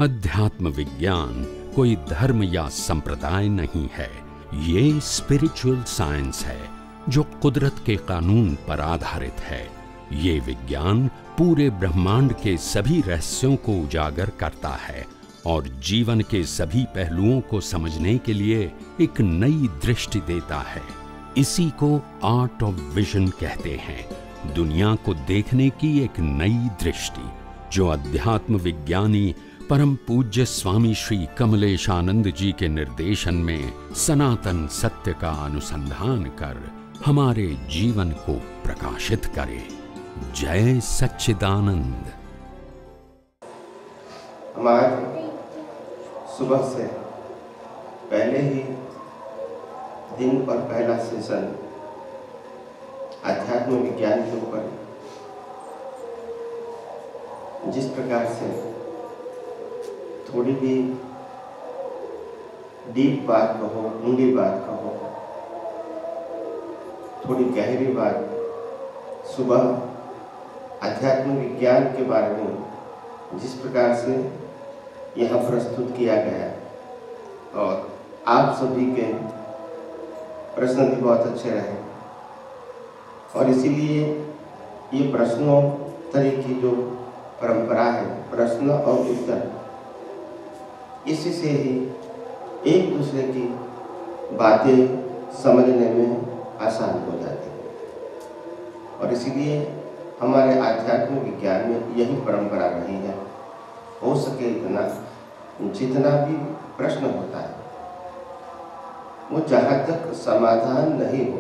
अध्यात्म विज्ञान कोई धर्म या संप्रदाय नहीं है, ये स्पिरिचुअल साइंस है जो कुदरत के कानून पर आधारित है। ये विज्ञान पूरे ब्रह्मांड के सभी रहस्यों को उजागर करता है और जीवन के सभी पहलुओं को समझने के लिए एक नई दृष्टि देता है। इसी को आर्ट ऑफ विजन कहते हैं, दुनिया को देखने की एक नई दृष्टि, जो अध्यात्म विज्ञानी परम पूज्य स्वामी श्री कमलेशानंद जी के निर्देशन में सनातन सत्य का अनुसंधान कर हमारे जीवन को प्रकाशित करे। जय सच्चिदानंद। हम आज सुबह से पहले ही दिन पर पहला सेशन आध्यात्म विज्ञान के ऊपर जिस प्रकार से थोड़ी भी डीप बात कहो, ऊंडी बात कहो, थोड़ी गहरी बात सुबह आध्यात्म विज्ञान के बारे में जिस प्रकार से यहाँ प्रस्तुत किया गया और आप सभी के प्रश्न भी बहुत अच्छे रहे और इसीलिए ये प्रश्नोत्तरी की जो परंपरा है, प्रश्न और उत्तर, इसी से ही एक दूसरे की बातें समझने में आसान हो जाती है और इसीलिए हमारे आध्यात्म विज्ञान में यही परंपरा रही है। हो सके इतना, जितना भी प्रश्न होता है वो जहाँ तक समाधान नहीं हो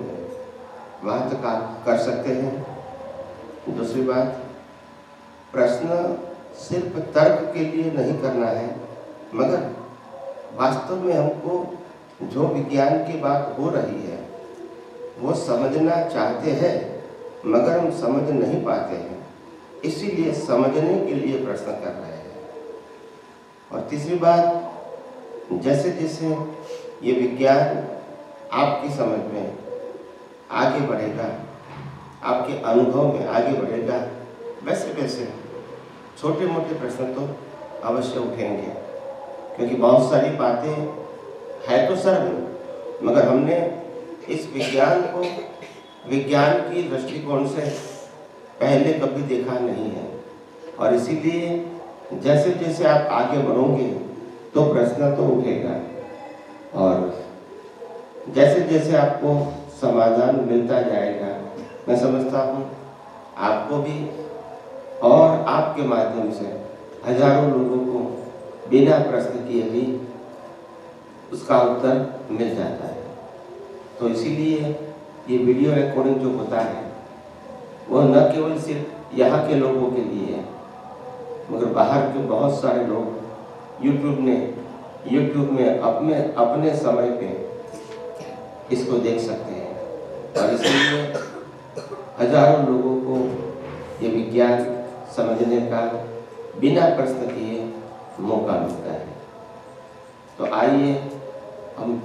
वहाँ तक आप कर सकते हैं। दूसरी बात, प्रश्न सिर्फ तर्क के लिए नहीं करना है, मगर वास्तव में हमको जो विज्ञान की बात हो रही है वो समझना चाहते हैं मगर हम समझ नहीं पाते हैं, इसीलिए समझने के लिए प्रश्न कर रहे हैं। और तीसरी बात, जैसे जैसे ये विज्ञान आपकी समझ में आगे बढ़ेगा, आपके अनुभव में आगे बढ़ेगा, वैसे वैसे छोटे मोटे प्रश्न तो अवश्य उठेंगे, क्योंकि बहुत सारी बातें है तो सरल, मगर हमने इस विज्ञान को विज्ञान की दृष्टिकोण से पहले कभी देखा नहीं है और इसीलिए जैसे जैसे आप आगे बढ़ोगे तो प्रश्न तो उठेगा और जैसे जैसे आपको समाधान मिलता जाएगा, मैं समझता हूँ आपको भी और आपके माध्यम से हजारों लोगों को बिना प्रश्न किए भी उसका उत्तर मिल जाता है। तो इसीलिए ये वीडियो रिकॉर्डिंग जो होता है वो न केवल सिर्फ यहाँ के लोगों के लिए है, मगर बाहर के बहुत सारे लोग यूट्यूब में अपने समय पे इसको देख सकते हैं और इसलिए हजारों लोगों को ये विज्ञान समझने का बिना प्रश्न किए मौका मिलता है। तो आइए हम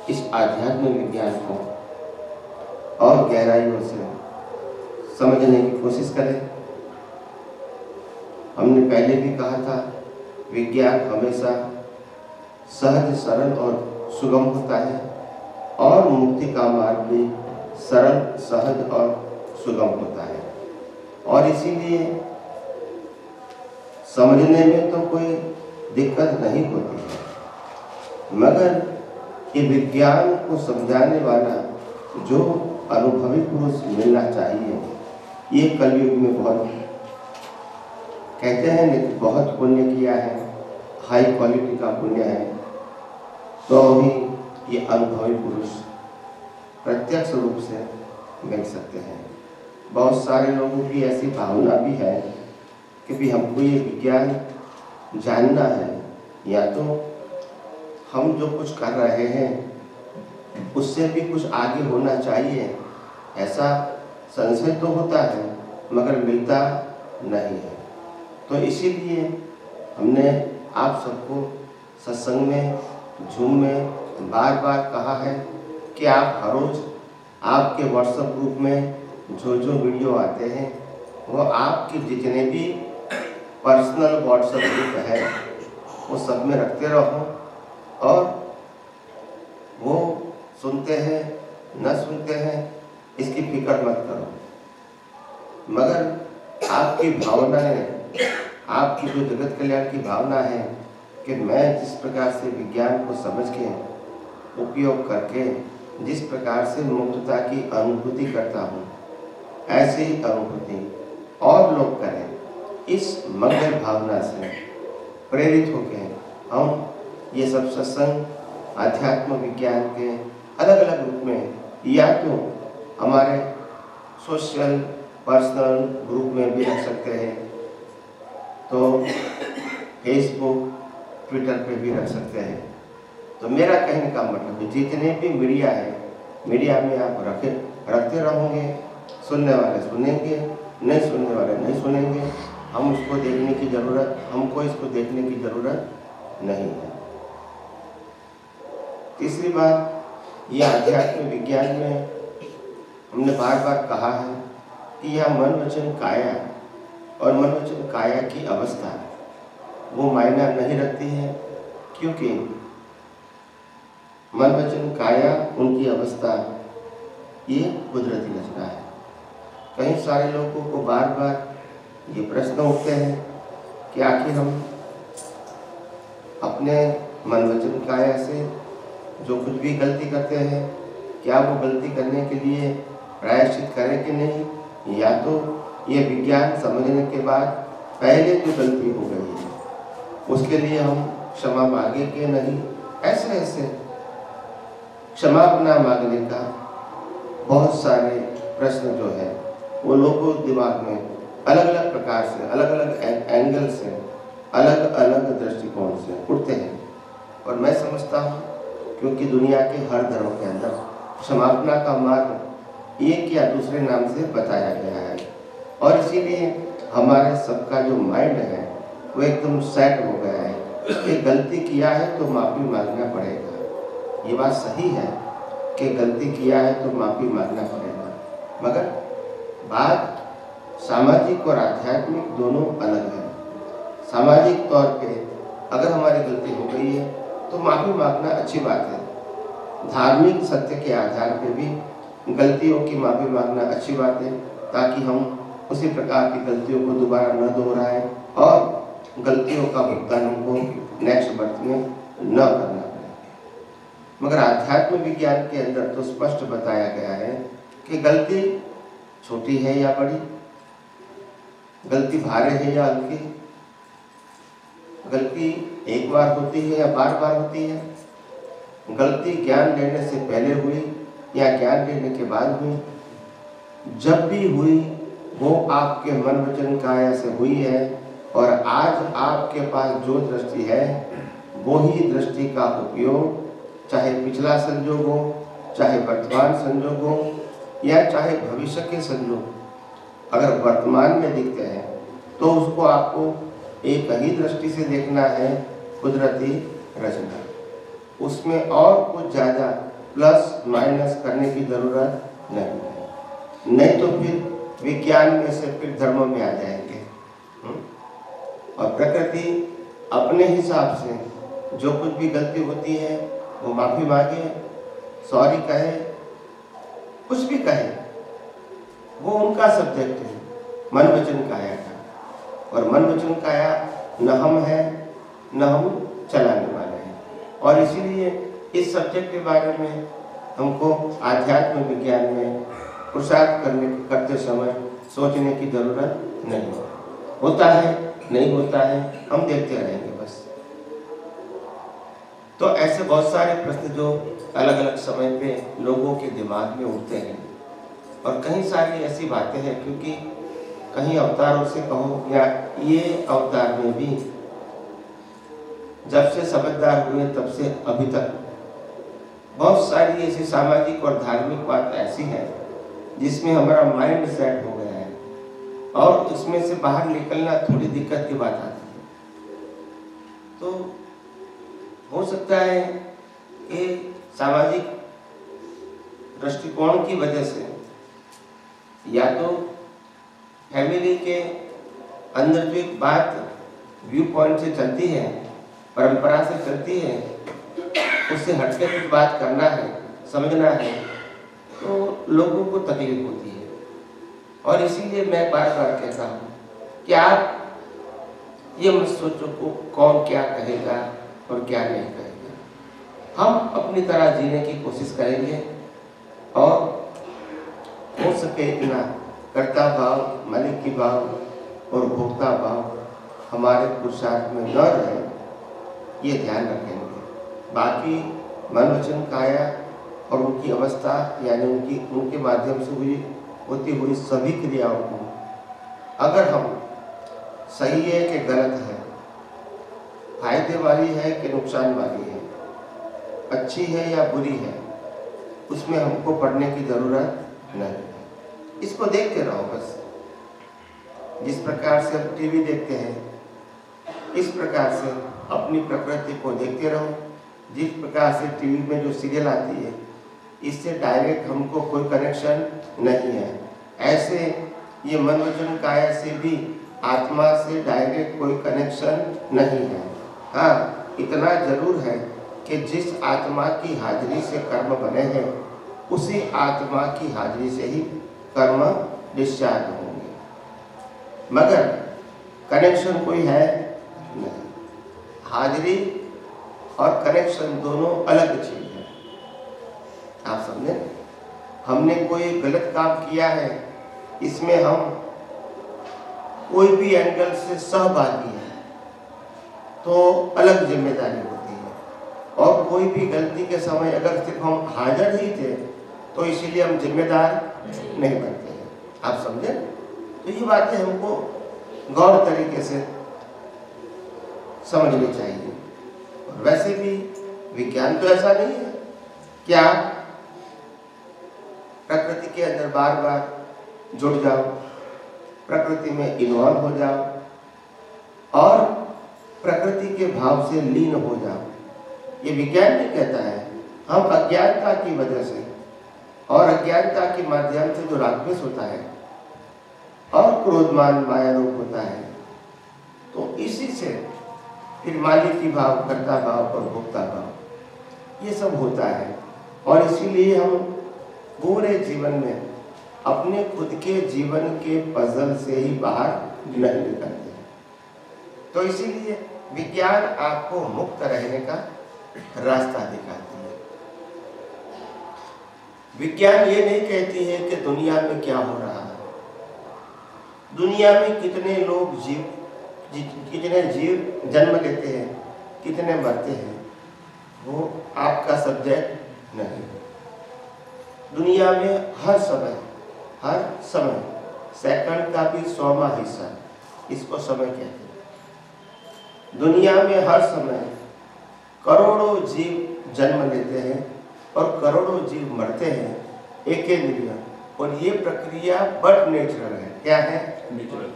इस आध्यात्मिक विज्ञान को और गहराइयों से समझने की कोशिश करें। हमने पहले भी कहा था, विज्ञान हमेशा सहज, सरल और सुगम होता है और मुक्ति का मार्ग भी सरल, सहज और सुगम होता है और इसीलिए समझने में तो कोई दिक्कत नहीं होती है, मगर ये विज्ञान को समझाने वाला जो अनुभवी पुरुष मिलना चाहिए, ये कलयुग में बहुत कहते हैं कि बहुत पुण्य किया है, हाई क्वालिटी का पुण्य है, तो भी ये अनुभवी पुरुष प्रत्यक्ष रूप से मिल सकते हैं। बहुत सारे लोगों की ऐसी भावना भी है कि भी हमको ये विज्ञान जानना है, या तो हम जो कुछ कर रहे हैं उससे भी कुछ आगे होना चाहिए, ऐसा संशय तो होता है मगर मिलता नहीं है। तो इसीलिए हमने आप सबको सत्संग में, झूम में बार बार कहा है कि आप हर रोज आपके व्हाट्सएप ग्रुप में जो जो वीडियो आते हैं वो आपके जितने भी पर्सनल व्हाट्सएप ग्रुप है वो सब में रखते रहो, और वो सुनते हैं न सुनते हैं इसकी फिक्र मत करो, मगर आपकी भावनाएं, आपकी जो जगत कल्याण की भावना है कि मैं जिस प्रकार से विज्ञान को समझ के उपयोग करके जिस प्रकार से मुक्तता की अनुभूति करता हूँ, ऐसी ही अनुभूति और लोग करें, इस मंगल भावना से प्रेरित होकर हम ये सब सत्संग आध्यात्म विज्ञान के अलग अलग रूप में या तो हमारे सोशल पर्सनल ग्रुप में भी रख सकते हैं, तो फेसबुक ट्विटर पे भी रख सकते हैं। तो मेरा कहने का मतलब जितने भी मीडिया है, मीडिया में आप रखते रहोगे, सुनने वाले सुनेंगे, नहीं सुनने वाले नहीं सुनेंगे, हमको इसको देखने की ज़रूरत नहीं है। तीसरी बात, यह आध्यात्म विज्ञान में हमने बार बार कहा है कि यह मन वचन काया और मन वचन काया की अवस्था वो मायना नहीं रखती है, क्योंकि मन वचन काया उनकी अवस्था ये कुदरती रचना है। कई सारे लोगों को बार बार ये प्रश्न उठते हैं कि आखिर हम अपने मन वचन काया से जो कुछ भी गलती करते हैं, क्या वो गलती करने के लिए प्रायश्चित करें कि नहीं, या तो ये विज्ञान समझने के बाद पहले जो गलती हो गई है उसके लिए हम क्षमा मांगे कि नहीं। ऐसे क्षमा ना मांगने का बहुत सारे प्रश्न जो है वो लोगों के दिमाग में अलग अलग प्रकार से, अलग अलग एंगल से, अलग अलग दृष्टिकोण से उठते हैं। और मैं समझता हूँ क्योंकि दुनिया के हर धर्म के अंदर क्षमापना का मार्ग एक या दूसरे नाम से बताया गया है, और इसीलिए हमारे सबका जो माइंड है वो एकदम सेट हो गया है कि गलती किया है तो माफ़ी मांगना पड़ेगा। ये बात सही है कि गलती किया है तो माफ़ी मांगना पड़ेगा, मगर बात सामाजिक और आध्यात्मिक दोनों अलग है। सामाजिक तौर पे अगर हमारी गलती हो गई है तो माफ़ी मांगना अच्छी बात है। धार्मिक सत्य के आधार पे भी गलतियों की माफ़ी मांगना अच्छी बात है, ताकि हम उसी प्रकार की गलतियों को दोबारा न दोहराएं और गलतियों का भुगतान हमको नेक्स्ट बर्थ में न करना पड़े। मगर आध्यात्म विज्ञान के अंदर तो स्पष्ट बताया गया है कि गलती छोटी है या बड़ी, गलती भारी है या हल्की, गलती एक बार होती है या बार बार होती है, गलती ज्ञान लेने से पहले हुई या ज्ञान लेने के बाद हुई, जब भी हुई वो आपके मन वचन काया से हुई है। और आज आपके पास जो दृष्टि है वो ही दृष्टि का उपयोग चाहे पिछला संयोग हो, चाहे वर्तमान संयोग हो, या चाहे भविष्य के संयोग, अगर वर्तमान में दिखते हैं तो उसको आपको एक ही दृष्टि से देखना है, कुदरती रचना। उसमें और कुछ ज़्यादा प्लस माइनस करने की ज़रूरत नहीं है, नहीं तो फिर विज्ञान में से फिर धर्म में आ जाएंगे। और प्रकृति अपने हिसाब से जो कुछ भी गलती होती है वो माफ़ी मांगे, सॉरी कहे, कुछ भी कहे, वो उनका सब्जेक्ट है मन वचन काया का। और मन वचन काया न हम है न हम चलाने वाले हैं, और इसीलिए इस सब्जेक्ट के बारे में हमको आध्यात्म विज्ञान में पुरुषार्थ करते समय सोचने की ज़रूरत नहीं है। होता है नहीं होता है हम देखते रहेंगे बस। तो ऐसे बहुत सारे प्रश्न जो अलग अलग समय पे लोगों के दिमाग में उठते हैं, और कई सारी ऐसी बातें हैं, क्योंकि कहीं अवतारों से कहो या ये अवतार में भी जब से समझदार हुए तब से अभी तक बहुत सारी ऐसी सामाजिक और धार्मिक बात ऐसी है जिसमें हमारा माइंड सेट हो गया है, और उसमें से बाहर निकलना थोड़ी दिक्कत की बात आती है। तो हो सकता है कि सामाजिक दृष्टिकोण की वजह से या तो फैमिली के अंदर जो एक बात व्यू पॉइंट से चलती है, परंपरा से चलती है, उससे हटके कुछ बात करना है, समझना है, तो लोगों को तकलीफ होती है। और इसीलिए मैं बार बार कहता हूँ कि आप ये मत सोचो को कौन क्या कहेगा और क्या नहीं कहेगा। हम अपनी तरह जीने की कोशिश करेंगे और हो सके इतना कर्ता भाव, मालिक की भाव और भोक्ता भाव हमारे पुरुषार्थ में न रहे, ये ध्यान रखेंगे। बाकी मन वचन काया और उनकी अवस्था यानी उनके माध्यम से होती हुई सभी क्रियाओं को अगर हम सही है कि गलत है, फायदे वाली है कि नुकसान वाली है, अच्छी है या बुरी है, उसमें हमको पढ़ने की जरूरत नहीं। इसको देखते रहो बस। जिस प्रकार से हम टीवी देखते हैं, इस प्रकार से अपनी प्रकृति को देखते रहो। जिस प्रकार से टीवी में जो सीरियल आती है, इससे डायरेक्ट हमको कोई कनेक्शन नहीं है, ऐसे ये मन वचन काया से भी आत्मा से डायरेक्ट कोई कनेक्शन नहीं है। हाँ, इतना जरूर है कि जिस आत्मा की हाजिरी से कर्म बने हैं, उसी आत्मा की हाजिरी से ही कर्म डिस्चार्ज होंगे, मगर कनेक्शन कोई है नहीं। हाजिरी और कनेक्शन दोनों अलग चीज है। आप समझे? हमने कोई गलत काम किया है, इसमें हम कोई भी एंगल से सहभागी है तो अलग जिम्मेदारी होती है, और कोई भी गलती के समय अगर सिर्फ हम हाजिर ही थे तो इसीलिए हम जिम्मेदार नहीं बनते हैं। आप समझे? तो ये बातें हमको गौर तरीके से समझनी चाहिए। और वैसे भी विज्ञान तो ऐसा नहीं है कि आप प्रकृति के अंदर बार बार जुड़ जाओ, प्रकृति में इन्वॉल्व हो जाओ और प्रकृति के भाव से लीन हो जाओ। ये विज्ञान नहीं कहता है। हम अज्ञानता की वजह से और अज्ञानता के माध्यम से जो रागद्वेष होता है और क्रोधमान माया रूप होता है, तो इसी से फिर मालिक की भाव, कर्ता भाव और भोक्ता भाव ये सब होता है। और इसीलिए हम पूरे जीवन में अपने खुद के जीवन के पजल से ही बाहर नहीं निकलते। तो इसीलिए विज्ञान आपको मुक्त रहने का रास्ता दिखाती है। विज्ञान ये नहीं कहती है कि दुनिया में क्या हो रहा है, दुनिया में कितने लोग कितने जीव जन्म लेते हैं, कितने मरते हैं, वो आपका सब्जेक्ट नहीं। दुनिया में हर समय सेकंड का भी 100वां हिस्सा, इसको समय कहते हैं। दुनिया में हर समय करोड़ों जीव जन्म लेते हैं और करोड़ों जीव मरते हैं, एक इंद्रिय। और ये प्रक्रिया बट नेचुरल है। क्या है? नेचुरल।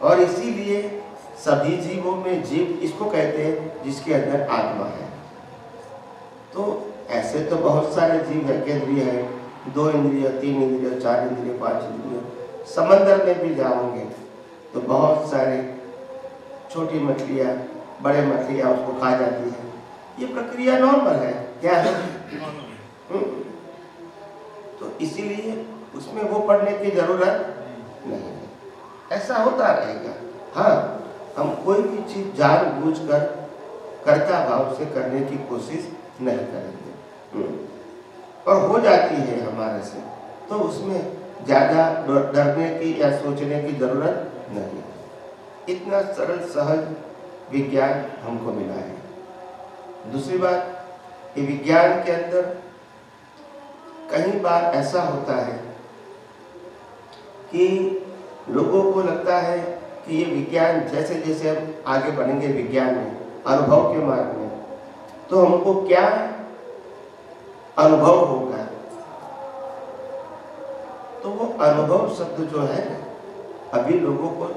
और इसीलिए सभी जीवों में जीव इसको कहते हैं जिसके अंदर आत्मा है। तो ऐसे तो बहुत सारे जीव है, केंद्रीय है, 2 इंद्रिय, 3 इंद्रिय, 4 इंद्रिय, 5 इंद्रिय। समंदर में भी जाओगे तो बहुत सारे छोटी मछलियाँ, बड़े मछलियाँ उसको खा जाती है। ये प्रक्रिया नॉर्मल है। क्या है? तो इसीलिए उसमें वो पढ़ने की जरूरत नहीं है। ऐसा होता रहेगा। हाँ, हम कोई भी चीज जानबूझकर कर्ता भाव से करने की कोशिश नहीं करेंगे और हो जाती है हमारे से, तो उसमें ज्यादा डरने की या सोचने की जरूरत नहीं है। इतना सरल सहज विज्ञान हमको मिला है। दूसरी बात, ये विज्ञान के अंदर कई बार ऐसा होता है कि लोगों को लगता है कि ये विज्ञान जैसे जैसे हम आगे बढ़ेंगे विज्ञान में, अनुभव के मार्ग में, तो हमको क्या अनुभव होगा। तो वो अनुभव शब्द जो है अभी लोगों को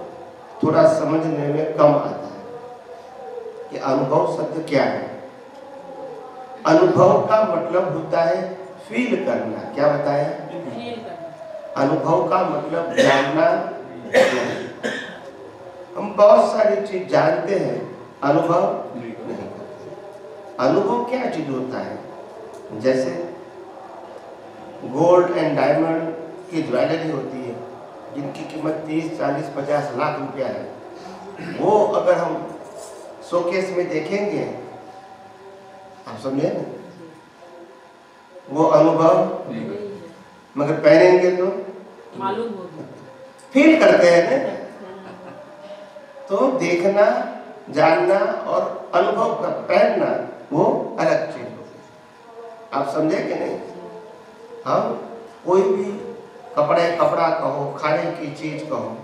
थोड़ा समझने में कम आता है कि अनुभव शब्द क्या है। अनुभव का मतलब होता है फील करना। क्या बताया? अनुभव का मतलब जानना। हम बहुत सारी चीज जानते हैं अनुभव नहीं करते। अनुभव क्या चीज होता है? जैसे गोल्ड एंड डायमंड की ज्वेलरी होती है जिनकी कीमत 30, 40, 50 लाख रुपया है, वो अगर हम शोकेस में देखेंगे, आप समझे ना, वो अनुभव मगर पहनेंगे तो मालूम होगा, फील करते हैं ना। तो देखना, जानना और अनुभव का पहनना वो अलग चीज होगी। आप समझे कि नहीं? हम कोई भी कपड़ा कहो, खाने की चीज कहो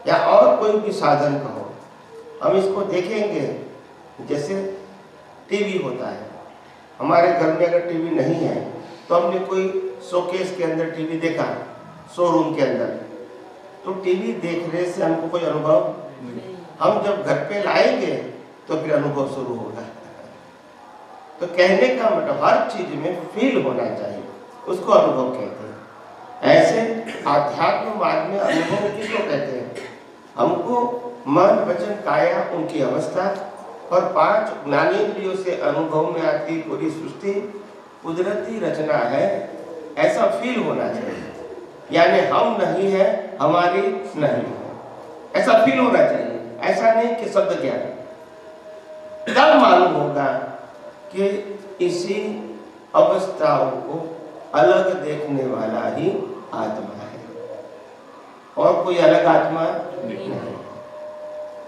या और कोई भी साधन कहो, हम इसको देखेंगे। जैसे टीवी होता है, हमारे घर में अगर टीवी नहीं है तो हमने कोई शोकेस के अंदर टीवी देखा, शोरूम के अंदर, तो टीवी देखने से हमको कोई अनुभव, हम जब घर पे लाएंगे तो फिर अनुभव शुरू होगा। तो कहने का मतलब हर चीज में फील होना चाहिए, उसको अनुभव कहते हैं। ऐसे आध्यात्म मार्ग में अनुभव किसको कहते हैं? हमको मन, वचन, काया, उनकी अवस्था और 5 ज्ञानेंद्रियों से अनुभव में आती पूरी सृष्टि कुदरती रचना है, ऐसा फील होना चाहिए। यानी हम नहीं है, हमारी नहीं है, ऐसा फील होना चाहिए। ऐसा नहीं कि शब्द ज्ञान, तब मालूम होगा कि इसी अवस्थाओं को अलग देखने वाला ही आत्मा है और कोई अलग आत्मा नहीं।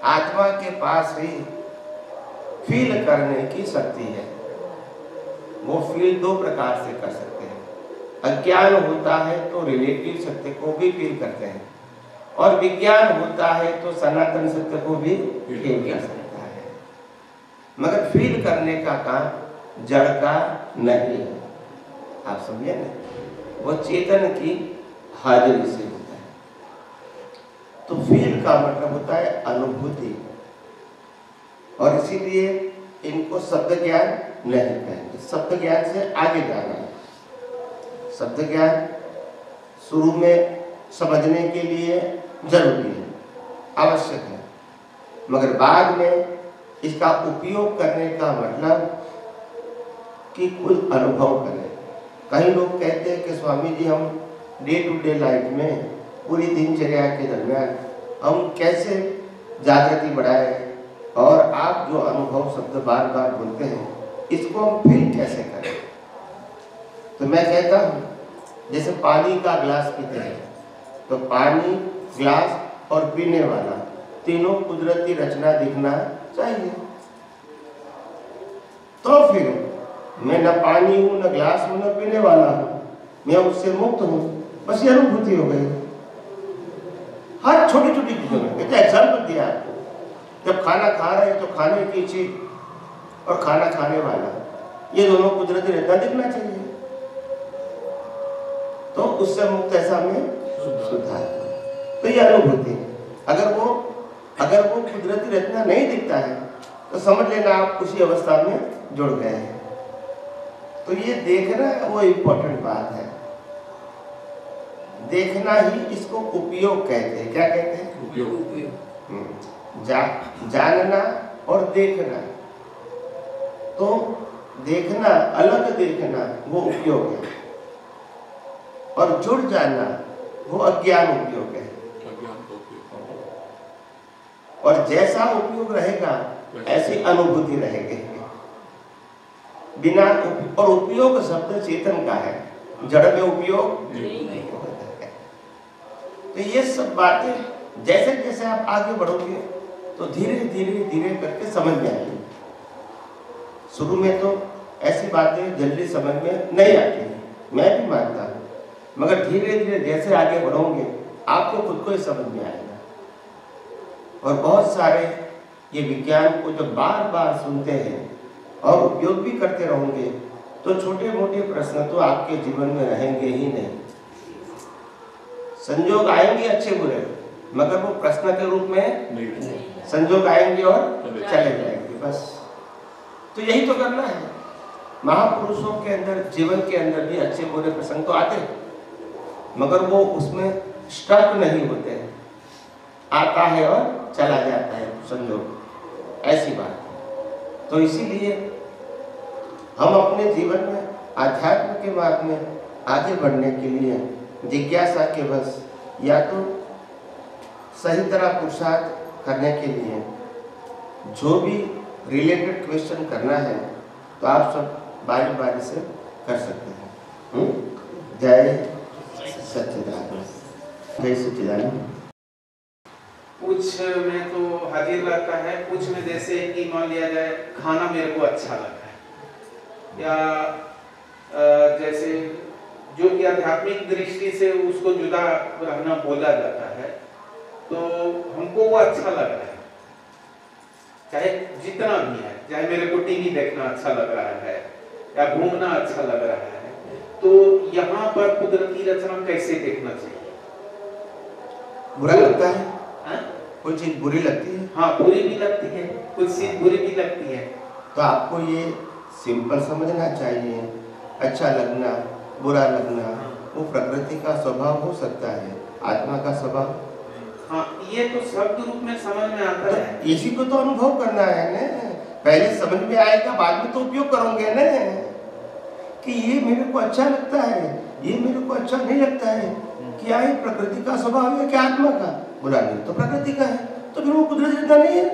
आत्मा के पास ही फील करने की शक्ति है। वो फील 2 प्रकार से कर सकते हैं। अज्ञान होता है तो रिलेटिव सत्य को भी फील करते हैं, और विज्ञान होता है तो सनातन सत्य को भी फील कर सकता है। मगर फील करने का काम जड़ का नहीं है, आप समझे ना? वो चेतन की हाजिरी से होता है। तो फील का मतलब होता है अनुभूति, और इसीलिए इनको शब्द ज्ञान नहीं कहेंगे। शब्द ज्ञान से आगे जाना है। शब्द ज्ञान शुरू में समझने के लिए जरूरी है, आवश्यक है, मगर बाद में इसका उपयोग करने का मतलब कि कुछ अनुभव करें। कई लोग कहते हैं कि स्वामी जी हम डे टू डे लाइफ में पूरी दिनचर्या के दरमियान हम कैसे जागृति बढ़ाएं, और आप जो अनुभव शब्द बार बार बोलते हैं इसको हम फील कैसे करें? तो मैं कहता हूँ जैसे पानी का ग्लास पीते हैं, तो पानी, ग्लास और पीने वाला तीनों कुदरती रचना दिखना चाहिए। तो फिर मैं न पानी हूँ, न ग्लास हूँ, न पीने वाला हूँ, मैं उससे मुक्त हूँ, बस ये अनुभूति हो गई। हर छोटी छोटी चीजों में एग्जाम्पल दिया आपको। जब खाना खा रहे हैं तो खाने की चीज और खाना खाने वाला, ये दोनों कुदरती रचना दिखना चाहिए। तो उससे मुक्त ऐसा में सुधार, तो ये अनुभूति। अगर वो कुदरती रचना नहीं दिखता है तो समझ लेना आप उसी अवस्था में जुड़ गए हैं। तो ये देखना वो इम्पोर्टेंट बात है। देखना ही इसको उपयोग कहते हैं। क्या कहते हैं? उपयोग। जानना और देखना, तो देखना अलग, देखना वो उपयोग है, और जुड़ जाना वो अज्ञान उपयोग है। और जैसा उपयोग रहेगा ऐसी अनुभूति रहेगी। बिना और उपयोग शब्द चेतन का है, जड़ में उपयोग नहीं होता है। तो ये सब बातें जैसे जैसे आप आगे बढ़ोगे तो धीरे धीरे धीरे करके समझ में आएगी। शुरू में तो ऐसी बातें जल्दी समझ में नहीं आती, मैं भी मानता हूँ, मगर धीरे धीरे जैसे आगे बढ़ोगे आपको खुद को ही समझ में आएगा। और बहुत सारे ये विज्ञान को जब बार बार सुनते हैं और उपयोग भी करते रहोगे तो छोटे मोटे प्रश्न तो आपके जीवन में रहेंगे ही नहीं। संजोग आएंगे अच्छे बुरे, मगर वो प्रश्न के रूप में नहीं। संजोग आएंगे और चले जाएंगे, बस। तो यही तो करना है। महापुरुषों के अंदर, जीवन के अंदर भी अच्छे बुरे प्रसंग तो आते हैं, मगर वो उसमें स्टक नहीं होते हैं। आता है और चला जाता है संजोग। ऐसी बात है। तो इसीलिए हम अपने जीवन में आध्यात्म के मार्ग में आगे बढ़ने के लिए जिज्ञासा के बस या तो सही तरह पुरुषार्थ करने के लिए जो भी रिलेटेड क्वेश्चन करना है तो आप सब बारी बारी से कर सकते हैं। जय सच्चिदानंद, जय सच्चिदानंद। कुछ में तो हाजिर रहता है, कुछ में जैसे कि मान लिया जाए खाना मेरे को अच्छा लगा है, या जैसे जो कि आध्यात्मिक दृष्टि से उसको जुदा रहना बोला जाता है, तो हमको वो अच्छा लग रहा है, चाहे जितना भी है, चाहे मेरे को टीवी देखना अच्छा लग रहा है या घूमना अच्छा लग रहा है, तो यहाँ पर कुदरती रचना कैसे देखना चाहिए? बुरा लगता है? कोई चीज बुरी लगती है? हाँ, बुरी भी लगती है, कुछ चीज बुरी भी लगती है। तो आपको ये सिंपल समझना चाहिए, अच्छा लगना, बुरा लगना वो प्रकृति का स्वभाव हो सकता है, आत्मा का स्वभाव। हाँ, ये तो शब्द रूप में समझ में आता तो है। इसी को तो अनुभव करना है ना, पहले समझ में आएगा, बाद में तो उपयोग करोगे ना कि ये मेरे को अच्छा लगता है, ये मेरे को अच्छा नहीं लगता है, क्या ये प्रकृति का स्वभाव है क्या आत्मा का? बुरा नहीं तो प्रकृति का है, तो फिर वो कुदरत जितना नहीं है।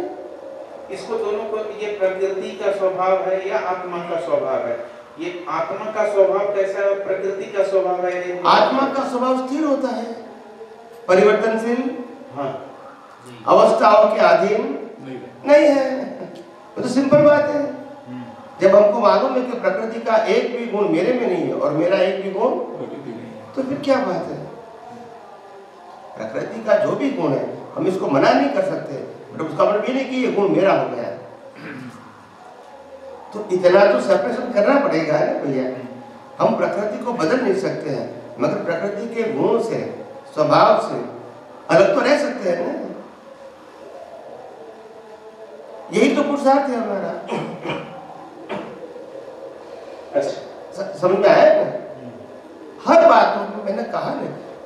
इसको दोनों को, ये प्रकृति का स्वभाव है या आत्मा का स्वभाव है? ये आत्मा का स्वभाव कैसा है और प्रकृति का स्वभाव है? आत्मा का स्वभाव स्थिर होता है, परिवर्तनशील, हाँ, अवस्थाओं के अधीन नहीं है। तो सिंपल बात है। जब हमको मालूम है कि प्रकृति का एक भी गुण मेरे में नहीं है और मेरा एक भी गुण, तो फिर क्या बात है? प्रकृति का जो भी गुण है हम इसको मना नहीं कर सकते, बट उसका मतलब ये नहीं कि ये गुण मेरा हो गया। तो इतना तो सेपरेशन करना पड़ेगा ना भैया। हम प्रकृति को बदल नहीं सकते हैं, मगर प्रकृति के गुण से, स्वभाव से अलग तो रह सकते हैं ना। यही तो पुरुषार्थ है हमारा। अच्छा, समझ में आया ना? हर बातों में मैंने कहा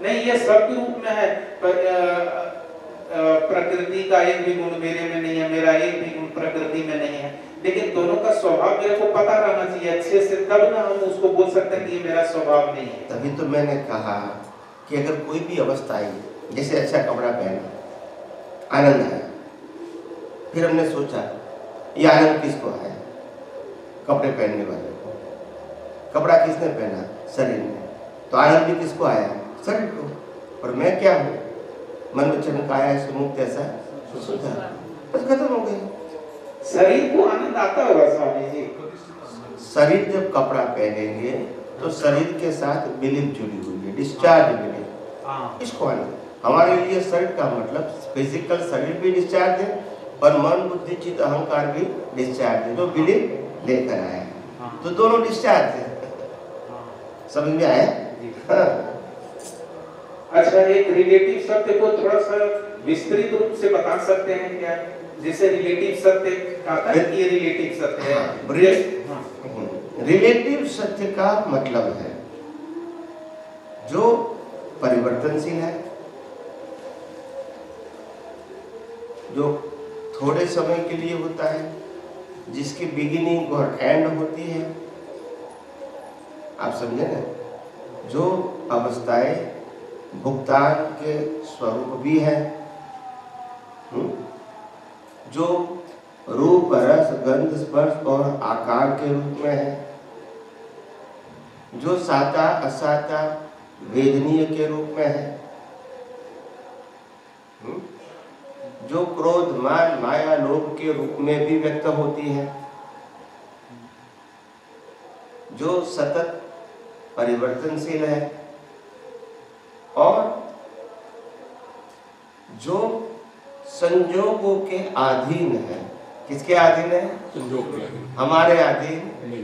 नहीं, ये शब्द रूप में है, प्रकृति का एक भी गुण मेरे में नहीं है, मेरा एक भी गुण प्रकृति में नहीं है, लेकिन दोनों का स्वभाव मेरे को पता रहना चाहिए अच्छे से, तब ना हम उसको बोल सकते हैं कि ये मेरा स्वभाव नहीं है। तभी तो मैंने कहा कि अगर कोई भी अवस्था आई, जैसे अच्छा कपड़ा पहना, आनंद आया, फिर हमने सोचा ये आनंद किसको आया? कपड़े पहनने वाले को। कपड़ा किसने पहना? शरीर ने। तो आनंद भी किसको आया? शरीर को। और मैं क्या हूँ? मन में चमकाया से मुक्त ऐसा सोचा, बस खत्म हो गई। शरीर को आनंद आता होगा स्वामी जी। शरीर जब कपड़ा पहनेंगे तो शरीर के साथ बिलीफ जुड़ी हुई है, डिस्चार्ज बिलीफ, इसको आनंद। हमारे लिए शरीर का मतलब फिजिकल शरीर भी डिस्चार्ज है और मन बुद्धि चित्त अहंकार भी डिस्चार्ज है, जो बिलीफ लेकर आया है, तो दोनों डिस्चार्ज है। समझ में आया? हाँ। अच्छा, एक रिलेटिव सत्य को थोड़ा सा विस्तृत रूप से बता सकते हैं क्या? जैसे रिलेटिव सत्य कहता है कि ये रिलेटिव सत्य है। रिलेटिव सत्य का मतलब है जो परिवर्तनशील है, जो थोड़े समय के लिए होता है, जिसकी बिगिनिंग और एंड होती है। आप समझे ना? जो अवस्थाएं भुगतान के स्वरूप भी है, जो रूप रस गंध स्पर्श और आकार के रूप में है, जो साता असाता वेदनीय के रूप में है, जो क्रोध मान माया लोभ के रूप में भी व्यक्त होती है, जो सतत परिवर्तनशील है, और जो संजोगों के अधीन है। किसके अधीन है? संजोग के अधीन। हमारे अधीन नहीं।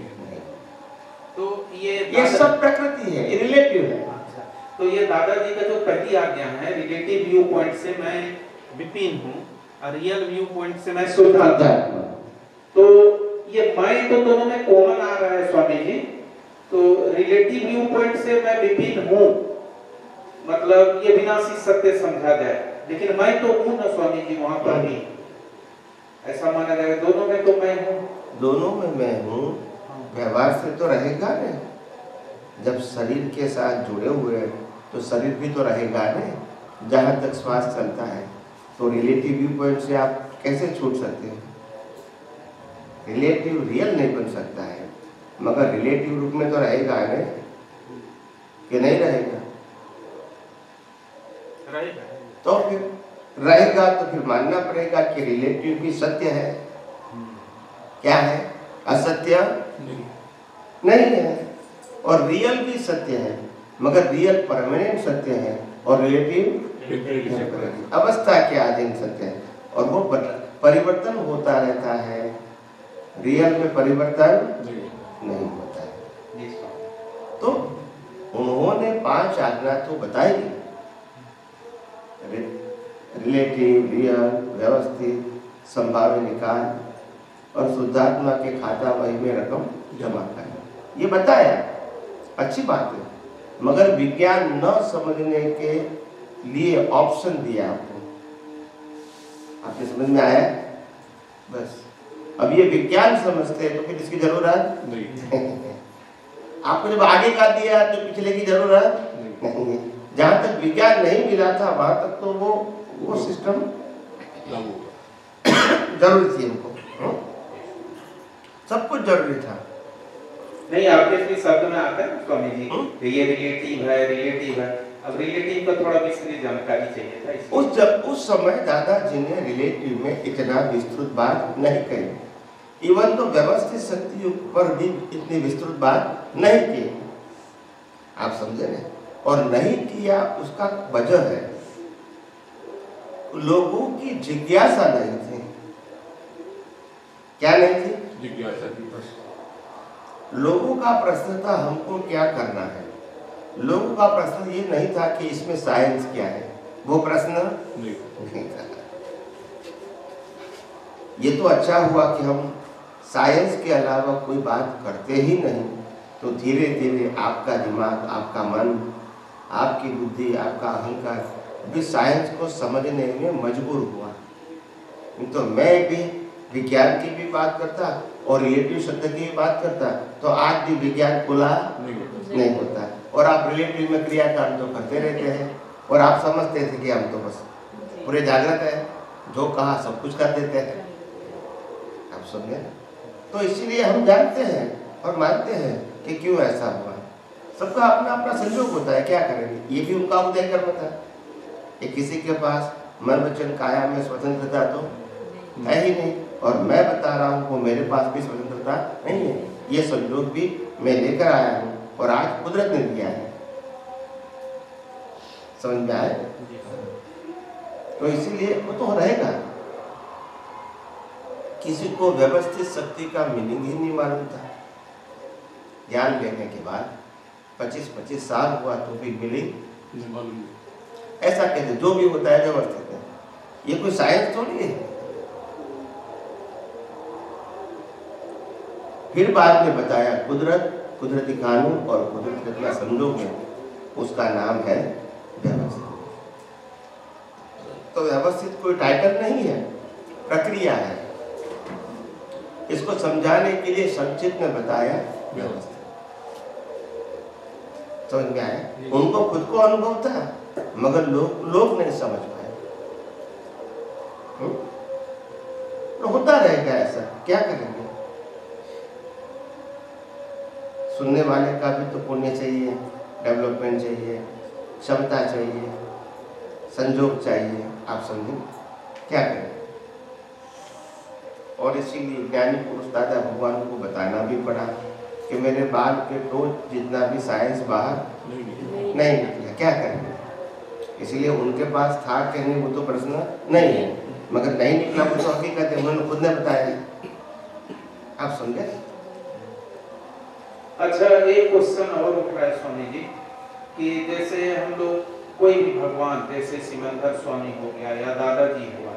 तो ये सब प्रकृति है, रिलेटिव है। अच्छा, तो ये दादाजी का जो पहली आज्ञा है, रिलेटिव व्यू पॉइंट से मैं विपिन हूँ और रियल व्यू पॉइंट से मैं शुद्धात्मा। तो ये मैं तो दोनों में कॉमन आ रहा है स्वामी जी। तो रिलेटिव व्यू पॉइंट से मैं विपिन हूँ, मतलब ये विनाशी सत्य समझा जाए, लेकिन मैं तो हूँ ना स्वामी जी वहां पर भी। ऐसा माना जाएगा दोनों में तो मैं हूँ, दोनों में मैं हूँ, व्यवहार से तो रहेगा ना। जब शरीर के साथ जुड़े हुए हैं तो शरीर भी तो रहेगा ना। जहाँ तक श्वास चलता है तो रिलेटिव व्यू पॉइंट से आप कैसे छूट सकते हैं? रिलेटिव रियल नहीं बन सकता है, मगर रिलेटिव रूप में तो रहेगा ना कि नहीं रहेगा? रहेगा। तो फिर रहेगा तो फिर मानना पड़ेगा कि रिलेटिव भी सत्य है। क्या है? असत्य नहीं है। और रियल भी सत्य है, मगर रियल परमानेंट सत्य है और रिलेटिव अवस्था के अधीन सत्य है, और वो परिवर्तन होता रहता है। रियल में परिवर्तन नहीं होता है। तो उन्होंने 5 आज्ञा तो बताई, रिलेटिव, रियल, व्यवस्थित, संभाव्य निकाल और शुद्धात्मा के खाता वही में रकम जमा करना, ये बताया। अच्छी बात है, मगर विज्ञान न समझने के लिए ऑप्शन दिया आपको। आपके समझ में आया? बस अब ये विज्ञान समझते हैं तो फिर इसकी जरूरत नहीं। आपको जब आगे का दिया तो पिछले की जरूरत नहीं है। जहाँ तक विज्ञान नहीं मिला था वहां तक तो वो सिस्टम जरूरी थी हमको, सब कुछ जरूरी था। नहीं, आपके फिर शब्द में आता है स्वामी जी, ये रिलेटिव है। अब रिलेटिव का थोड़ा विस्तृत जानकारी चाहिए था। उस समय दादाजी ने रिलेटिव में इतना विस्तृत बात नहीं कही। इवन तो व्यवस्थित शक्ति पर भी इतनी विस्तृत बात नहीं की। आप समझे ना? और नहीं किया उसका वजह है लोगों की जिज्ञासा नहीं थी। क्या नहीं थी? जिज्ञासा थी। लोगों का प्रश्न था हमको क्या करना है। लोगों का प्रश्न ये नहीं था कि इसमें साइंस क्या है, वो प्रश्न नहीं था। ये तो अच्छा हुआ कि हम साइंस के अलावा कोई बात करते ही नहीं, तो धीरे धीरे आपका दिमाग, आपका मन, आपकी बुद्धि, आपका अहंकार भी साइंस को समझने में मजबूर हुआ। तो मैं भी विज्ञान की भी बात करता और रिलेटिव शब्द की भी बात करता तो आज भी विज्ञान खुला नहीं होता। और आप रिलेटिव में क्रियाकांड तो करते रहते हैं और आप समझते थे कि हम तो बस पूरे जागृत है, जो कहा सब कुछ कर देते हैं। आप समझे? तो इसीलिए हम जानते हैं और मानते हैं कि क्यों ऐसा हुआ। सबका अपना अपना संयोग होता है, क्या करेंगे? ये भी उनका उदय कर्म था। ये किसी के पास मन वचन काया में स्वतंत्रता तो है ही नहीं, और मैं बता रहा हूँ वो मेरे पास भी स्वतंत्रता नहीं है। ये संयोग भी मैं लेकर आया हूँ और आज कुदरत ने दिया है। समझ में आए? तो इसीलिए वो तो रहेगा। किसी को व्यवस्थित शक्ति का मीनिंग ही नहीं मालूम था। ज्ञान लेने के बाद 25-25 साल हुआ तो भी मीनिंग ऐसा कहते जो भी होता है व्यवस्थित है। ये कोई साइंस थोड़ी है। फिर बाद में बताया कुदरत, कुदरती कानून और कुदरत कितना संयोग है, उसका नाम है व्यवस्थित। तो व्यवस्थित कोई टाइटल नहीं है, प्रक्रिया है। इसको समझाने के लिए संक्षिप्त में बताया व्यवस्थित। समझ में आया? उनको खुद को अनुभव था मगर लोग नहीं समझ पाए। तो होता रहेगा ऐसा, क्या करेंगे? सुनने वाले का भी तो पुण्य चाहिए, डेवलपमेंट चाहिए, क्षमता चाहिए, संजोग चाहिए। आप समझे? क्या करें? और इसीलिए ज्ञानी पुरुष दादा भगवान को बताना भी पड़ा कि मेरे बाल के टोच जितना भी साइंस बाहर नहीं निकला, क्या करेंगे? इसीलिए उनके पास था कि नहीं वो तो प्रश्न नहीं है, मगर नहीं निकला वो तो हकीकत है, उन्होंने खुद ने बताया। आप समझे? अच्छा, एक क्वेश्चन और उठ रहा है स्वामी जी कि जैसे हम लोग कोई भी भगवान, जैसे सिमंदर स्वामी हो गया या दादाजी हुआ,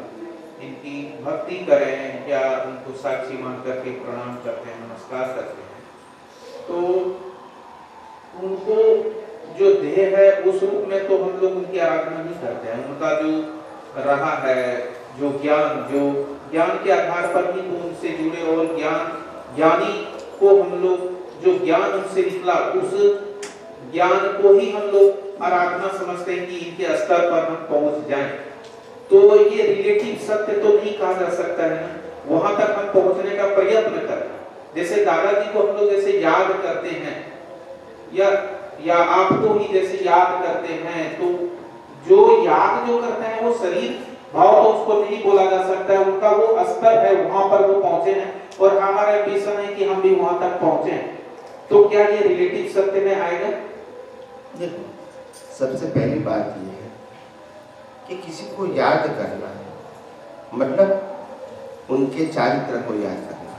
इनकी भक्ति करें या उनको साक्षी मान करके प्रणाम करते हैं, नमस्कार करते हैं, तो उनको जो देह है उस रूप में तो हम लोग उनकी आराधना नहीं करते हैं। उनका जो रहा है, जो ज्ञान, जो ज्ञान के आधार पर ही तो उनसे जुड़े, और ज्ञानी को हम लोग जो ज्ञान उनसे निकला उस ज्ञान को ही हम लोग आराधना समझते हैं कि इनके स्तर पर हम पहुंच जाएं। तो ये रिलेटिव सत्य तो नहीं कहा जा सकता है ना, वहां तक हम पहुंचने का प्रयत्न करते हैं। जैसे दादाजी को हम लोग जैसे याद करते हैं या आपको ही जैसे याद करते हैं, तो जो याद जो करते हैं वो शरीर भाव तो उसको नहीं बोला जा सकता है, उनका वो स्तर है, वहां पर वो पहुंचे हैं और हमारा एम्बिशन है कि हम भी वहां तक पहुंचे। तो क्या ये रिलेटिव सत्य में आएगा? देखो, सबसे पहली बात ये है कि किसी को याद करना है मतलब उनके चारित्र को याद करना,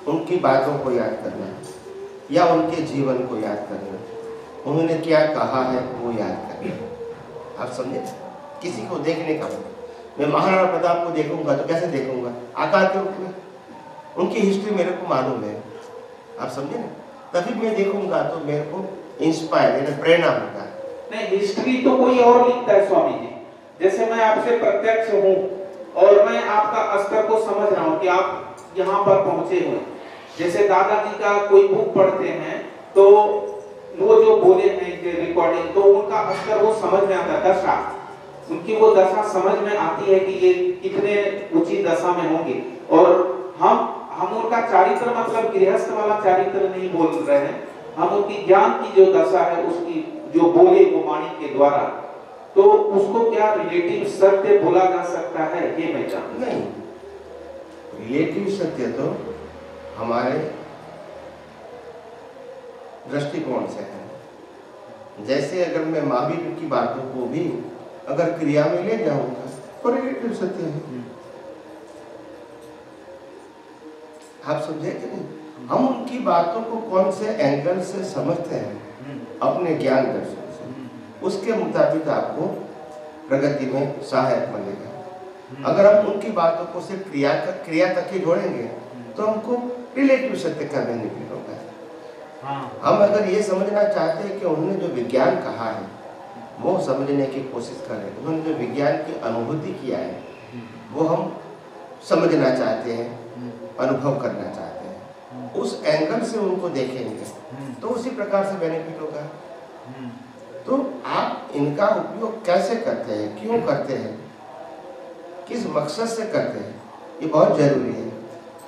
उनकी बातों को याद करना या उनके जीवन को याद करना, उन्होंने क्या कहा है वो याद करना। आप समझे? किसी को देखने का मैं महाराणा प्रताप को देखूंगा तो कैसे देखूंगा? आकार के रूप में। उनकी हिस्ट्री मेरे को मालूम है, आप समझे ना, तभी मैं देखूंगा तो मेरे को इंस्पायर यानी प्रेरणा होगा। नहीं, हिस्ट्री तो कोई और लिखता है स्वामी जी। जैसे मैं आपसे प्रत्यक्ष हूँ और मैं आपका स्तर को समझ रहा हूँ कि आप यहाँ पर पहुंचे हुए। जैसे दादाजी का कोई बुक पढ़ते हैं तो वो जो बोले हैं रिकॉर्डिंग, तो उनका स्तर वो समझ में आता है, दशा उनकी वो दशा समझ में आती है कि ये कितने ऊंची दशा में होंगे। और हम उनका चारित्र मतलब गृहस्थ वाला चारित्र नहीं बोल रहे हैं, हम उनकी ज्ञान की जो दशा है उसकी जो बोले वो वाणी के द्वारा, तो उसको क्या रिलेटिव सत्य बोला जा सकता है? ये मैं जानता नहीं, रिलेटिव सत्य तो हमारे दृष्टिकोण से है। जैसे अगर मैं महावीर की बातों को भी अगर क्रिया में ले जाऊंगा तो रिलेटिव सत्य है। आप समझे कि नहीं? हम उनकी बातों को कौन से एंगल से समझते हैं अपने ज्ञान दर्शन से, उसके मुताबिक आपको प्रगति में सहायक बनेगा। अगर हम उनकी बातों को सिर्फ क्रिया तक ही जोड़ेंगे तो हमको रिलेटिव सत्य का बेनिफिट होगा। हम अगर ये समझना चाहते हैं कि उन्होंने जो विज्ञान कहा है वो समझने की कोशिश करें, उन्होंने जो विज्ञान की अनुभूति किया है वो हम समझना चाहते हैं, अनुभव करना चाहते हैं, उस एंगल से उनको देखेंगे तो उसी प्रकार से बेनिफिट होगा। तो आप इनका उपयोग कैसे करते हैं, क्यों करते हैं, किस मकसद से करते हैं, ये बहुत जरूरी है।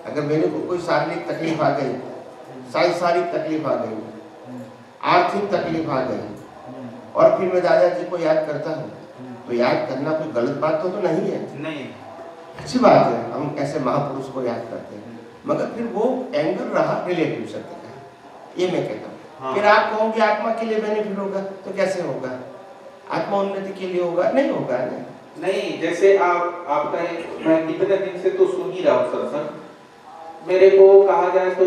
अगर मेरे को कोई शारीरिक तकलीफ आ गई, सांसारिक तकलीफ आ गई, आर्थिक तकलीफ आ गई और फिर मैं दादाजी को याद करता हूँ, तो याद करना कोई गलत बात तो नहीं है। नहीं, अच्छी बात है, हम ऐसे महापुरुष को याद करते हैं, मगर फिर वो एंगल रहा रिलेटिव सत्य का, ये मैं कहता हूँ। हाँ। फिर आप कहोगे आत्मा के लिए बेनिफिट होगा, तो कैसे होगा? आत्मा उन्नति के लिए होगा? नहीं होगा। नहीं, जैसे आपका मैं कितने दिन से तो सुन ही रहा हूँ सत्संग, मेरे को कहा जाए तो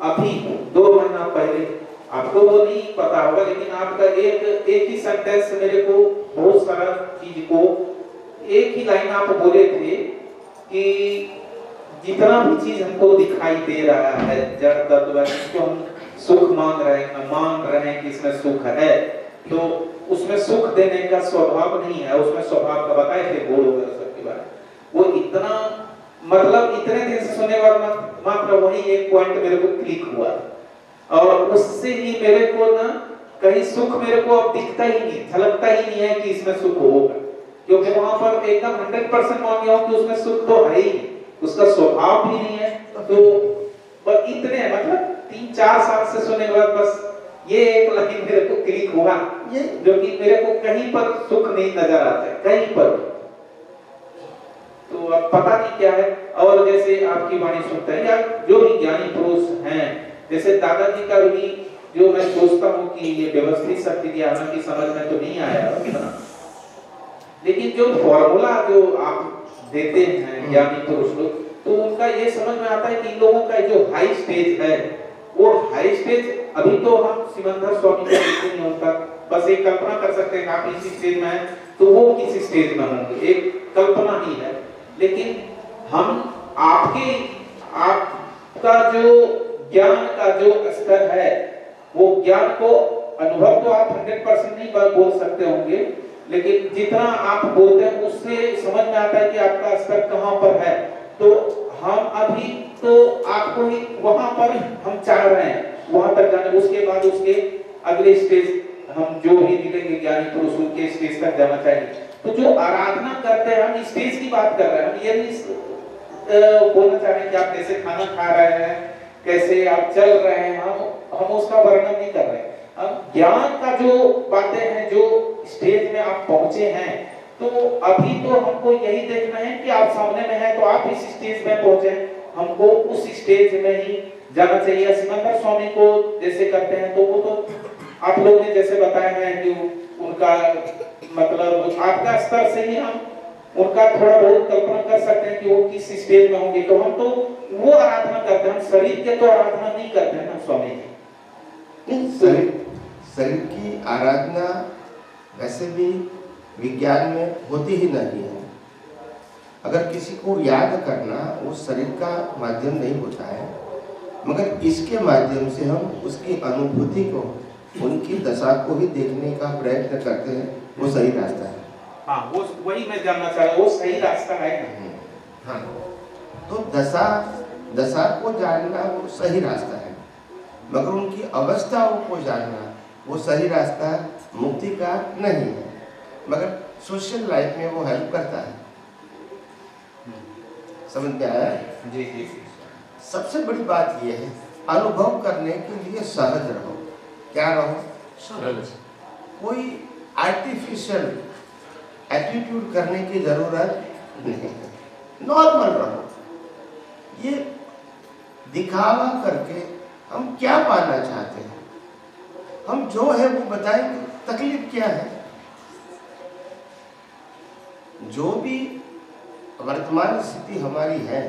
अभी 2 महीना पहले, आपको वो नहीं पता होगा लेकिन आपका एक ही सेंटेंस मेरे को बहुत सारा चीज को एक ही लाइन आप बोले थे कि जितना भी चीज हमको दिखाई दे रहा है जड़ तत्व है, जिसको हम सुख मान रहे हैं कि इसमें सुख है, तो उसमें सुख देने का स्वभाव नहीं है। उसमें स्वभाव का बताए थे बोल वगैरह सबके बारे, वो इतना मतलब इतने दिन से सुनने के बाद मात्र वही एक पॉइंट मेरे को क्लिक हुआ और उससे ही मेरे को ना कहीं सुख मेरे को अब दिखता ही नहीं, झलकता ही नहीं है कि इसमें सुख होगा, क्योंकि वहां पर एकदम 100% मान गया हूं कि उसमें सुख तो है ही, उसका स्वभाव भी नहीं है। तो पर इतने मतलब 3-4 साल से सुनने के बाद बस ये एक लाइन मेरे को क्लिक हुआ, ये जो कि मेरे को कहीं पर सुख नहीं नजर आता है, कहीं पर। तो अब पता नहीं क्या है। और जैसे आपकी वाणी सुनते हैं या जो भी ज्ञानी पुरुष हैं, जैसे दादाजी का भी जो मैं सोचता हूँ कि ये व्यवस्थित शक्ति की हालांकि समझ में तो नहीं आया, लेकिन जो फॉर्मूला जो आप देते हैं ज्ञानी पुरुष लोग, तो उनका ये समझ में आता है कि इन लोगों का जो हाई स्टेज है वो हाई स्टेज अभी तो हम सिमंदर स्वामी को देखते नहीं होता, बस एक कल्पना कर सकते हैं आप इसी स्टेज में हैं तो वो किसी स्टेज में होंगे, एक कल्पना ही है। लेकिन हम आपका जो ज्ञान का जो स्तर है वो ज्ञान को अनुभव तो आप 100% नहीं बोल सकते होंगे, लेकिन जितना आप बोलते हैं उससे समझ में आता है कि आपका स्तर कहाँ पर है। तो हम अभी तो आपको ही वहां पर हम चाह रहे हैं वहां तक जाने, उसके बाद उसके अगले स्टेज हम जो भी मिलेंगे ज्ञानी पुरुष उनके स्टेज तक जाना चाहिए। तो जो आराधना करते हैं हम स्टेज की बात कर रहे हैं, हम ये नहीं बोलना चाह रहे हैं कि आप कैसे खाना खा रहे हैं, कैसे आप चल रहे हैं, हम उसका वर्णन नहीं कर रहे। अब ज्ञान का जो बातें हैं, जो स्टेज में आप पहुंचे हैं, तो अभी तो हमको यही देखना है कि आप सामने में हैं तो आप इस स्टेज में पहुंचे, हमको उस स्टेज में ही जाना चाहिए। सिमंदर स्वामी को जैसे करते हैं तो वो तो आप लोगों ने जैसे बताया है कि उनका मतलब आपका स्तर से ही हम उनका थोड़ा बहुत कल्पना कर सकते हैं कि वो किस स्टेज में होंगे। तो हम तो वो आराधना करते हैं, हम शरीर के तो आराधना नहीं करते हैं ना स्वामी जी। शरीर की आराधना वैसे भी विज्ञान में होती ही नहीं है। अगर किसी को याद करना वो शरीर का माध्यम नहीं होता है, मगर इसके माध्यम से हम उसकी अनुभूति को, उनकी दशा को ही देखने का प्रयत्न करते हैं, वो सही रास्ता है। हाँ, वो वही मैं जानना चाह रहा हूँ, वो सही रास्ता है ना? हाँ, तो दशा को जानना वो सही रास्ता है, मगर उनकी अवस्थाओं को जानना वो सही रास्ता मुक्ति का नहीं है, मगर सोशल लाइफ में वो हेल्प करता है। समझ में आया? जी जी। सबसे बड़ी बात यह है, अनुभव करने के लिए सहज रहो। क्या रहो? सहज। कोई आर्टिफिशियल एटीट्यूड करने की जरूरत नहीं, नॉर्मल रहो। ये दिखावा करके हम क्या पाना चाहते हैं, हम जो है वो बताएंगे। तकलीफ क्या है? जो भी वर्तमान स्थिति हमारी है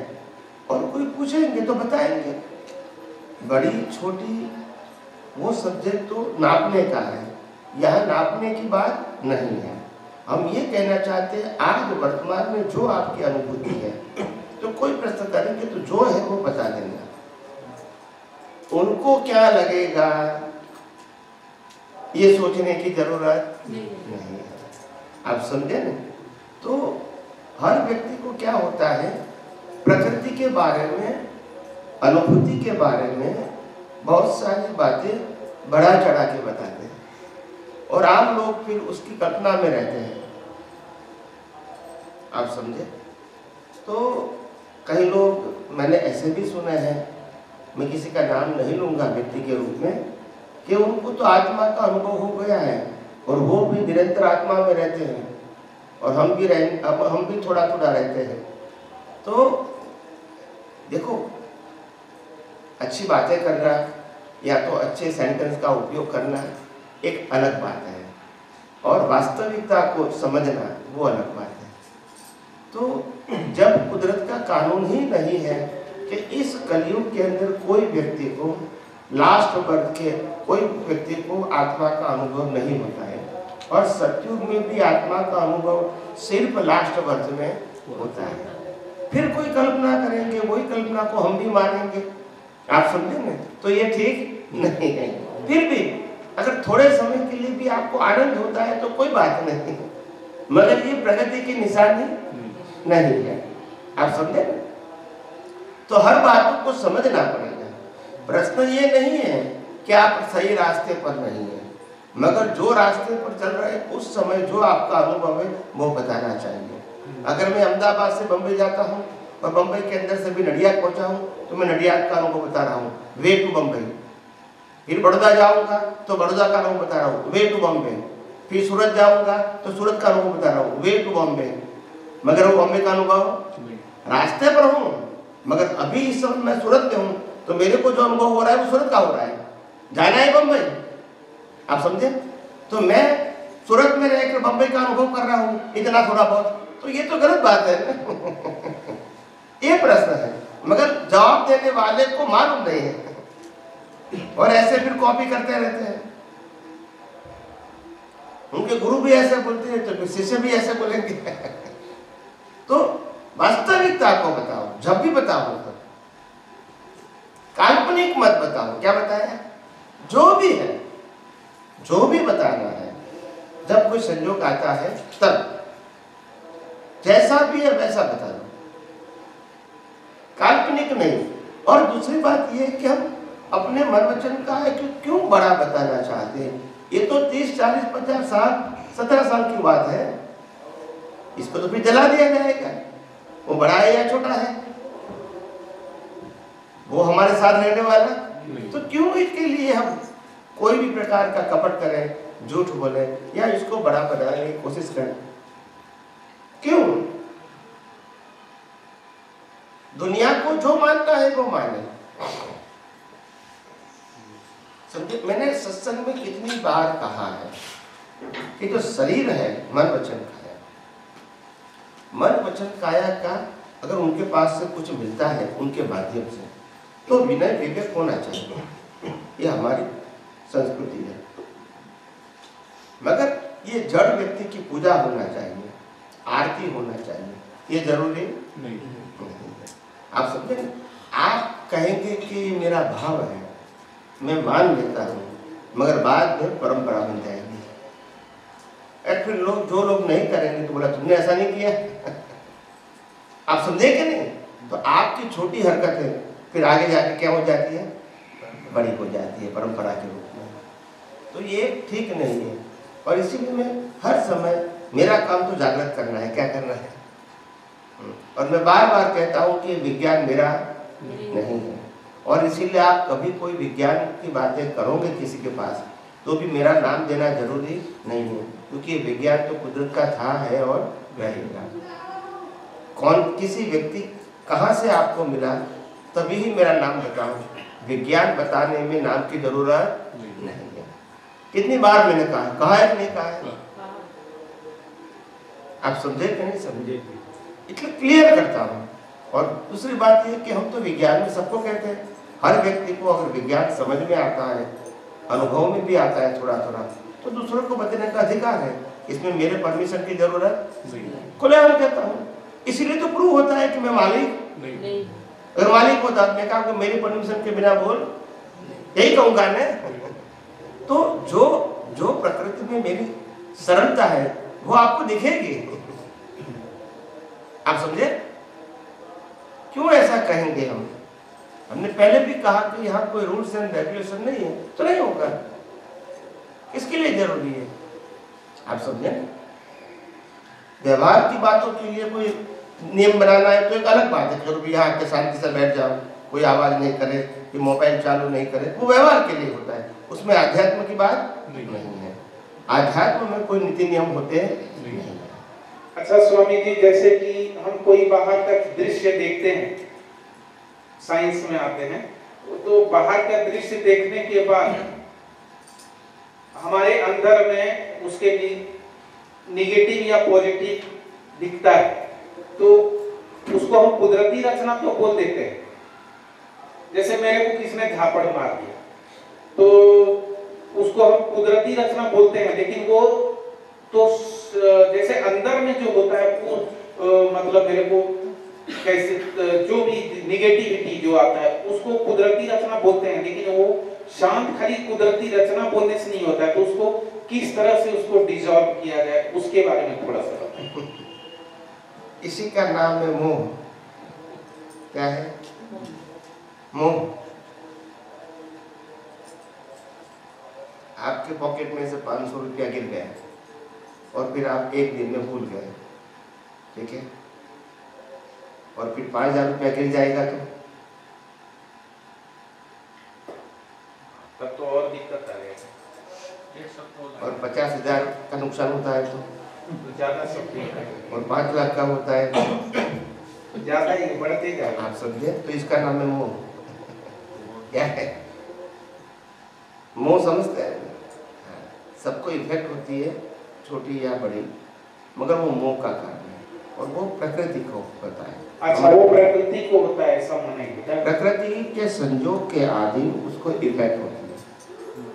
और कोई पूछेंगे तो बताएंगे। बड़ी छोटी वो सब्जेक्ट तो नापने का है, यह नापने की बात नहीं है। हम ये कहना चाहते हैं आज वर्तमान में जो आपकी अनुभूति है, तो कोई प्रश्न करेंगे तो जो है वो बता देना। उनको क्या लगेगा ये सोचने की जरूरत नहीं है। आप समझे ना? तो हर व्यक्ति को क्या होता है, प्रकृति के बारे में, अनुभूति के बारे में बहुत सारी बातें बढ़ा चढ़ा के बताते हैं और आप लोग फिर उसकी कल्पना में रहते हैं। आप समझे? तो कई लोग मैंने ऐसे भी सुने हैं, मैं किसी का नाम नहीं लूंगा व्यक्ति के रूप में, कि उनको तो आत्मा का अनुभव हो गया है और वो भी निरंतर आत्मा में रहते हैं और हम भी थोड़ा थोड़ा रहते हैं। तो देखो, अच्छी बातें करना या तो अच्छे सेंटेंस का उपयोग करना एक अलग बात है और वास्तविकता को समझना वो अलग बात है। तो जब कुदरत का कानून ही नहीं है कि इस कलयुग के अंदर कोई व्यक्ति को लास्ट बर्थ के कोई व्यक्ति को आत्मा का अनुभव नहीं होता है और सतयुग में भी आत्मा का अनुभव सिर्फ लास्ट बर्थ में होता है, फिर कोई कल्पना करेंगे, वही कल्पना को हम भी मानेंगे। आप समझे ना? तो ये ठीक नहीं है। फिर भी अगर थोड़े समय के लिए भी आपको आनंद होता है तो कोई बात नहीं, मगर ये प्रगति की निशानी नहीं है। आप समझे? तो हर बात को समझना पड़ेगा। प्रश्न ये नहीं है कि आप सही रास्ते पर नहीं है, मगर जो रास्ते पर चल रहे हैं उस समय जो आपका अनुभव है वो बताना चाहिए। अगर मैं अहमदाबाद से बम्बई जाता हूँ और बम्बई के अंदर से भी नडियाद पहुंचा हूँ तो मैं नडियाद का अनुभव बता रहा हूँ, वे टू बम्बई। फिर बड़ौदा जाऊँगा तो बड़ौदा का अनुभव बता रहा हूँ, वे टू बम्बे। फिर सूरत जाऊँगा तो सूरत का अनुभव बता रहा हूँ, वे टू बम्बे। मगर वो बम्बे का अनुभव रास्ते पर हूँ, मगर अभी इस समय मैं सूरत में हूँ तो मेरे को जो अनुभव हो रहा है वो सूरत का हो रहा है, जाना है बम्बई। आप समझे? तो मैं सूरत में रहकर बम्बई का अनुभव कर रहा हूँ इतना थोड़ा बहुत, तो ये तो गलत बात है। ये प्रश्न है, मगर जवाब देने वाले को मालूम नहीं है और ऐसे फिर कॉपी करते रहते हैं। उनके गुरु भी ऐसे बोलते हैं तो शिष्य भी ऐसे बोलेंगे। तो वास्तविकता को बताओ, जब भी बताओ तो काल्पनिक मत बताओ। क्या बताया? जो भी है, जो भी बताना है जब कोई संयोग आता है तब जैसा भी है वैसा बता दो, काल्पनिक नहीं। और दूसरी बात यह है कि हम अपने मन वचन का है कि क्यों बड़ा बताना चाहते हैं। ये तो 30, 40, 50 साल 17 साल की बात है, इसको तो फिर जला दिया जाएगा। वो बड़ा है या छोटा है, वो हमारे साथ रहने वाला, तो क्यों इसके लिए हम कोई भी प्रकार का कपट करें, झूठ बोले या इसको बड़ा बनाने की कोशिश करें। क्यों? दुनिया को जो मानना है वो माने। समझे, मैंने सत्संग में कितनी बार कहा है कि जो शरीर है मन वचन काया, मन वचन काया का अगर उनके पास से कुछ मिलता है उनके माध्यम से तो विनय विवेक होना चाहिए, ये हमारी संस्कृति है। मगर ये जड़ व्यक्ति की पूजा होना चाहिए, आरती होना चाहिए, ये जरूरी नहीं। आप समझे, आप कहेंगे कि मेरा भाव है, मैं मान लेता हूँ, मगर बाद में परंपरा बन जाएगी। और फिर लोग जो लोग नहीं करेंगे तो बोला तुमने ऐसा नहीं किया। आप समझे कि नहीं? तो आपकी छोटी हरकतें फिर आगे जाके क्या हो जाती है, बड़ी हो जाती है परंपरा के रूप में। तो ये ठीक नहीं है। और इसीलिए मैं हर समय, मेरा काम तो जागृत करना है, क्या करना है। और मैं बार बार कहता हूँ कि विज्ञान मेरा नहीं है। और इसीलिए आप कभी कोई विज्ञान की बातें करोगे किसी के पास तो भी मेरा नाम देना जरूरी नहीं है, क्योंकि विज्ञान तो कुदरत का था, है और रहेगा। कौन किसी व्यक्ति कहाँ से आपको मिला तभी ही मेरा नाम बताओ, विज्ञान बताने में नाम की जरूरत नहीं है। कितनी बार मैंने कहा है कि नहीं कहा है? आप समझे कि नहीं समझे? इसलिए क्लियर करता हूँ। और दूसरी बात यह कि हम तो विज्ञान में सबको कहते हैं, हर व्यक्ति को अगर विज्ञान समझ में आता है, अनुभव में भी आता है थोड़ा थोड़ा, तो दूसरों को बताने का अधिकार है। इसमें मेरे परमिशन की जरूरत खुलेआम कहता हूँ। इसीलिए तो प्रूव होता है कि मैं मालिक नहीं। अगर मालिक होता मैं कहा कि मेरी परमिशन के बिना बोल, यही कहूंगा ना। तो जो प्रकृति में मेरी सरलता है वो आपको दिखेगी। आप समझे? क्यों ऐसा कहेंगे हम? हमने पहले भी कहा कि यहाँ कोई रूल्स एंड रेगुलेशन नहीं है तो नहीं होगा। इसके लिए जरूरी है, आप समझे। व्यवहार की बातों के लिए कोई नियम बनाना है तो एक अलग बात है, जरूरी यहाँ के शांति से बैठ जाओ, कोई आवाज नहीं करे, कि मोबाइल चालू नहीं करे, वो व्यवहार के लिए होता है, उसमें आध्यात्म की बात नहीं है। आध्यात्म में कोई नीति नियम होते नहीं है। अच्छा स्वामी जी, जैसे कि हम कोई बाहर का दृश्य देखते हैं, साइंस में आते हैं, तो बाहर का दृश्य देखने के बाद हमारे अंदर में उसके निगेटिव या पॉजिटिव दिखता है, तो उसको हम कुदरती रचना तो बोल देते हैं। जैसे मेरे को किसी ने झापड़ मार दिया तो उसको हम कुदरती रचना बोलते हैं, लेकिन वो तो जैसे अंदर में जो होता है वो मतलब मेरे को कैसे जो भी निगेटिविटी जो आता है उसको कुदरती रचना बोलते हैं, लेकिन वो शांत खाली कुदरती रचना बोलने से नहीं होता है। तो उसको किस तरह से उसको डिसॉल्व किया जाए उसके बारे में थोड़ा सा बताएं। इसी का नाम है मोह। क्या है? मोह। आपके पॉकेट में से 500 रुपया गिर गया और फिर आप एक दिन में भूल गए, ठीक है, और फिर 5000 रुपया गिर जाएगा तब तो और दिक्कत आ जाएगी। और 50,000 का नुकसान होता है तो ज्यादा, और 5 लाख का होता है तो ज्यादा ही बढ़ते जाएगा। आप समझे? तो इसका नाम है मोह। क्या है मोह? समझते हैं? सबको इफेक्ट होती है, छोटी या बड़ी, मगर वो मोह का कारण है और वो प्रकृति को होता है। अच्छा, वो प्रकृति को होता है, ऐसा माने? प्रकृति के संजोग के आदि उसको इफेक्ट होती है।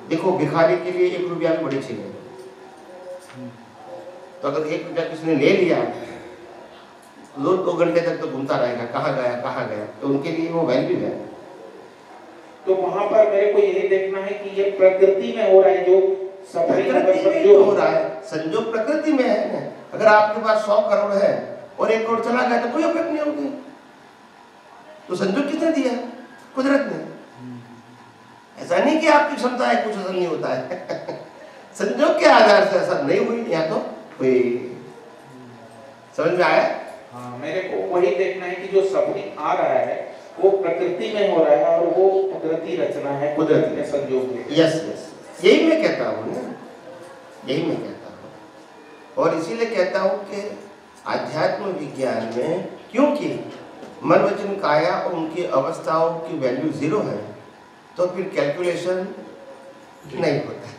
देखो, भिखारी के लिए 1 रुपया बड़ी चीज है, तो अगर 1 रुपया किसी ने ले लिया, लोग 2 घंटे तक तो घूमता रहेगा, कहाँ गया, तो उनके लिए वो वैल्यू है। तो वहां पर मेरे को यही देखना है कि ये प्रकृति में हो रहा है, जो प्रकृति में जो हो रहा है, संजोग प्रकृति में है ना। अगर आपके पास 100 करोड़ है और 1 करोड़ चला गया तो कोई इफेक्ट नहीं होगी। तो संजोग किसने दिया? कुदरत ने। ऐसा नहीं कि आपकी क्षमता है, कुछ असर नहीं होता है। संजोग के आधार से असर नहीं हुई, या तो कोई समझ में आया? हाँ, मेरे को वही देखना है कि जो सफरिंग आ रहा है वो प्रकृति में हो रहा है और वो कुदरती रचना है, कुदरती संजोग है। यस यस, यही मैं कहता हूँ ना, यही मैं कहता हूँ। और इसीलिए कहता हूँ कि आध्यात्म विज्ञान में क्योंकि मन वचन काया और उनकी अवस्थाओं की वैल्यू 0 है, तो फिर कैलकुलेशन नहीं होता है।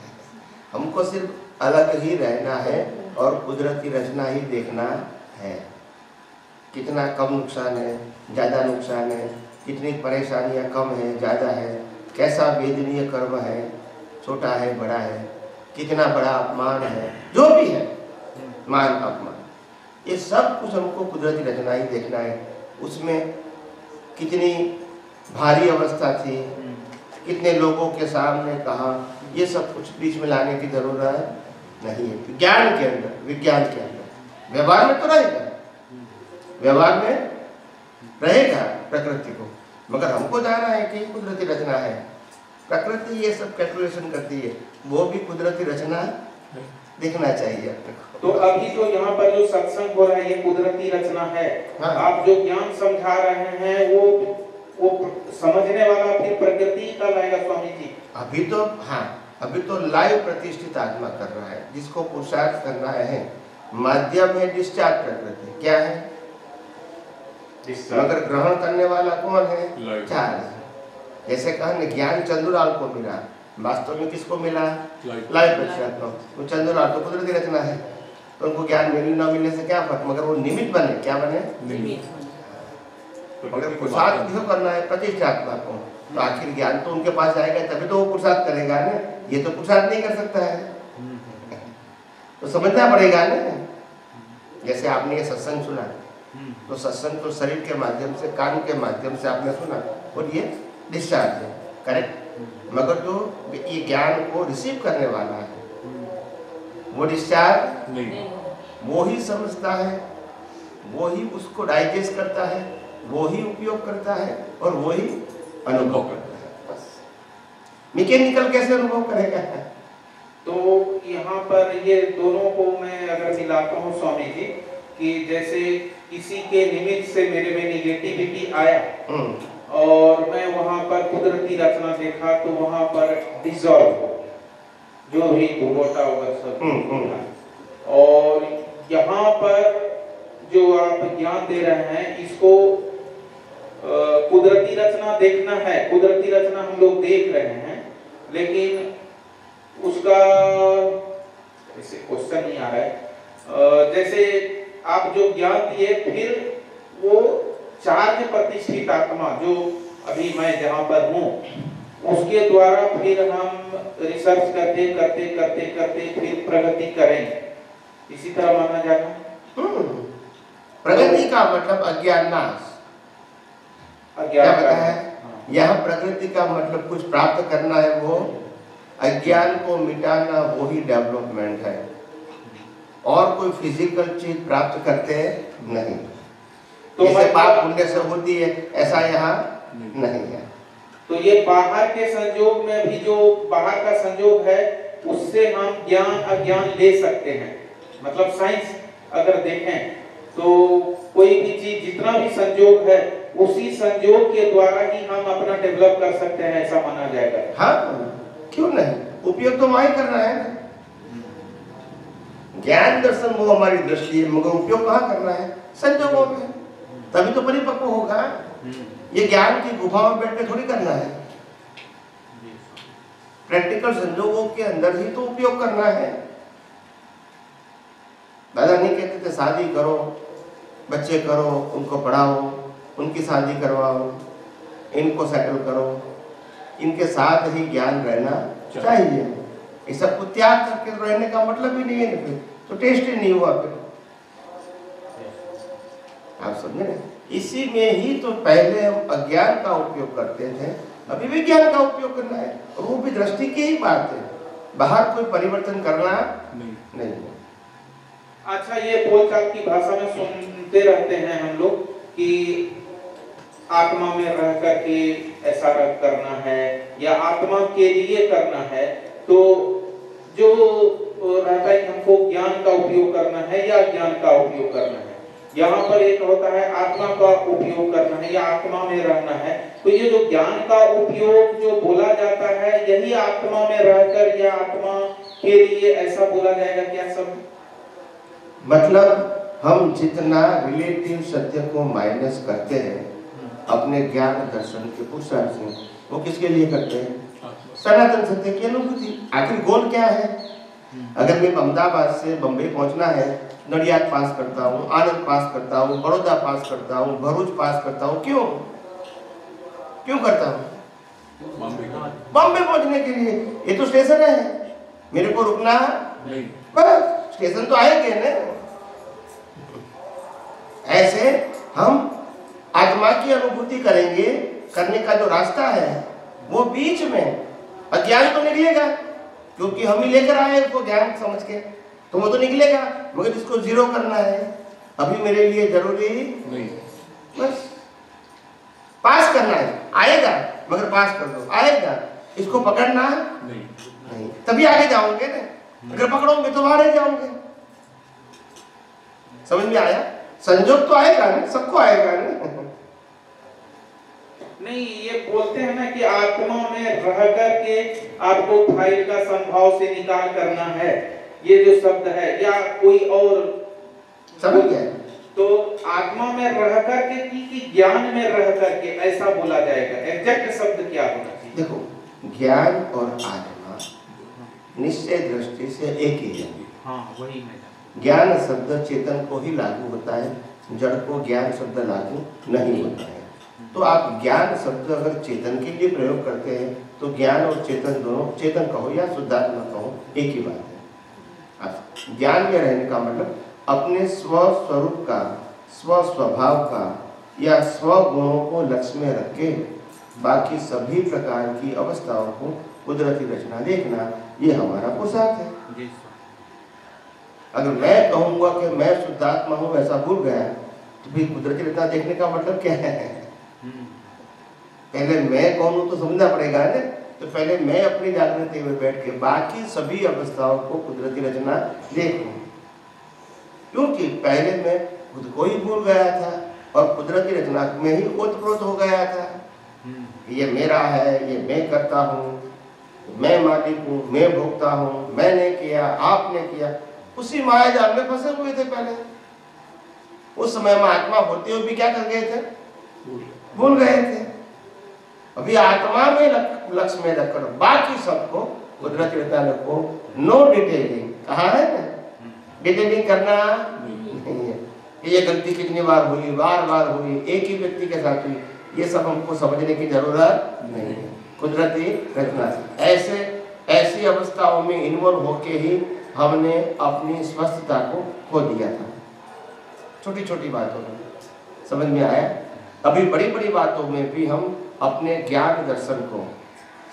हमको सिर्फ अलग ही रहना है और कुदरती रचना ही देखना है। कितना कम नुकसान है, ज़्यादा नुकसान है, कितनी परेशानियां कम है, ज़्यादा है, कैसा वेदनीय कर्म है, छोटा है, बड़ा है, कितना बड़ा अपमान है, जो भी है, मान अपमान, ये सब कुछ हमको कुदरती रचना ही देखना है। उसमें कितनी भारी अवस्था थी, कितने लोगों के सामने कहा, ये सब कुछ बीच में लाने की जरूरत नहीं है। विज्ञान के अंदर, विज्ञान के अंदर व्यवहार में तो रहेगा, व्यवहार में रहेगा प्रकृति को, मगर हमको जाना है कि कुदरती रचना है। प्रकृति ये सब कैलकुलेशन करती है, वो भी कुदरती रचना दिखना चाहिए अपने को। तो अभी तो यहाँ पर जो सत्संग हो रहा है ये कुदरती रचना है। हाँ। आप जो ज्ञान समझा रहे हैं वो समझने वाला फिर प्रकृति का लाएगा स्वामी जी। अभी तो हाँ, अभी तो लाइव प्रतिष्ठित आत्मा कर रहा है, जिसको पुरुषार्थ करना है। माध्यम है डिस्चार्ज प्रकृति, क्या है? मगर ग्रहण करने वाला कौन है? चार्ज। जैसे कहा ज्ञान चंद्रलाल को मिला, वास्तव में किसको मिला? लाइव प्रतिष्ठित। तो चंद्रलाल तो कुदरती रचना है, तो उनको ज्ञान मिलने न मिलने से क्या फर्क, मगर वो निमित्त बने। क्या बने? निमित्त। मगर पुरुषार्थ किसको करना है? प्रतिष्ठात्मा को। तो आखिर ज्ञान तो उनके पास जाएगा तभी तो वो पुरुषार्थ करेगा ना, ये तो पुरुषार्थ नहीं कर सकता है। तो समझना पड़ेगा ना। जैसे आपने ये सत्संग सुना, तो सत्संग तो शरीर के माध्यम से, कान के माध्यम से आपने सुना और ये डिस्चार्ज है, करेक्ट। मगर जो ये ज्ञान को रिसीव करने वाला है वो डिस्चार्ज नहीं, वो ही समझता है, वो ही उसको डाइजेस्ट करता है, वो ही उपयोग करता है और वो ही अनुभव करता है। बस मैकेनिकल कैसे अनुभव करेगा? तो यहाँ पर ये दोनों को मैं अगर मिलाता हूँ स्वामी जी, कि जैसे किसी के निमित्त से मेरे में निगेटिविटी आया और मैं वहाँ पर कुदरती रचना देखा, तो वहाँ पर डिसॉल्व हो जो भी भूगोटा होगा सब। और यहाँ पर जो आप ज्ञान दे रहे हैं इसको कुदरती रचना देखना है। कुदरती रचना हम लोग देख रहे हैं, लेकिन उसका ऐसे क्वेश्चन नहीं आ रहा है। जैसे आप जो ज्ञान दिए, फिर वो चार्ज प्रतिष्ठित आत्मा जो अभी मैं जहाँ पर हूँ उसके द्वारा फिर हम रिसर्च करते करते करते करते फिर प्रगति करेंगे, इसी तरह माना जाएगा। प्रगति का मतलब अज्ञान नाश। क्या पता है? यह प्रकृति का मतलब कुछ प्राप्त करना है, वो अज्ञान को मिटाना, वो ही डेवलपमेंट है। और कोई फिजिकल चीज प्राप्त करते नहीं। तो जैसे पाप पुण्य से होती है, ऐसा यहाँ नहीं है। तो ये बाहर के संयोग में भी जो बाहर का संयोग है उससे हम ज्ञान अज्ञान ले सकते हैं। मतलब साइंस अगर देखें तो कोई भी चीज जितना भी संयोग है उसी संयोग के द्वारा ही हम अपना डेवलप कर सकते हैं, ऐसा माना जाएगा। हाँ, क्यों नहीं? उपयोग तो वही करना है ना। ज्ञान दर्शन वो हमारी दृष्टि है, मगर उपयोग कहाँ करना है? संयोगों में, तभी तो परिपक्व होगा। ये ज्ञान की गुफा में बैठ के थोड़ी करना है, प्रैक्टिकल संयोगों के अंदर ही तो उपयोग करना है। दादा नहीं कहते थे शादी करो, बच्चे करो, उनको पढ़ाओ, उनकी शादी करवाओ, इनको सेटल करो, इनके साथ ही ज्ञान रहना चाहिए। ये सब को त्याग करके रहने का मतलब ही नहीं है, फिर तो टेस्ट ही नहीं हुआ। फिर आप समझे ना? इसी में ही तो पहले हम अज्ञान का उपयोग करते थे, अभी विज्ञान का उपयोग करना है। और वो भी दृष्टि की ही बात है, बाहर कोई परिवर्तन करना नहीं है। अच्छा, ये बोलचाल की भाषा में सुनते रहते हैं हम लोग कि आत्मा में रह करके ऐसा करना है या आत्मा के लिए करना है, तो जो रहता है कि हमको ज्ञान का उपयोग करना है या ज्ञान का उपयोग करना है। यहाँ पर एक होता है आत्मा का उपयोग करना है या आत्मा में रहना है, तो ये जो ज्ञान का उपयोग जो बोला जाता है, यही आत्मा में रहकर या आत्मा के लिए ऐसा बोला जाएगा क्या सब? मतलब हम जितना रिलेटिव सत्य को माइनस करते हैं अपने ज्ञान दर्शन के पुरुषार्थ से, वो किसके लिए करते हैं? सनातन सत्य की अनुभूति। आखिर गोल क्या है? अगर मैं अहमदाबाद से बम्बई पहुंचना है, नडियाद पास करता हूँ, आनंद पास करता हूँ, बड़ौदा पास करता हूँ, भरूच पास करता हूँ, क्यों क्यों करता हूँ? बॉम्बे पहुंचने के लिए। ये तो स्टेशन है, मेरे को रुकना नहीं, बस स्टेशन तो आएंगे ना। ऐसे हम आत्मा की अनुभूति करेंगे, करने का जो रास्ता है वो बीच में अज्ञान तो निकलेगा, क्योंकि हम ही लेकर आए उसको ज्ञान समझ के, तो वो तो निकलेगा, मगर इसको जीरो करना है अभी मेरे लिए जरूरी नहीं। बस पास करना है, आएगा मगर पास कर दो, आएगा, इसको पकड़ना नहीं, तभी आगे जाओगे ना। अगर पकड़ोगे तो बाहर जाओगे। समझ में आया? संजोग तो आएगा ना, सबको आएगा ना। नहीं, ये बोलते हैं ना कि आत्मा में रह करके आपको फाइल का संभाव से निकाल करना है, ये जो शब्द है, या कोई और समझ गया? तो आत्मा में रह करके कि ज्ञान में रह करके ऐसा बोला जाएगा, एग्जैक्ट शब्द क्या होना चाहिए? देखो, ज्ञान और आत्मा निश्चय दृष्टि से एक ही है। हाँ, वही मैं। ज्ञान शब्द चेतन को ही लागू होता है, जड़ को ज्ञान शब्द लागू नहीं होता है। तो आप ज्ञान शब्द अगर चेतन के लिए प्रयोग करते हैं तो ज्ञान और चेतन दोनों, चेतन कहो या शुद्धात्मा कहो, एक ही बात है। आप ज्ञान में रहने का मतलब अपने स्व स्वरूप का, स्व स्वभाव का या स्व गुणों को लक्ष्य में रख के बाकी सभी प्रकार की अवस्थाओं को कुदरती रचना देखना, ये हमारा पुरुषार्थ है। अगर मैं कहूँगा कि मैं शुद्धात्मा हूँ, ऐसा भूल गया, तो फिर कुदरती रचना देखने का मतलब क्या है? पहले मैं कौन हूँ तो समझना पड़ेगा ना। तो पहले मैं अपनी जागृति में बैठ के बाकी सभी अवस्थाओं को कुदरती रचना देखूं, क्योंकि पहले मैं खुद को ही भूल गया था और कुदरती रचना में ही ओतप्रोत हो गया था। ये मेरा है, ये मैं करता हूँ, मैं मालिक हूँ, मैं भोगता हूँ, मैंने किया, आपने किया, उसी माया जाल में फंसे हुए थे पहले। उस समय में आत्मा होते हुए भी क्या कर गए थे? भूल गए थे। अभी आत्मा में लक्ष्य में रखकर बाकी सबको कुदरती रचना रखो, नो डिटेलिंग। कहा है ना, डिटेलिंग करना नहीं है। ये गलती कितनी बार हुई, बार बार हुई, एक ही व्यक्ति के साथ हुई, ये सब हमको समझने की जरूरत नहीं है। कुदरती रचना ऐसी अवस्थाओं में इन्वॉल्व होके ही हमने अपनी स्वस्थता को खो दिया था। छोटी छोटी बातों में समझ में आया। अभी बड़ी बड़ी बातों में भी हम अपने ज्ञान दर्शन को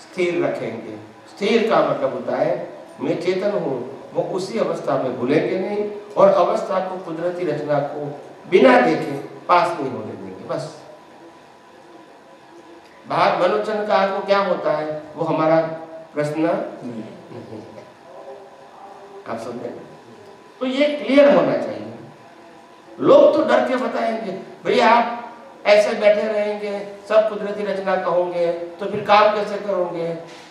स्थिर रखेंगे। स्थिर का मतलब होता है मैं चेतन हूँ, वो उसी अवस्था में भूलेंगे नहीं और अवस्था को, कुदरती रचना को बिना देखे पास नहीं होने देंगे। बस बाहर मनोचनकार को क्या होता है वो हमारा प्रश्न नहीं है। आप समझे? तो ये क्लियर होना चाहिए। लोग तो डर के बताएंगे, भैया आप ऐसे बैठे रहेंगे, सब कुदरती रचना कहोगे तो फिर काम कैसे करोगे,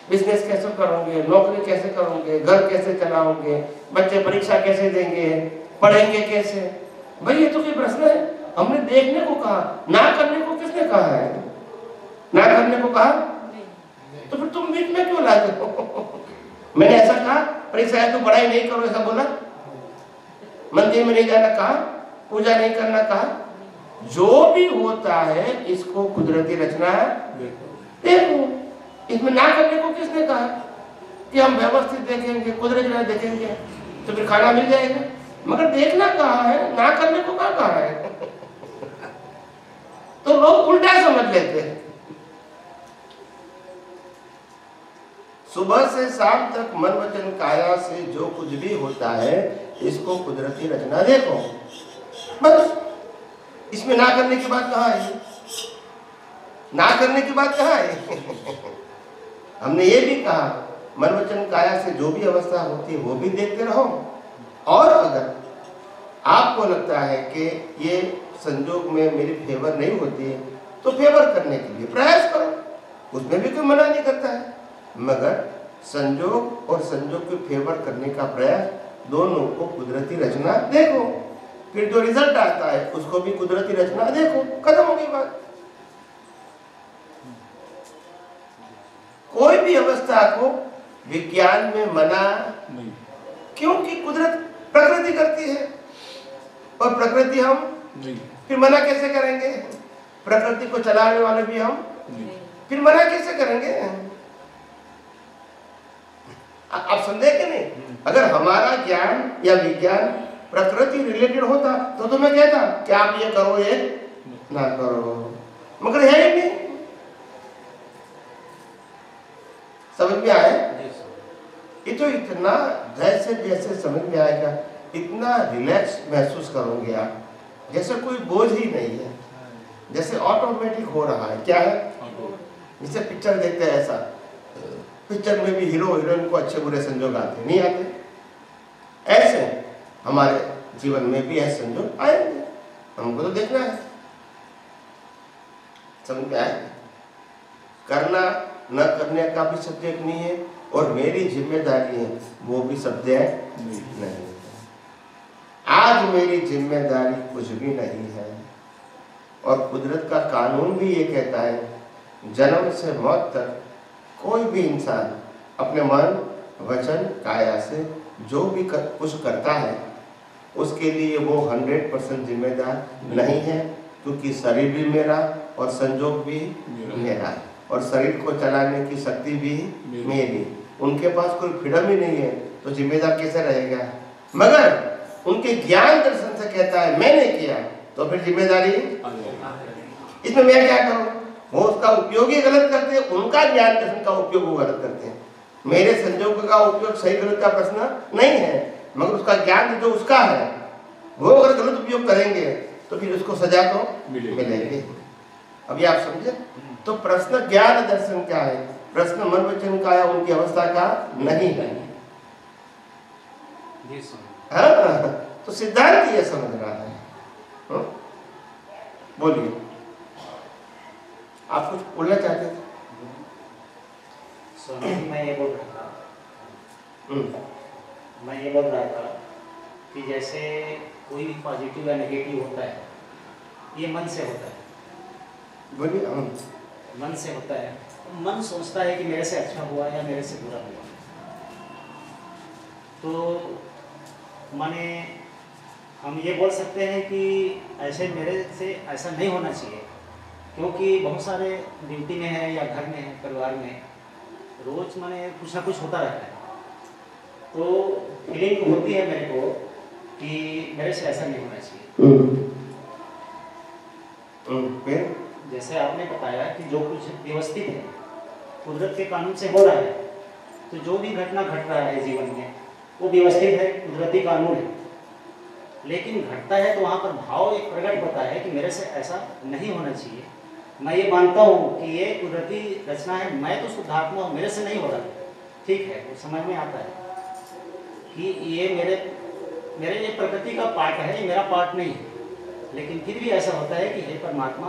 बिजनेस कैसे करोगे, नौकरी कैसे करोगे, घर कैसे चलाओगे, बच्चे परीक्षा कैसे देंगे, पढ़ेंगे कैसे? भाई ये तो कोई प्रश्न है? हमने देखने को कहा, ना करने को किसने कहा है? ना करने को कहा तो फिर तुम बीच में क्यों लाते हो? मैंने ऐसा कहा परीक्षा है तो पढ़ाई नहीं करो ऐसा बोला? मंदिर में नहीं जाना कहा? पूजा नहीं करना कहा? जो भी होता है इसको कुदरती रचना देखो। इसमें ना करने को किसने कहा? कि हम व्यवस्थित देखेंगे, कुदरती रचना देखेंगे तो फिर खाना मिल जाएगा। मगर देखना कहा है, ना करने को कहा है? तो लोग उल्टा समझ लेते हैं। सुबह से शाम तक मन वचन काया से जो कुछ भी होता है इसको कुदरती रचना देखो। बस इसमें ना करने की बात कहाँ है? ना करने की बात कहाँ है? हमने ये भी कहा मन वचन काया से जो भी अवस्था होती है वो भी देखते रहो, और अगर आपको लगता है कि ये संजोग में मेरी फेवर नहीं होती है तो फेवर करने के लिए प्रयास करो, उसमें भी कोई मना नहीं करता है। मगर संजोग और संजोग के फेवर करने का प्रयास दोनों को कुदरती रचना देखो, फिर जो रिजल्ट आता है उसको भी कुदरती रचना देखो, खत्म हो गई बात। कोई भी अवस्था को विज्ञान में मना नहीं, क्योंकि कुदरत प्रकृति करती है और प्रकृति हम नहीं। फिर मना कैसे करेंगे? प्रकृति को चलाने वाले भी हम नहीं, फिर मना कैसे करेंगे? आप समझे कि नहीं? अगर हमारा ज्ञान या विज्ञान प्रकृति रिलेटेड होता तो मैं कहता कि आप ये करो ये ना करो, मगर है ही नहीं। समझ में आया? ये तो इतना जैसे जैसे समझ में आएगा इतना रिलैक्स महसूस करोगे आप, जैसे कोई बोझ ही नहीं है, जैसे ऑटोमेटिक हो रहा है। क्या है? जैसे पिक्चर देखते हैं ऐसा, पिक्चर में भी हीरो हीरोइन को अच्छे बुरे संजोग आते नहीं आते, ऐसे हमारे जीवन में भी ऐसे संजोग आएंगे, हमको तो देखना है। समझ में आए? करना न करने का भी सब्जेक्ट नहीं है और मेरी जिम्मेदारी है वो भी सब्जेक्ट नहीं। आज मेरी जिम्मेदारी कुछ भी नहीं है और कुदरत का कानून भी ये कहता है जन्म से मौत तक कोई भी इंसान अपने मन वचन काया से जो भी कुछ करता है उसके लिए वो 100% जिम्मेदार नहीं है, क्योंकि शरीर भी मेरा और संजोग भी मेरा है और शरीर को चलाने की शक्ति भी मेरी। उनके पास कोई फ्रीडम ही नहीं है तो जिम्मेदार कैसे रहेगा? मगर उनके ज्ञान दर्शन से कहता है मैंने किया तो फिर जिम्मेदारी इसमें मैं क्या करूं? वो उसका उपयोग ही गलत करते हैं, उनका ज्ञान दर्शन का उपयोग वो गलत करते हैं। मेरे संजोग का उपयोग सही गलत का प्रश्न नहीं है, मगर उसका ज्ञान जो उसका है वो अगर गलत उपयोग करेंगे तो फिर उसको सजा तो मिलेगी। अभी आप समझे? तो प्रश्न ज्ञान दर्शन क्या है? प्रश्न मन वचन काया उनकी अवस्था का नहीं है। हाँ, तो सिद्धांत ये समझ रहा है। बोलिए, आप कुछ बोलना चाहते थे? मैं ये बोल रहा था कि जैसे कोई भी पॉजिटिव या नेगेटिव होता है ये मन से होता है। बोलिए। मन से होता है, मन सोचता है कि मेरे से अच्छा हुआ या मेरे से बुरा हुआ, तो माने हम ये बोल सकते हैं कि ऐसे मेरे से ऐसा नहीं होना चाहिए, क्योंकि बहुत सारे ड्यूटी में है या घर में है परिवार में रोज माने कुछ ना कुछ होता रहता है, तो फीलिंग होती है मेरे को कि मेरे से ऐसा नहीं होना चाहिए। जैसे आपने बताया कि जो कुछ व्यवस्थित है कुदरत के कानून से हो रहा है, तो जो भी घटना घट रहा है जीवन में वो व्यवस्थित है, कुदरती कानून है। लेकिन घटता है तो वहाँ पर भाव एक प्रकट होता है कि मेरे से ऐसा नहीं होना चाहिए। मैं ये मानता हूँ कि ये कुदरती रचना है, मैं तो शुद्धात्मा हूँ, मेरे से नहीं हो रहा, ठीक है, वो समझ में आता है कि ये मेरे ये प्रकृति का पार्ट है, ये मेरा पार्ट नहीं है। लेकिन फिर भी ऐसा होता है कि हे परमात्मा,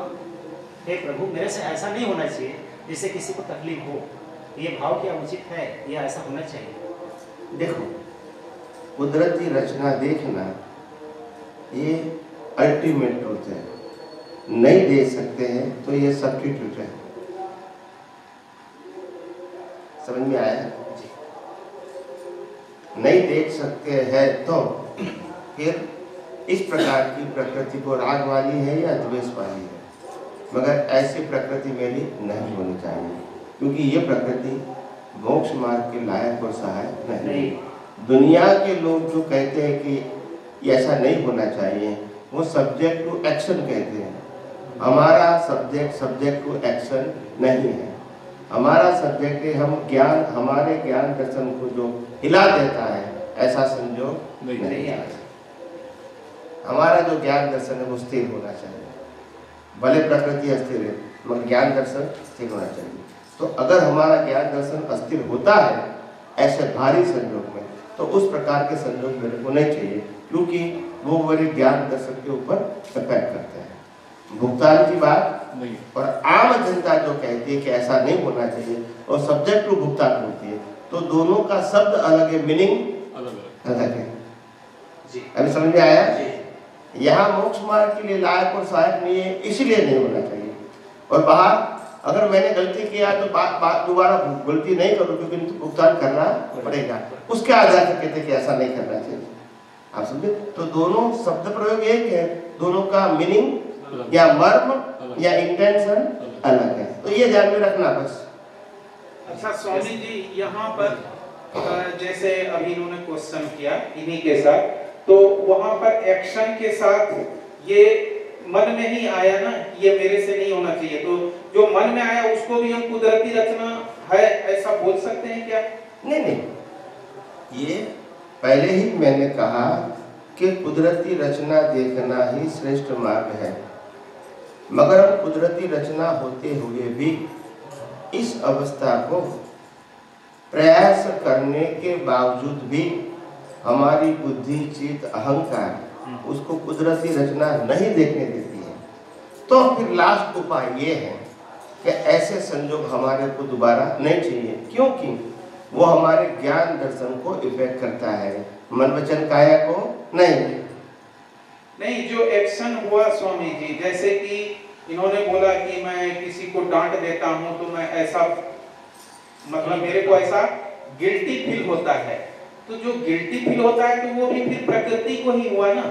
हे प्रभु, मेरे से ऐसा नहीं होना चाहिए जिससे किसी को तकलीफ हो। ये भाव क्या उचित है या ऐसा होना चाहिए? देखो, कुदरती रचना देखना ये अल्टीमेट ट्रूथ है, नहीं देख सकते हैं तो ये सब्स्टिट्यूट है। समझ में आया? नहीं देख सकते हैं तो फिर इस प्रकार की प्रकृति को राग वाली है या द्वेष वाली है, मगर ऐसी प्रकृति मेरी नहीं होनी चाहिए, क्योंकि ये प्रकृति मोक्ष मार्ग के लायक और सहायक नहीं। दुनिया के लोग जो कहते हैं कि ऐसा नहीं होना चाहिए वो सब्जेक्ट टू एक्शन कहते हैं। हमारा सब्जेक्ट टू एक्शन नहीं है, हमारा सब्जेक्ट है हम ज्ञान, हमारे ज्ञान दर्शन को जो हिला देता है ऐसा संयोग नहीं आया। हमारा जो ज्ञान दर्शन है वो स्थिर होना चाहिए, भले प्रकृति अस्थिर है मगर ज्ञान दर्शन स्थिर होना चाहिए। तो अगर हमारा ज्ञान दर्शन अस्थिर होता है ऐसे भारी संयोग में, तो उस प्रकार के संयोग मेरे को नहीं चाहिए, क्योंकि वो मेरे ज्ञान दर्शन के ऊपर इफेक्ट करते हैं। भुगतान की बात नहीं, और आम जनता जो कहती है कि ऐसा नहीं होना चाहिए और सब्जेक्ट टू भुगतान होती है, तो दोनों का शब्द अलग है, मीनिंग अलग है। अभी समझ में आया? यहाँ मोक्ष मार्ग के लिए लायक और सहायक नहीं है, इसलिए नहीं होना चाहिए। और बाहर अगर मैंने गलती किया तो बात दोबारा गलती नहीं करूँ, क्योंकि भुगतान करना पड़ेगा, उसके आधार से कहते कि ऐसा नहीं करना चाहिए। आप समझे? तो दोनों शब्द प्रयोग एक है, दोनों का मीनिंग या मर्म या इंटेंशन अलग है, तो ये ध्यान में रखना बस। अच्छा स्वामी जी, यहाँ पर जैसे अभी इन्होंने क्वेश्चन किया इन्हीं के साथ, तो वहां पर एक्शन के साथ ये मन में ही आया ना, ये मेरे से नहीं होना चाहिए, तो जो मन में आया उसको भी हम कुदरती रचना है ऐसा बोल सकते हैं क्या? नहीं, ये पहले ही मैंने कहा कि कुदरती रचना देखना ही श्रेष्ठ मार्ग है, मगर हम कुदरती रचना होते हुए भी इस अवस्था को प्रयास करने के बावजूद भी हमारी बुद्धि, चित्त, अहंकार उसको कुदरती रचना नहीं देखने देती है, तो फिर लास्ट उपाय ये है कि ऐसे संयोग हमारे को दोबारा नहीं चाहिए, क्योंकि वो हमारे ज्ञान दर्शन को इफेक्ट करता है, मन वचन काया को नहीं। जो एक्शन हुआ स्वामी जी, जैसे कि इन्होंने बोला कि मैं किसी को डांट देता हूँ तो मैं ऐसा, मतलब मेरे को ऐसा गिल्टी फील होता है, तो जो गिल्टी फील होता है तो वो भी फिर प्रकृति को ही हुआ ना,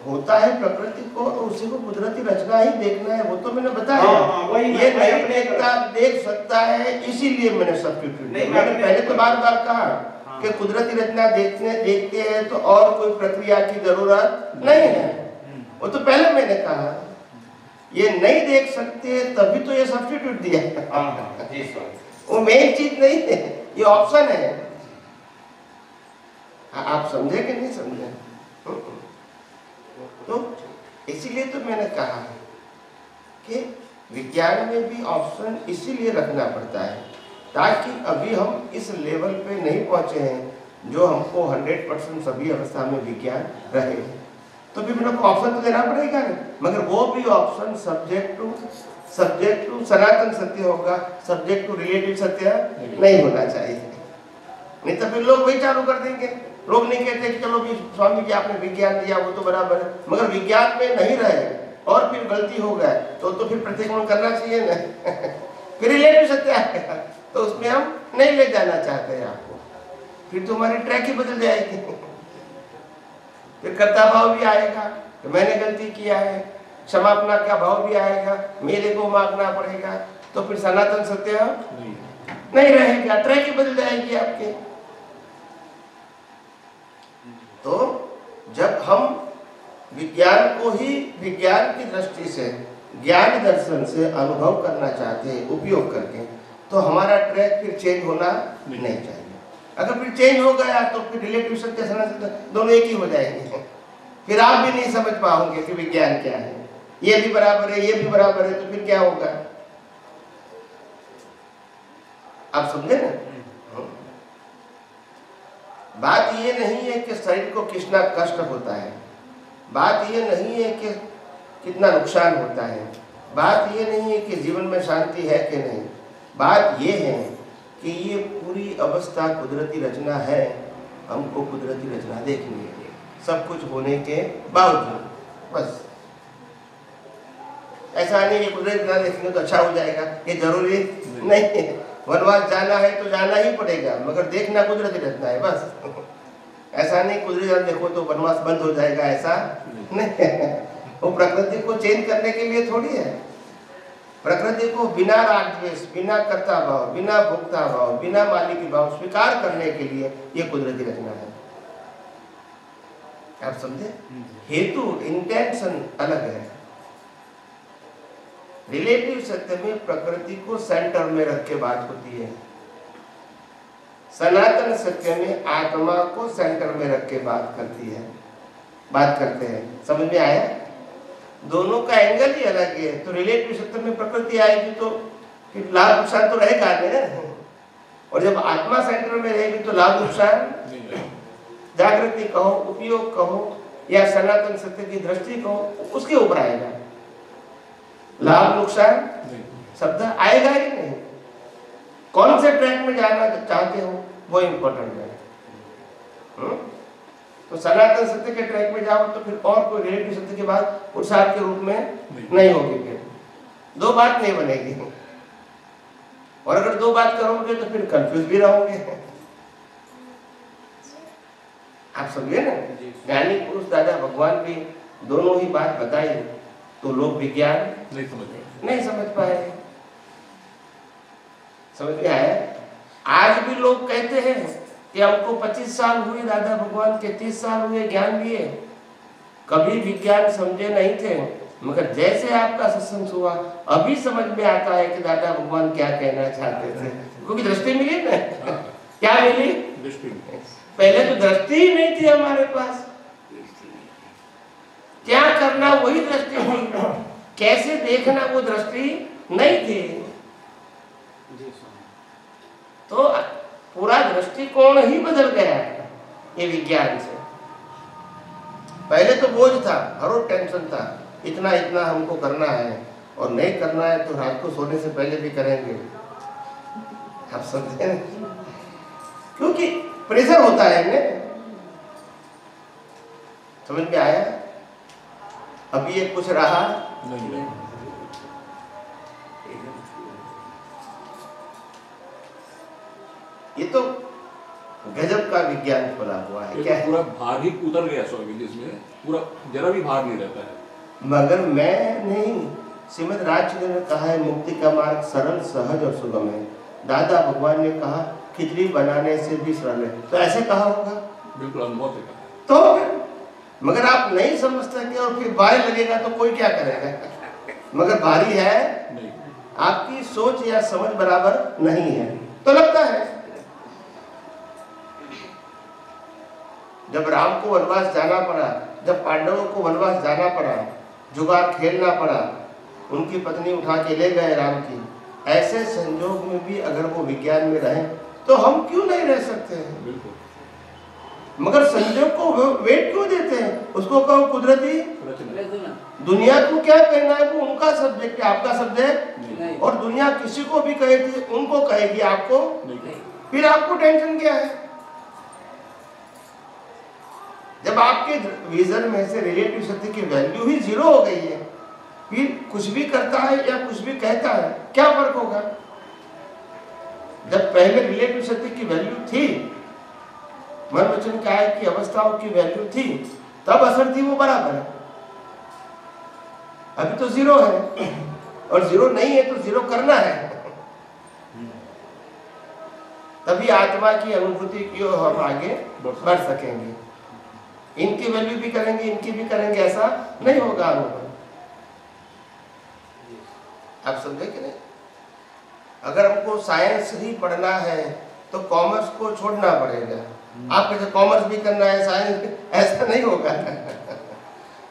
होता है प्रकृति को, तो उसी को कुदरती रचना ही देखना है, वो तो मैंने बताया। वही ये नहीं देखता, देख सकता है, इसीलिए मैंने सब्स्टिट्यूट किया। मैंने पहले तो बार-बार कहा कि कुदरती रचना देखते हैं तो और कोई प्रक्रिया की जरूरत नहीं है, वो तो पहले मैंने कहा। ये नहीं देख सकते तभी तो ये सब्स्टिट्यूट दिया, वो मेन चीज नहीं है, ये ऑप्शन है। आप समझे कि नहीं समझे? तो इसीलिए तो मैंने कहा कि विज्ञान में भी ऑप्शन इसीलिए रखना पड़ता है, ताकि अभी हम इस लेवल पे नहीं पहुंचे हैं जो हमको 100% सभी अवस्था में विज्ञान रहे, तो फिर मेरे को ऑप्शन तो देना पड़ेगा ना, मगर वो भी ऑप्शन सब्जेक्ट टू सनातन सत्य होगा, सब्जेक्ट टू रिलेटिव सत्य नहीं होना चाहिए। नहीं तो फिर लोग वही चालू कर देंगे। लोग नहीं कहते कि चलो भी स्वामी जी आपने विज्ञान दिया वो तो बराबर है, मगर विज्ञान में नहीं रहे और फिर गलती हो गए तो फिर प्रतिक्रमण करना चाहिए ना फिर रिलेटिव सत्य आएगा, तो उसमें हम नहीं ले जाना चाहते हैं आपको, फिर तो हमारी ट्रैक ही बदल जाएगी फिर कर्ता भाव भी आएगा तो मैंने गलती किया है, क्षमापना का भाव भी आएगा, मेरे को मांगना पड़ेगा, तो फिर सनातन सत्य नहीं रहेगा, ट्रैक ही बदल जाएगी आपके। तो जब हम विज्ञान को ही विज्ञान की दृष्टि से, ज्ञान दर्शन से अनुभव करना चाहते हैं उपयोग करके, तो हमारा ट्रैक फिर चेंज होना नहीं चाहिए। अगर फिर चेंज हो गया तो फिर रिलेटिव सत्य सनातन दोनों एक ही हो जाएंगे, फिर आप भी नहीं समझ पाओगे कि विज्ञान क्या है, ये भी बराबर है ये भी बराबर है, तो फिर क्या होगा? आप समझे ना? बात ये नहीं है कि शरीर को कितना कष्ट होता है, बात ये नहीं है कि कितना नुकसान होता है, बात ये नहीं है कि जीवन में शांति है कि नहीं, बात ये है कि ये पूरी अवस्था कुदरती रचना है, हमको कुदरती रचना देखनी है सब कुछ होने के बावजूद। बस ऐसा नहीं कि कुदरती रचना देखेंगे तो अच्छा हो जाएगा, ये जरूरी नहीं है। वनवास जाना है तो जाना ही पड़ेगा, मगर देखना कुदरती रचना है बस। ऐसा नहीं कुदरती रचना देखो तो वनवास बंद हो जाएगा, ऐसा नहीं वो प्रकृति को चेंज करने के लिए थोड़ी है। प्रकृति को बिना राग द्वेष, बिना कर्ता भाव, बिना भोक्ता भाव, बिना मालिकी भाव स्वीकार करने के लिए ये कुदरती रचना है। आप समझे? हेतु इंटेंशन अलग है। रिलेटिव सत्य में प्रकृति को सेंटर में रख के बात होती है, सनातन सत्य में आत्मा को सेंटर में रख के बात करते हैं। समझ में आया? दोनों का एंगल ही अलग है। तो रिलेटिव सत्य में प्रकृति आएगी तो फिर लाभ नुकसान तो रहेगा नहीं, और जब आत्मा सेंटर में रहेगी तो लाभ नुकसान, जागृति कहो, उपयोग कहो या सनातन सत्य की दृष्टि कहो, उसके ऊपर आएगा। लाभ नुकसान शब्द आएगा ही नहीं। कौन से ट्रैक में जाना चाहते हो वो इम्पोर्टेंट है। तो सनातन सत्य के ट्रैक में जाओ तो फिर और कोई रिलेटिव सत्य के बाद पुरुषार्थ के रूप में नहीं होगी, फिर दो बात नहीं बनेगी। और अगर दो बात करोगे तो फिर कंफ्यूज भी रहोगे। आप समझे ना? ज्ञानी पुरुष दादा भगवान भी दोनों ही बात बताई तो लोग विज्ञान नहीं समझ पाए। समझ में आया? आज भी लोग कहते हैं कि हमको 25 साल हुए दादा भगवान के, 30 साल हुए ज्ञान लिए, कभी विज्ञान समझे नहीं थे, मगर जैसे आपका सत्संग हुआ अभी समझ में आता है कि दादा भगवान क्या कहना चाहते थे, क्योंकि दृष्टि मिली ना। क्या मिली? पहले तो दृष्टि ही नहीं थी हमारे पास, क्या करना वही दृष्टि थी, कैसे देखना वो दृष्टि नहीं थी। तो पूरा दृष्टिकोण ही बदल गया ये विज्ञान से। पहले तो बोझ था, हर रोज टेंशन था, इतना इतना हमको करना है, और नहीं करना है तो रात को सोने से पहले भी करेंगे। आप समझे? क्योंकि प्रेशर होता है इन्हें। समझ में आया? अभी ये कुछ रहा नहीं। ये तो गजब का विज्ञान खुला हुआ है। क्या पूरा भार ही उतर गया स्वामी, इसमें पूरा जरा भी भार नहीं रहता है। मगर मैं नहीं, श्रीमद् राजचंद्र ने कहा है मुक्ति का मार्ग सरल सहज और सुगम है। दादा भगवान ने कहा खिचड़ी बनाने से भी सरल है, तो ऐसे कहा होगा? बिल्कुल अनुभव से कहा। तो मगर आप नहीं समझते और फिर भारी लगेगा तो कोई क्या करेगा? मगर भारी है नहीं, आपकी सोच या समझ बराबर नहीं है तो लगता है। जब राम को वनवास जाना पड़ा, जब पांडवों को वनवास जाना पड़ा, जुगाड़ खेलना पड़ा, उनकी पत्नी उठा के ले गए राम की, ऐसे संजोग में भी अगर वो विज्ञान में रहे तो हम क्यों नहीं रह सकते हैं? मगर संजोग को वेट क्यों देते हैं? उसको कहो कुदरती, दुनिया को क्या कहना है, वो उनका सब्जेक्ट है, आपका सब्जेक्ट। और दुनिया किसी को भी कहेगी, उनको कहेगी, आपको फिर आपको टेंशन क्या है? जब आपके विजन में से रिलेटिव सत्य की वैल्यू ही जीरो हो गई है, फिर कुछ भी करता है या कुछ भी कहता है, क्या फर्क होगा? जब पहले रिलेटिव सत्य की वैल्यू थी, मन वचन काया की अवस्थाओं की वैल्यू थी, तब असर थी वो बराबर है। अभी तो जीरो है, और जीरो नहीं है तो जीरो करना है, तभी आत्मा की अनुभूति की ओर हम आगे बढ़ सकेंगे। इनकी वैल्यू भी करेंगे, इनकी भी करेंगे, ऐसा नहीं होगा अनुभव। आप समझे कि नहीं? अगर हमको साइंस ही पढ़ना है तो कॉमर्स को छोड़ना पड़ेगा। आपको कॉमर्स भी करना है, साइंस भी, ऐसा नहीं होगा।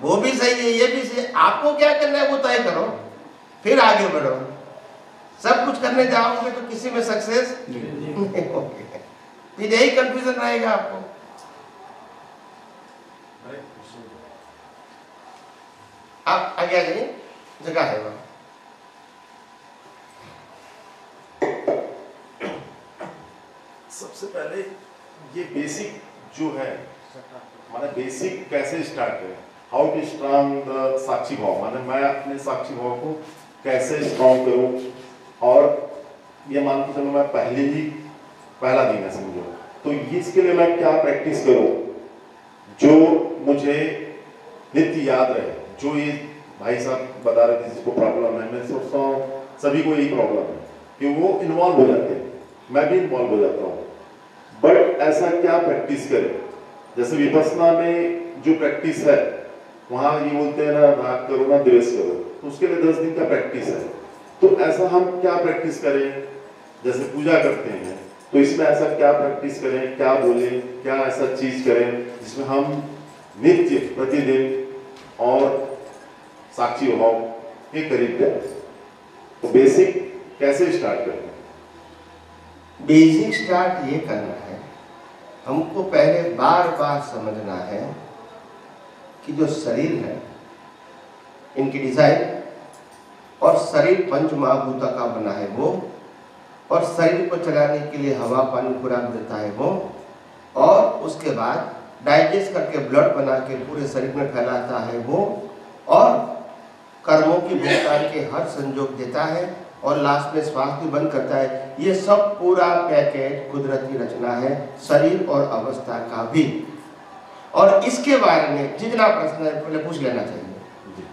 वो भी सही है, ये भी सही है, आपको क्या करना है वो तय करो, फिर आगे बढ़ो। सब कुछ करने जाओगे तो किसी में सक्सेस नहीं होगी, फिर यही कंफ्यूजन रहेगा आपको। आप आगे आ जाइए, जगह है वहां। सबसे पहले ये बेसिक जो है, माने बेसिक कैसे स्टार्ट करें, हाउ टू स्ट्रॉन्ग द साक्षी भाव, माने मैं अपने साक्षी भाव को कैसे स्ट्रॉन्ग करूं। और ये मान के चलो मैं पहला दिन है समझो, तो इसके लिए मैं क्या प्रैक्टिस करूं जो मुझे नित्य याद रहे। जो ये भाई साहब बता रहे थे जिसको प्रॉब्लम है, मैं सोचता हूँ सभी को यही प्रॉब्लम है कि वो इन्वॉल्व हो जाते हैं, मैं भी इन्वॉल्व हो जाता हूँ। बट ऐसा क्या प्रैक्टिस करें? जैसे विपස්සना में जो प्रैक्टिस है, वहां ये बोलते हैं ना, राग करो ना द्वेष करो, तो उसके लिए 10 दिन का प्रैक्टिस है। तो ऐसा हम क्या प्रैक्टिस करें? जैसे पूजा करते हैं तो इसमें ऐसा क्या प्रैक्टिस करें, क्या बोले, क्या ऐसा चीज करें जिसमें हम नित्य प्रतिदिन और साक्षी भाव के करीब जाए? तो बेसिक कैसे स्टार्ट करें? बेसिक स्टार्ट ये करना है, हमको पहले बार बार समझना है कि जो शरीर है, इनकी डिजाइन, और शरीर पंच महाभूतों का बना है वो, और शरीर को चलाने के लिए हवा पानी खुराक देता है वो, और उसके बाद डाइजेस्ट करके ब्लड बना के पूरे शरीर में फैलाता है वो, और कर्मों की भुगतान के हर संजोग देता है, और लास्ट में श्वास भी बंद करता है। ये सब पूरा पैकेज कुदरती रचना है, शरीर और अवस्था का भी। और इसके बारे में जितना प्रश्न है पहले पूछ लेना चाहिए।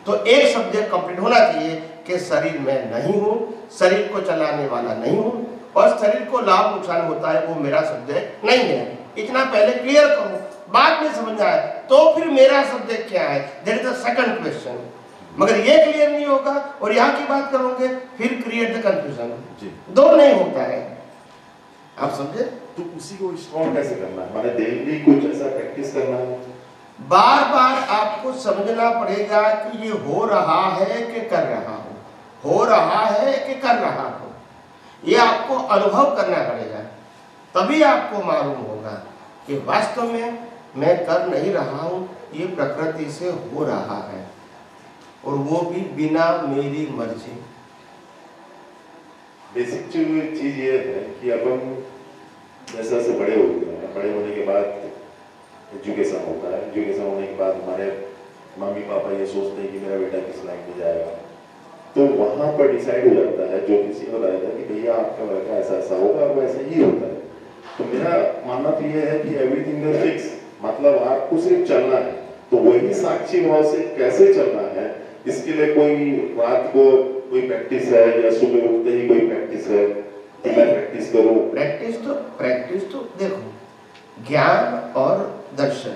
तो एक सब्जेक्ट कंप्लीट होना चाहिए कि शरीर में नहीं हूँ, शरीर को चलाने वाला नहीं हूँ, और शरीर को लाभ नुकसान होता है वो मेरा सब्जेक्ट नहीं है। इतना पहले क्लियर करो, बाद में समझ आए तो फिर मेरा सब्जेक्ट क्या है, that is the second question. मगर ये क्लियर नहीं होगा और यहाँ की बात करोगे फिर क्रिएट द कंफ्यूजन। दो नहीं होता है, आप समझे? तो उसी को स्ट्रॉन्ग कैसे करना है? माने डेली कुछ ऐसा प्रैक्टिस करना है, बार बार आपको समझना पड़ेगा कि ये हो रहा है कि कर रहा हूँ, हो रहा है कि कर रहा हूँ। ये आपको अनुभव करना पड़ेगा, तभी आपको मालूम होगा कि वास्तव में मैं कर नहीं रहा हूँ, ये प्रकृति से हो रहा है, और वो भी बिना मेरी मर्जी। बेसिक चीज ये है कि अब हम जैसे जैसे बड़े होते हैं, बड़े होने के बाद एजुकेशन होता है, एजुकेशन होने के बाद हमारे मम्मी पापा ये सोचते हैं कि मेरा बेटा किस लाइन में जाएगा, तो वहां पर डिसाइड हो जाता है, जो किसी को बताया था कि भैया आपका लड़का ऐसा ऐसा होगा और वैसे ही होता है। तो मेरा मानना तो ये है कि एवरीथिंग इज फिक्स, मतलब आपको सिर्फ चलना है। तो वही साक्षी भाव से कैसे चलना है, इसके लिए कोई रात को कोई प्रैक्टिस है या सुबह उठते ही कोई प्रैक्टिस है कि मैं प्रैक्टिस करूं? प्रैक्टिस तो देखो, ज्ञान और दर्शन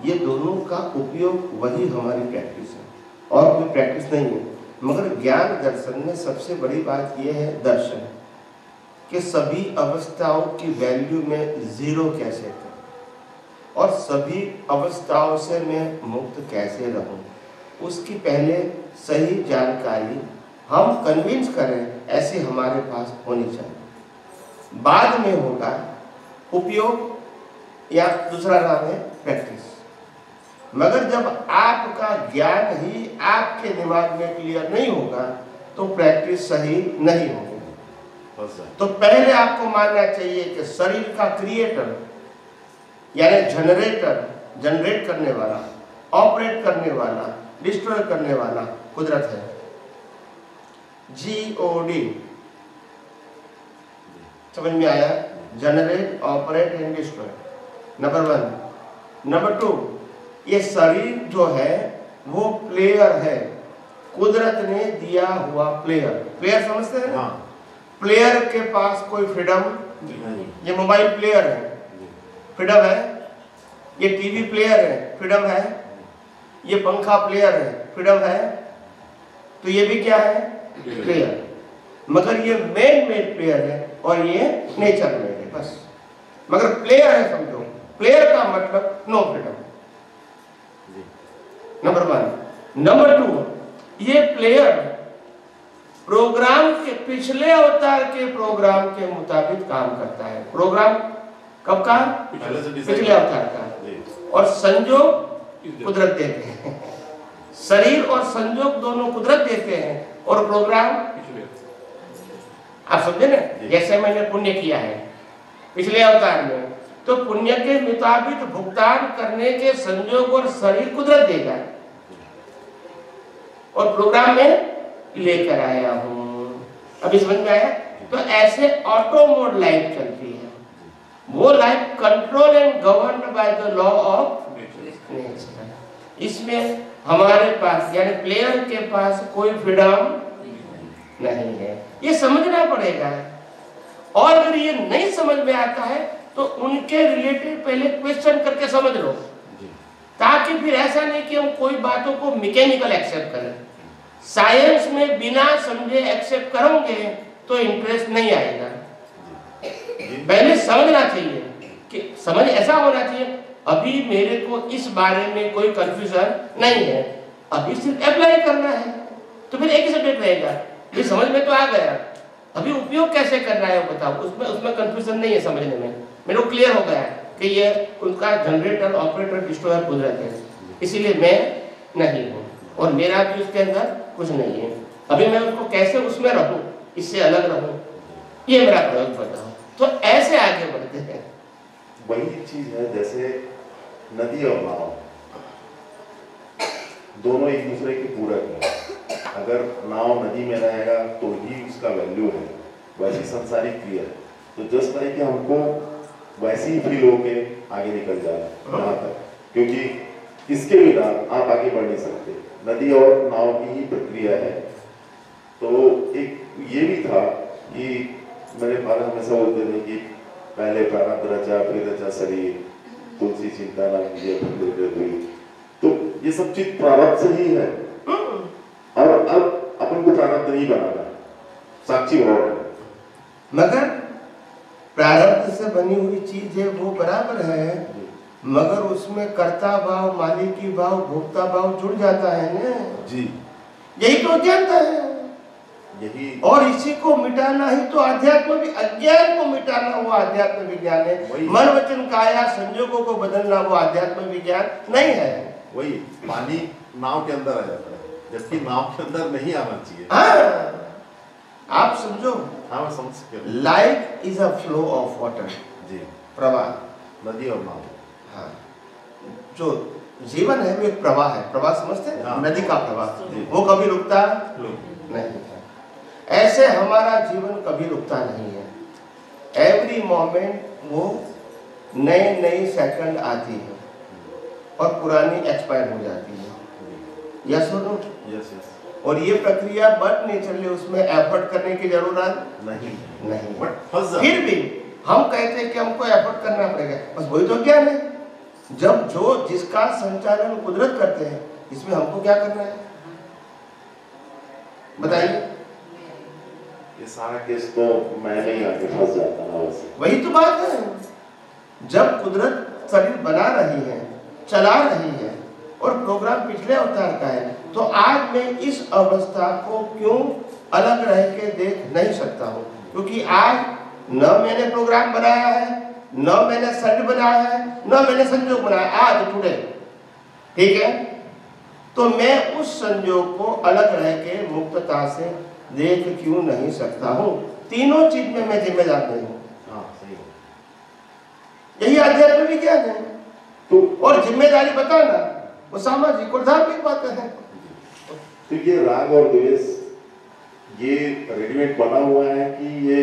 ये दोनों का उपयोग वही हमारी प्रैक्टिस है, और कोई प्रैक्टिस नहीं है। मगर ज्ञान दर्शन में सबसे बड़ी बात यह है दर्शन कि सभी अवस्थाओं की वैल्यू में जीरो कैसे करें, और सभी अवस्थाओं से मैं मुक्त कैसे रहूं, उसकी पहले सही जानकारी हम कन्विंस करें ऐसी हमारे पास होनी चाहिए। बाद में होगा उपयोग, या दूसरा नाम है प्रैक्टिस। मगर जब आपका ज्ञान ही आपके दिमाग में क्लियर नहीं होगा तो प्रैक्टिस सही नहीं होगी। तो पहले आपको मानना चाहिए कि शरीर का क्रिएटर यानी जनरेट करने वाला, ऑपरेट करने वाला, डिस्ट्रॉय करने वाला कुदरत है। GOD समझ में आया? Generate, operate and destroy, number 1। Number 2, ये शरीर जो है वो प्लेयर है, कुदरत ने दिया हुआ प्लेयर समझते हैं? हाँ। प्लेयर के पास कोई फ्रीडम, ये मोबाइल प्लेयर है, फ्रीडम है। ये टीवी प्लेयर है, फ्रीडम है। ये पंखा प्लेयर है, फ्रीडम है। तो ये भी क्या है? प्लेयर। मगर ये मैन मेड प्लेयर है और ये नेचर मेड है, बस। मगर प्लेयर है, समझो। प्लेयर का मतलब नो फ्रीडम, नंबर 1। नंबर 2, ये प्लेयर प्रोग्राम के पिछले अवतार के प्रोग्राम के मुताबिक काम करता है। प्रोग्राम कब का? पिछले अवतार का। और संजोग कुदरत देते हैं, शरीर और संजोग दोनों कुदरत देते हैं, और प्रोग्राम आप समझे ना? जैसे मैंने पुण्य किया है पिछले अवतार में, तो पुण्य के मुताबिक भुगतान करने के संजोग और शरीर कुदरत देगा, और प्रोग्राम में लेकर आया हूं। अभी समझ में आया? तो ऐसे ऑटो मोड लाइफ चलती है, वो life control and governed by the law of nature. इसमें हमारे पास यानी प्लेयर के पास कोई फ्रीडम नहीं है, ये समझना पड़ेगा। और अगर ये नहीं समझ में आता है तो उनके रिलेटेड पहले क्वेश्चन करके समझ लो, ताकि फिर ऐसा नहीं कि हम कोई बातों को मैकेनिकल एक्सेप्ट करें। साइंस में बिना समझे एक्सेप्ट करोगे तो इंटरेस्ट नहीं आएगा। ये पहले समझना चाहिए कि समझ ऐसा होना चाहिए, अभी मेरे को इस बारे में कोई कंफ्यूजन नहीं है, अभी सिर्फ अप्लाई करना है, तो फिर एक ही सब्जेक्ट रहेगा, ये समझ में तो आ गया, अभी उपयोग कैसे करना है वो बताओ, उसमें कंफ्यूजन नहीं है समझने में, मेरे को क्लियर हो गया कि ये उनका जनरेटर ऑपरेटर डिस्ट्रॉयर कुदरत है, इसीलिए मैं नहीं हूँ और मेरा भी उसके अंदर कुछ नहीं है, अभी मैं उसको कैसे उसमें रहूँ, इससे अलग रहूँ, ये मेरा प्रयोग बताओ। तो ऐसे आगे बढ़ते हैं। वही चीज है जैसे नदी और नाव दोनों एक दूसरे के पूरक हैं। अगर नाव नदी में रहेगा तो ही उसका वैल्यू है, वैसी संसारिक क्रिया है, तो जस्ट लाइक कि हमको वैसे ही फील होके आगे निकल जाए यहाँ तक, क्योंकि इसके बिना आप आगे बढ़ नहीं सकते, नदी और नाव की ही प्रक्रिया है। तो एक ये भी था कि मेरे फादर हमेशा बोलते थे कि पहले प्रारब्ध रचा फिर रचा शरीर, तुलसी चिंता ना कीजिए फिर हुई, तो ये सब चीज प्रारब्ध से ही है और अब अपन को प्रारब्ध नहीं बनाना, साक्षी भाव है। मगर प्रारब्ध से बनी हुई चीज है वो बराबर है, मगर उसमें कर्ता भाव, मालिकी भाव, भोक्ता भाव जुड़ जाता है ना जी, यही तो अज्ञानता है, यही और इसी को मिटाना ही तो अध्यात्म भी, अज्ञान को मिटाना वो अध्यात्म विज्ञान है, मन वचन काया संजोगों को बदलना वो अध्यात्म विज्ञान नहीं है। वही पानी नाव के अंदर आ जाता है, जबकि नाव के अंदर नहीं आना चाहिए। हाँ, आप समझो, हाँ मैं समझ सकते, life is a flow of water, जी, प्रवाह, नदी और नाव। हाँ, जो जीवन है वो एक प्रवाह है, प्रवाह समझते हैं, हाँ। नदी का प्रवाह, वो कभी रुकता नहीं। ऐसे हमारा जीवन कभी रुकता नहीं है, एवरी मोमेंट वो नई नई सेकंड आती है और पुरानी एक्सपायर हो जाती है, यस और नो? Yes yes. और ये प्रक्रिया बट नहीं चल रही, उसमें एफर्ट करने की जरूरत नहीं बट फंस जाते। फिर भी हम कहते हैं कि हमको एफर्ट करना पड़ेगा, बस वही तो ज्ञान है, जब जो जिसका संचालन कुदरत करते हैं, इसमें हमको क्या करना है बताइए? ये सारा केस तो मैं नहीं आके फंस जाता ना, वैसे वही तो बात है, जब कुदरत शरीर बना रही है, चला रही है और प्रोग्राम पिछले अवतार का है, तो आज मैं इस अवस्था को क्यों अलग रह के देख नहीं सकता हूँ? क्योंकि आज न मैंने प्रोग्राम बनाया है, न मैंने शरीर बनाया है, न मैंने संयोग बनाया, आज टुडे, ठीक है? तो मैं उस संयोग को अलग रह के मुक्तता से देख क्यों नहीं सकता हूँ? तीनों चीज में मैं जिम्मेदार नहीं हूँ। हाँ सही है, यही आध्यात्मिक विज्ञान है। तो और जिम्मेदारी बताना वो सामाजिक और धार्मिक बातें हैं। तो ये राग और द्वेष ये रेडीमेड बना हुआ है कि ये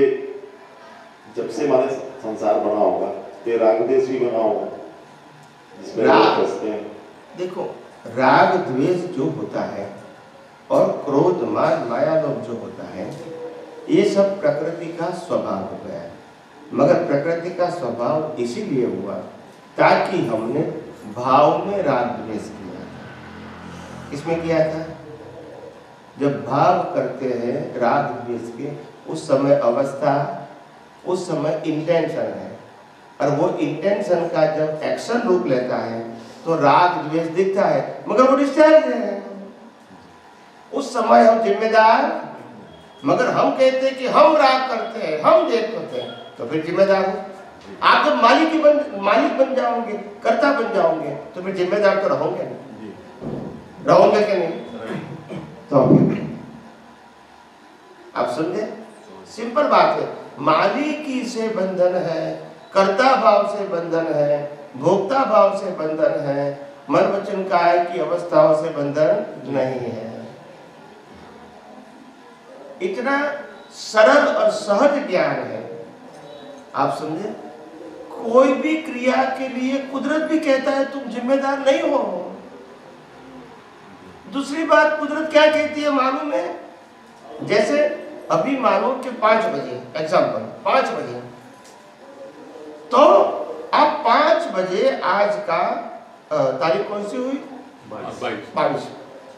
जब से हमारे संसार बना होगा तो ये राग द्वेष भी बना होगा जिसमें लोग फंसते हैं? देखो, राग द्वेष जो होता है और क्रोध मान माया लोभ जो होता है, ये सब प्रकृति का स्वभाव हो गया है, मगर प्रकृति का स्वभाव इसीलिए हुआ ताकि हमने भाव में राग द्वेष किया था। किसमें किया था? जब भाव करते हैं राग द्वेष के, उस समय अवस्था, उस समय इंटेंशन है, और वो इंटेंशन का जब एक्शन रूप लेता है तो राग द्वेष दिखता है, मगर वो डिस्चार्ज है। उस समय हम जिम्मेदार, मगर हम कहते हैं कि हम राग करते हैं, हम देख करते हैं, तो फिर जिम्मेदार हो। आप जब मालिक बन जाओगे, कर्ता बन जाओगे, तो फिर जिम्मेदार तो रहोगे नहीं, रहोगे कि नहीं? तो आप समझे? सिंपल बात है, मालिकी से बंधन है, कर्ता भाव से बंधन है, भोक्ता भाव से बंधन है, मन वचन काया की अवस्थाओं से बंधन नहीं है। इतना सरल और सहज ज्ञान है, आप समझे? कोई भी क्रिया के लिए कुदरत भी कहता है तुम जिम्मेदार नहीं हो। दूसरी बात, कुदरत क्या कहती है मालूम है? जैसे अभी मानो कि 5 बजे, एग्जाम्पल 5 बजे, तो आप 5 बजे, आज का तारीख कौन सी हुई? 22,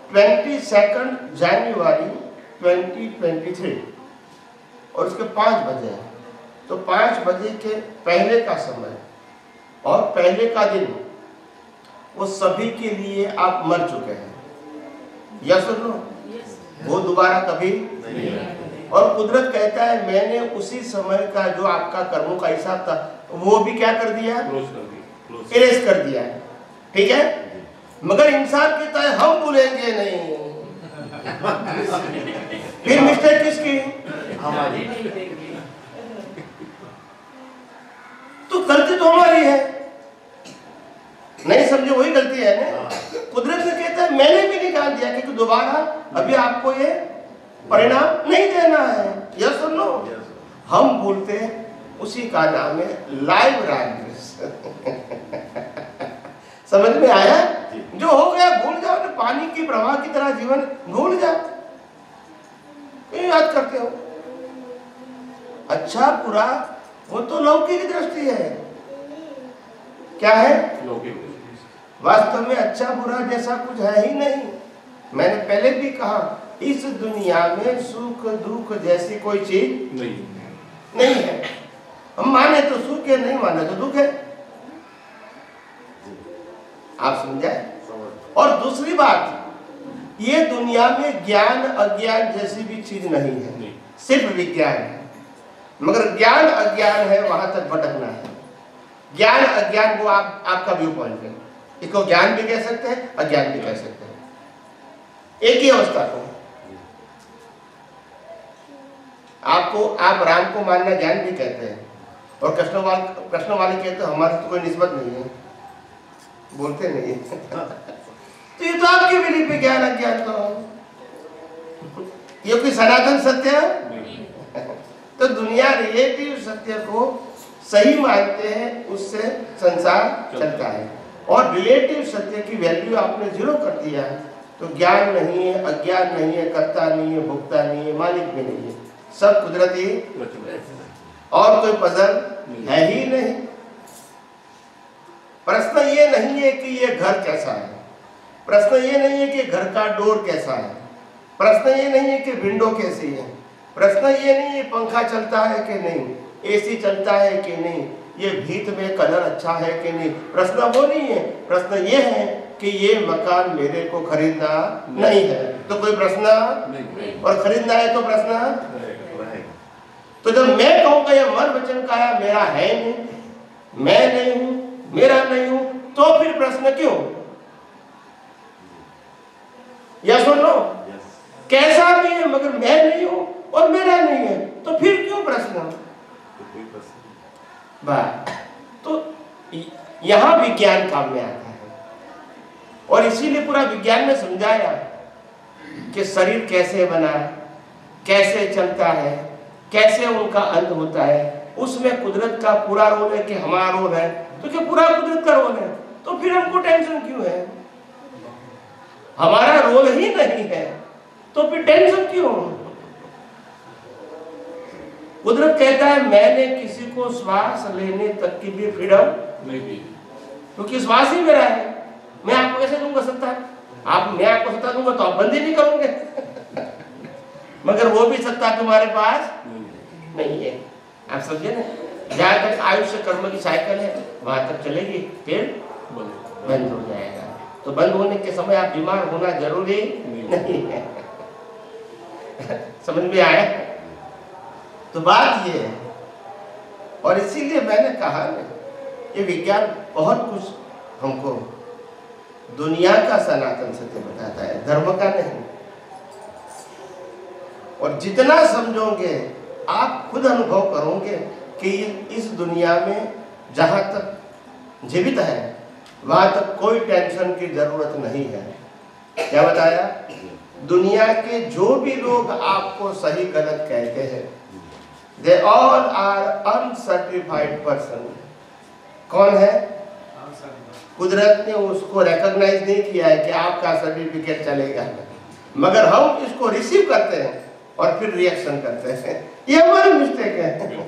22 जनवरी 2023, और उसके 5 बजे, तो 5 बजे के पहले का समय और पहले का दिन वो सभी के लिए आप मर चुके हैं, या सुन लो, वो दोबारा कभी नहीं। और कुदरत कहता है मैंने उसी समय का जो आपका कर्मों का हिसाब था वो भी क्या कर दिया, इरेज कर दिया है, ठीक है। मगर इंसान कहता है हम भूलेंगे नहीं। फिर मिस्टेक किसकी, हमारी। तो गलती तो हमारी है, नहीं समझे वही गलती है ना। कुदरत ने कहता है मैंने भी निकाल दिया क्योंकि दोबारा अभी आपको ये परिणाम नहीं देना है, यह सुन लो। हम बोलते हैं उसी का नाम है लाइव राइस। समझ में आया? जो हो गया भूल जाओ, तो पानी की प्रवाह की तरह जीवन भूल जाओ, याद करते हो। अच्छा बुरा वो तो लौकिक दृष्टि है, क्या है, वास्तव में अच्छा बुरा जैसा कुछ है ही नहीं। मैंने पहले भी कहा इस दुनिया में सुख दुख जैसी कोई चीज नहीं है। हम माने तो सुख है, नहीं माने तो दुख है, आप समझाए। और दूसरी बात, ये दुनिया में ज्ञान अज्ञान जैसी भी चीज नहीं है, सिर्फ विज्ञान है। मगर ज्ञान अज्ञान है, वहां तक भटकना है। ज्ञान अज्ञान वो आपका व्यू पॉइंट है, इसको ज्ञान भी कह सकते हैं अज्ञान भी कह सकते हैं, एक ही अवस्था को। आपको आप राम को मानना ज्ञान भी कहते हैं, और कृष्ण वाले कहते हैं हमारे तो कोई निस्बत नहीं है, बोलते नहीं है। तो ये तो आपकी बिलीफ है, ज्ञान अज्ञान तो ये कोई सनातन सत्य है। तो दुनिया रिलेटिव सत्य को सही मानते हैं, उससे संसार चलता है। और रिलेटिव सत्य की वैल्यू आपने 0 कर दिया तो ज्ञान नहीं है, अज्ञान नहीं है, कर्ता नहीं है, भोक्ता नहीं है, मालिक भी नहीं है, सब कुदरती, और कोई पजल है ही नहीं। प्रश्न ये नहीं है कि ये घर कैसा है, प्रश्न ये नहीं है कि घर का डोर कैसा है, प्रश्न ये नहीं है कि विंडो कैसी है, प्रश्न ये नहीं है पंखा चलता है कि नहीं, एसी चलता है कि नहीं, ये भीत में कलर अच्छा है कि नहीं। प्रश्न वो नहीं है, प्रश्न ये है कि ये मकान मेरे को खरीदना नहीं है, तो कोई प्रश्न नहीं। और खरीदना है तो प्रश्न। तो जब मैं कहूँगा ये मन वचन काया मेरा है नहीं, मैं नहीं हूं, मेरा नहीं हूं, तो फिर प्रश्न क्यों? या सुन लो, कैसा भी है मगर मैं नहीं हूं और मेरा नहीं है, तो फिर क्यों प्रश्न? बात तो यहां विज्ञान काम में आता है। और इसीलिए पूरा विज्ञान में समझाया कि शरीर कैसे बना, कैसे चलता है, कैसे उनका अंत होता है। उसमें कुदरत का पूरा रोल है कि हमारा रोल है, तो क्या पूरा कुदरत का रोल है, तो फिर हमको टेंशन क्यों है? हमारा रोल ही नहीं है तो फिर टेंशन क्यों? कुदरत कहता है मैंने किसी को श्वास लेने तक की भी फ्रीडम नहीं दी, क्योंकि श्वास ही मेरा है। मैं आपको कैसे दूंगा सत्ता? मैं आपको सत्ता दूंगा तो आप बंदी नहीं करोगे। मगर वो भी सत्ता तुम्हारे पास नहीं है, आप समझे ना। जहां तक आयुष्य कर्म की साइकिल है वहां तक चलेगी, फिर बंद हो जाएगा। तो बंद होने के समय आप बीमार होना जरूरी नहीं है। समझ में आया? तो बात ये है, और इसीलिए मैंने कहा ना, ये विज्ञान बहुत कुछ हमको दुनिया का सनातन सत्य बताता है, धर्म का नहीं। और जितना समझोगे आप खुद अनुभव करोगे कि इस दुनिया में जहां तक जीवित है वहां तक कोई टेंशन की जरूरत नहीं है। क्या बताया? दुनिया के जो भी लोग आपको सही गलत कहते हैं, they all are uncertified person. कौन है? कुदरत ने उसको रिकॉग्नाइज नहीं किया है कि आपका सर्टिफिकेट चलेगा, मगर हम इसको रिसीव करते हैं और फिर रिएक्शन करते हैं। ये हमारी मिस्टेक है।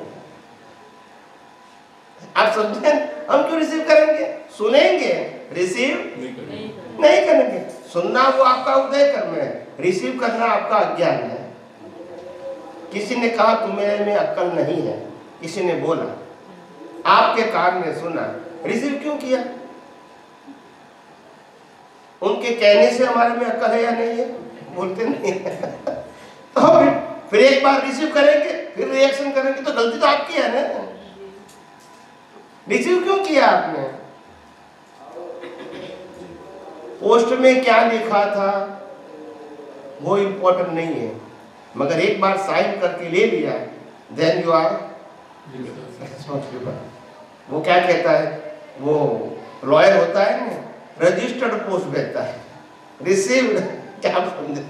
आप समझे? हम क्यों रिसीव करेंगे? सुनेंगे, रिसीव नहीं करेंगे। सुनना वो आपका उदय कर्म है, रिसीव करना आपका अज्ञान है। किसी ने कहा तुम्हें में अक्ल नहीं है, किसी ने बोला, आपके कान ने सुना, रिसीव क्यों किया? उनके कहने से हमारे में अक्ल है या नहीं है? बोलते नहीं तो फिर एक बार रिसीव करेंगे, फिर रिएक्शन करेंगे, तो गलती तो आपकी है ना। रिसीव क्यों किया आपने? पोस्ट में क्या लिखा था वो इंपॉर्टेंट नहीं है, मगर एक बार साइन करके ले लिया, देन यू आर रिस्पॉन्सिबल। वो क्या कहता है, वो लॉयर होता है ना, रजिस्टर्ड पोस्ट भेजता है, रिसीव्ड। क्या समझे?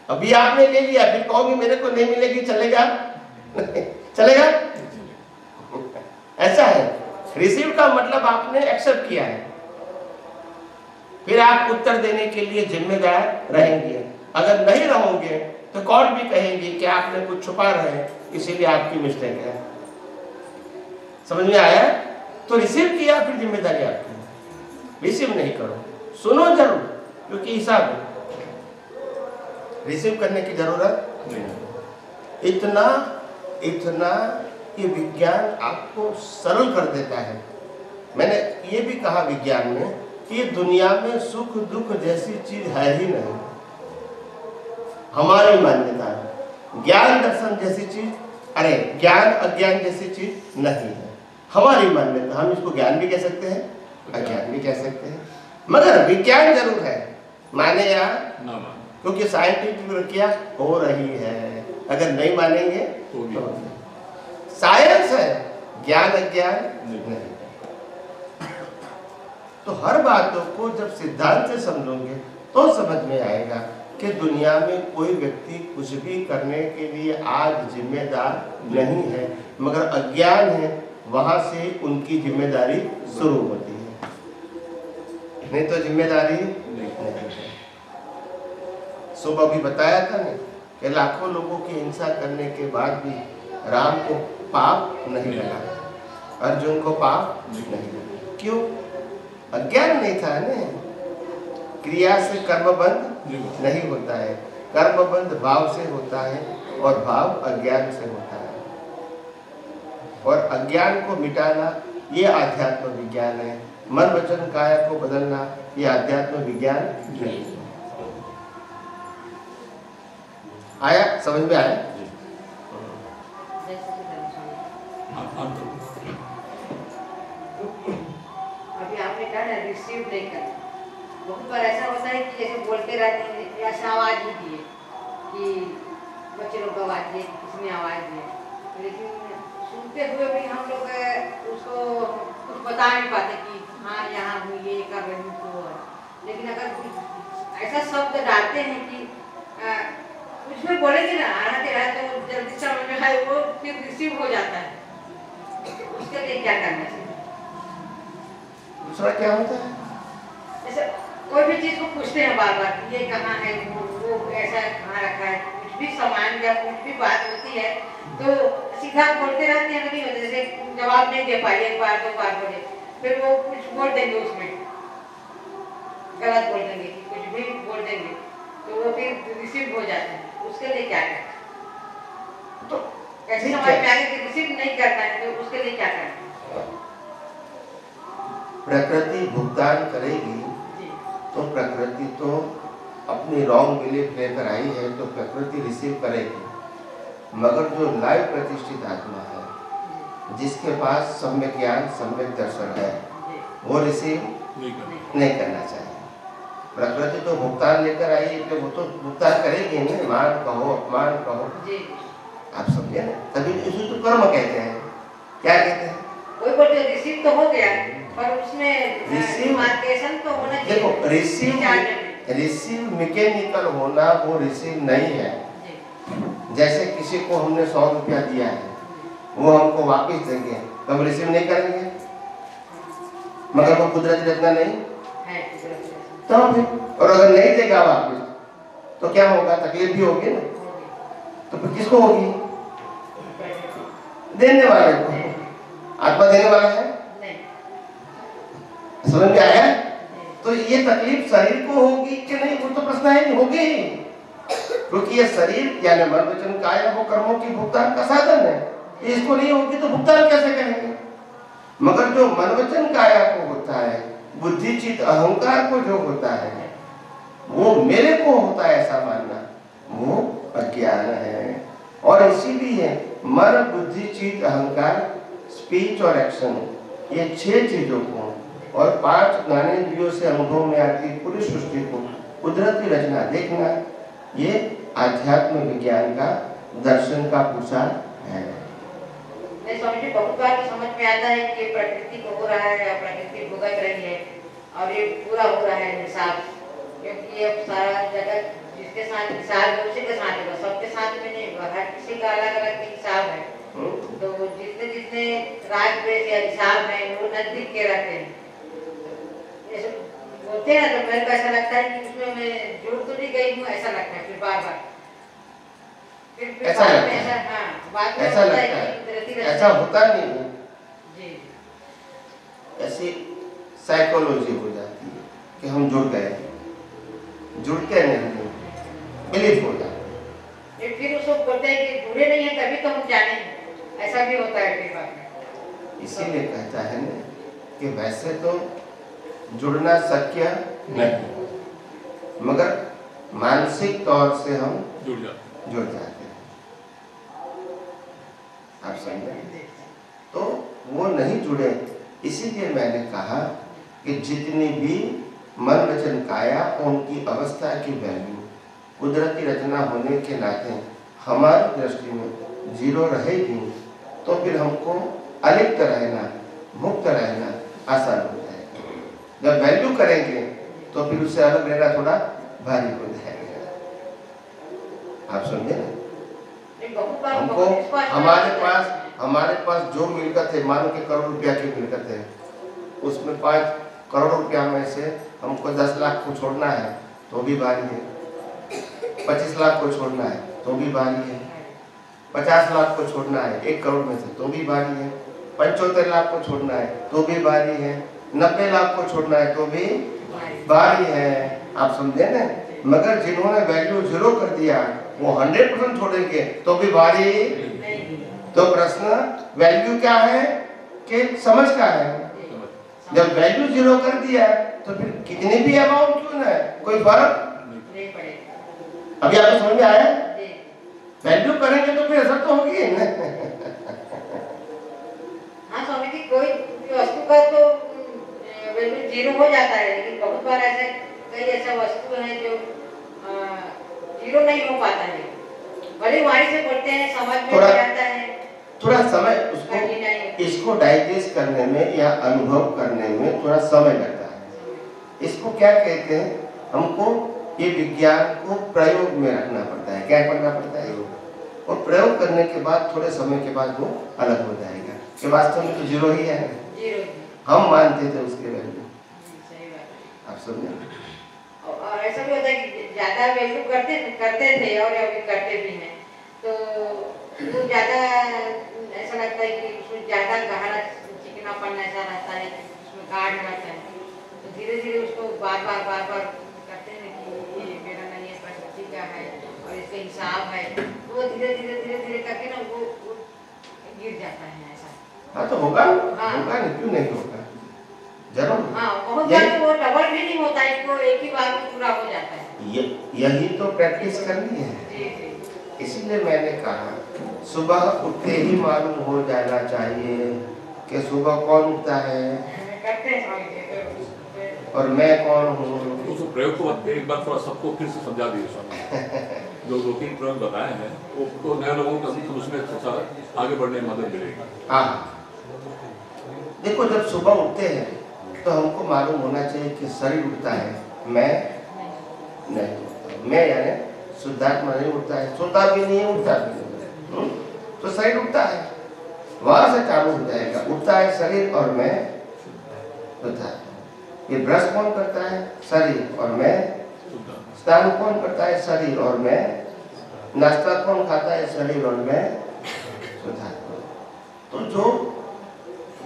अभी आपने ले लिया, फिर कहोगे मेरे को नहीं मिलेगी, चलेगा? चलेगा? ऐसा है। रिसीव का मतलब आपने एक्सेप्ट किया है, फिर आप उत्तर देने के लिए जिम्मेदार रहेंगे। अगर नहीं रहोगे तो कोर्ट भी कहेंगे कि आपने कुछ छुपा रहे हैं, इसीलिए आपकी मिस्टेक है। समझ में आया? तो रिसीव किया, फिर जिम्मेदारी आपकी। रिसीव नहीं करो, सुनो जरूर, क्योंकि हिसाब है। रिसीव करने की जरूरत नहीं। इतना ये विज्ञान आपको सरल कर देता है। मैंने ये भी कहा विज्ञान में कि दुनिया में सुख दुख जैसी चीज है ही नहीं, हमारी मान्यता है। ज्ञान दर्शन जैसी चीज, अरे ज्ञान अज्ञान जैसी चीज नहीं है, हमारी मान्यता। हम इसको ज्ञान भी कह सकते हैं, अज्ञान भी कह सकते हैं, मगर विज्ञान जरूर है, माने या ना माने, क्योंकि साइंटिफिक प्रक्रिया हो रही है। अगर नहीं मानेंगे तो साइंस है, ज्ञान अज्ञान नहीं। तो हर बातों को जब सिद्धांत से समझोगे तो समझ में आएगा कि दुनिया में कोई व्यक्ति कुछ भी करने के लिए आज जिम्मेदार नहीं है, मगर अज्ञान है, वहां से उनकी जिम्मेदारी शुरू होती है, नहीं तो जिम्मेदारी नहीं है। सुबह भी बताया था ना कि लाखों लोगों की हिंसा करने के बाद भी राम को पाप नहीं लगा, अर्जुन को पाप नहीं लगा। क्यों? अज्ञान नहीं था ना। क्रिया से कर्म बंध नहीं होता है, कर्म बंध भाव से होता है, और भाव अज्ञान से होता है। और अज्ञान को मिटाना ये आध्यात्म विज्ञान है। मन वचन काया को बदलना ये आध्यात्म विज्ञान नहीं। आया? समझ में आया? अभी आपने कहा ना रिसीव नहीं करना, बहुत बार ऐसा होता है कि जैसे बोलते रहते हैं, ऐसा आवाज ही दिए कि बच्चे लोग आवाज दिए, किसी ने आवाज दिए, लेकिन सुनते हुए भी हम लोग उसको कुछ बता नहीं पाते कि हाँ यहाँ हूँ, ये कर रही हूँ। तो लेकिन अगर कुछ ऐसा शब्द डालते हैं कि कुछ भी बोलेंगे ना आते रहे तो जल्दी समझ में आए, वो फिर रिसीव हो जाता है। उसके लिए क्या करना चाहिए? दूसरा क्या होता है? जैसे कोई भी चीज को पूछते हैं बार बार, ये कहाँ है, वो ऐसा कहाँ रखा है, कुछ भी सामान या कुछ भी बात होती है तो सीधा बोलते रहते हैं, नहीं होता। जैसे जवाब नहीं दे पाए, एक बार दो बार बोले, फिर वो कुछ बोल देंगे, उसमें गलत बोल देंगे, कुछ भी बोल देंगे, तो वो फिर रिसीव हो जाते हैं। उसके लिए क्या करें? तो ऐसे समझ में आगे कि रिसीव नहीं करना है, तो उसके लिए क्या करें? प्रकृति भुगतान करेगी तो प्रकृति तो अपनी रॉन्ग बिलीफ लेकर आई है, तो प्रकृति रिसीव करेगी। मगर जो लाइव प्रतिष्ठित आत्मा है, जिसके पास सम्यक ज्ञान सम्यक दर्शन है, वो रिसीव नहीं करना चाहिए। प्रकृति तो भुगतान लेकर आई है, तो वो तो भुगतान करेगी ना, मान कहो अपमान कहो, आप समझे ना? तभी इसी तो कर्म कहते हैं। क्या कहते हैं? कोई बोलते रिसीव तो हो गया, पर उसमें रिमार्केशन तो होना चाहिए। देखो रिसीव मैकेनिकल होना वो रिसीव नहीं है। जैसे किसी को हमने 100 रुपया दिया है, वो हमको वापस देंगे, तो हम रिसीव नहीं करेंगे, मगर वो कुदरती रचना नहीं है। तो और अगर नहीं देगा वापस तो क्या होगा? तकलीफ भी होगी ना। तो फिर किसको होगी? देने वाले को। आत्मा देने वाला है, समझ में आया? तो ये तकलीफ शरीर को होगी कि नहीं, वो तो प्रश्न है, होगी, क्योंकि ये शरीर यानी मन वचन काया वो कर्मों की भुगतान का साधन है। इसको नहीं होगी तो भुगतान कैसे करेंगे? मगर जो मन वचन काया को होता है, बुद्धि चित्त अहंकार को जो होता है, वो मेरे को होता है ऐसा मानना, वो अज्ञान है। और इसीलिए मन बुद्धि चित्त अहंकार स्पीच और एक्शन, ये 6 चीजों को और 5 ज्ञानेंद्रियों से अनुभव में आती पूरी सृष्टि को कुदरती रचना देखना, ये आध्यात्म विज्ञान का दर्शन का पूछा है। नहीं स्वामी जी, बहुत बार तो समझ में आता है कि प्रकृति को हो रहा है या प्रकृति भुगत रही है और ये पूरा हो रहा है हिसाब, क्योंकि ये सारा जगत जिसके साथ हिसाब है उसी के साथ होगा, सबके साथ में नहीं होगा, हर किसी का अलग अलग हिसाब है। तो जितने जितने राग द्वेष या हिसाब है वो नजदीक के रहते हैं, होते हैं। तो मेरे को ऐसा लगता है कि उसमें मैं जुड़ तो नहीं गई हूँ, ऐसा लगता है फिर बार बार ऐसा लगता है, ऐसा लगता है, ऐसा होता नहीं है जी। ऐसी साइकोलॉजी हो जाती है कि हम जुड़ गए, जुड़ते नहीं, बिलीफ हो जाता है। फिर उसको बोलते हैं कि जुड़े नहीं है तभी तो हम जाने, ऐसा भी होता है फिर बाद में। इसीलिए कहता है ना कि वैसे तो जुड़ना शक्य नहीं, मगर मानसिक तौर से हम जुड़ जाते हैं। आप समझे? तो वो नहीं जुड़े, इसीलिए मैंने कहा कि जितनी भी मन वचन काया उनकी अवस्था की वैल्यू कुदरती रचना होने के नाते हमारी दृष्टि में 0 रहेगी, तो फिर हमको अलिप्त रहना, मुक्त रहना आसान हो जाएगा। जब वैल्यू करेंगे तो फिर उससे अलग रहना थोड़ा भारी हो जाएगा। आप समझे ना? हमको हमारे पास जो मिलकत है, मानो कि करोड़ रुपया की मिलकत है, उसमें 5 करोड़ रुपया में से हमको 10 लाख को छोड़ना है तो भी भारी है, 25 लाख को छोड़ना है तो भी भारी है, 50 लाख को छोड़ना है 1 करोड़ में से तो भी भारी है, 75 लाख को छोड़ना है तो भी भारी है, 90 लाख को छोड़ना है तो भी भारी है। आप समझे ना? मगर जिन्होंने वैल्यू 0 कर दिया वो 100% छोड़ेंगे तो भी भारी। तो प्रश्न वैल्यू क्या है कि समझ का है? जब वैल्यू 0 कर दिया तो फिर कितने भी अमाउंट क्यों ना है, कोई फर्क नहीं पड़ेगा। अभी आपको समझ में आया? वैल्यू करेंगे तो फिर असर तो होगी। हाँ स्वामी जी, कोई वस्तु का तो वैल्यू 0 हो जाता है, लेकिन बहुत बार ऐसे कई ऐसा वस्तु है जो 0 नहीं हो पाता है। बड़े वाणी से बोलते हैं, समझ में आ जाता है, थोड़ा समय उसको इसको डाइजेस्ट करने में या अनुभव करने में थोड़ा समय लगता है। इसको क्या कहते हैं? हमको ये विज्ञान को प्रयोग में रखना पड़ता है। क्या करना पड़ता है? और प्रयोग करने के बाद थोड़े समय के बाद वो अलग हो जाएगा कि वास्तव में तो 0 ही है, हम मानते थे उसके वैल्यू। आप समझे? और ऐसा भी होता है कि ज्यादा वैल्यू करते थे और अभी करते भी हैं, तो वो ज्यादा ऐसा लगता है कि उसमें ज्यादा गहरा चिकनापन ऐसा रहता है, उसमें गाढ़ रहता है, तो धीरे धीरे उसको बार बार करते हैं कि ये मेरा नहीं है, प्रकृति का है और इसके हिसाब है, तो वो धीरे धीरे करके ना वो गिर जाता है ऐसा। हाँ तो होगा, होगा नहीं, क्यों नहीं होगा, जरूर। हाँ, बहुत बार वो डबल भी नहीं होता है, वो एक ही बार में पूरा हो जाता है। यही तो प्रैक्टिस करनी है। इसीलिए मैंने कहा सुबह उठते ही मालूम हो जाना चाहिए कि सुबह कौन उठता है और मैं कौन हूँ। उस प्रयोग को एक बार थोड़ा सबको फिर से समझा दिए स्वामी। जो 2-3 प्रयोग बताए हैं वो तो नए लोगों को उसमें आगे बढ़ने में मदद मिलेगी। हाँ, देखो जब सुबह उठते हैं तो हमको मालूम होना चाहिए कि शरीर उठता है, मैं नहीं उठता। मैं यानी शुद्धात्मा नहीं उठता है, सोता भी नहीं है, उठता भी नहीं, तो शरीर उठता है, वहां से चालू हो जाएगा। उठता है शरीर और मैं उठता है। ये ब्रश कौन करता है? शरीर और मैं। स्नान कौन करता है? शरीर और मैं। नाश्ता कौन खाता है? शरीर और मैं। तो जो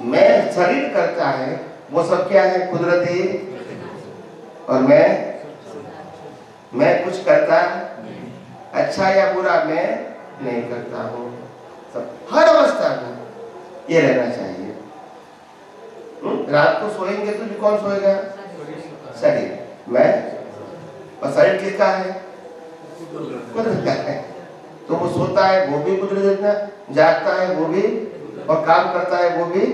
मैं शरीर करता है वो सब क्या है? कुदरती। और मैं कुछ करता अच्छा या बुरा मैं नहीं करता हूँ। सब हर अवस्था में ये रहना चाहिए। रात को सोएंगे तो भी कौन सोएगा? शरीर। मैं और शरीर किसका है? कुदरत का है। तो वो सोता है वो भी कुदरत का, जागता है वो भी, और काम करता है वो भी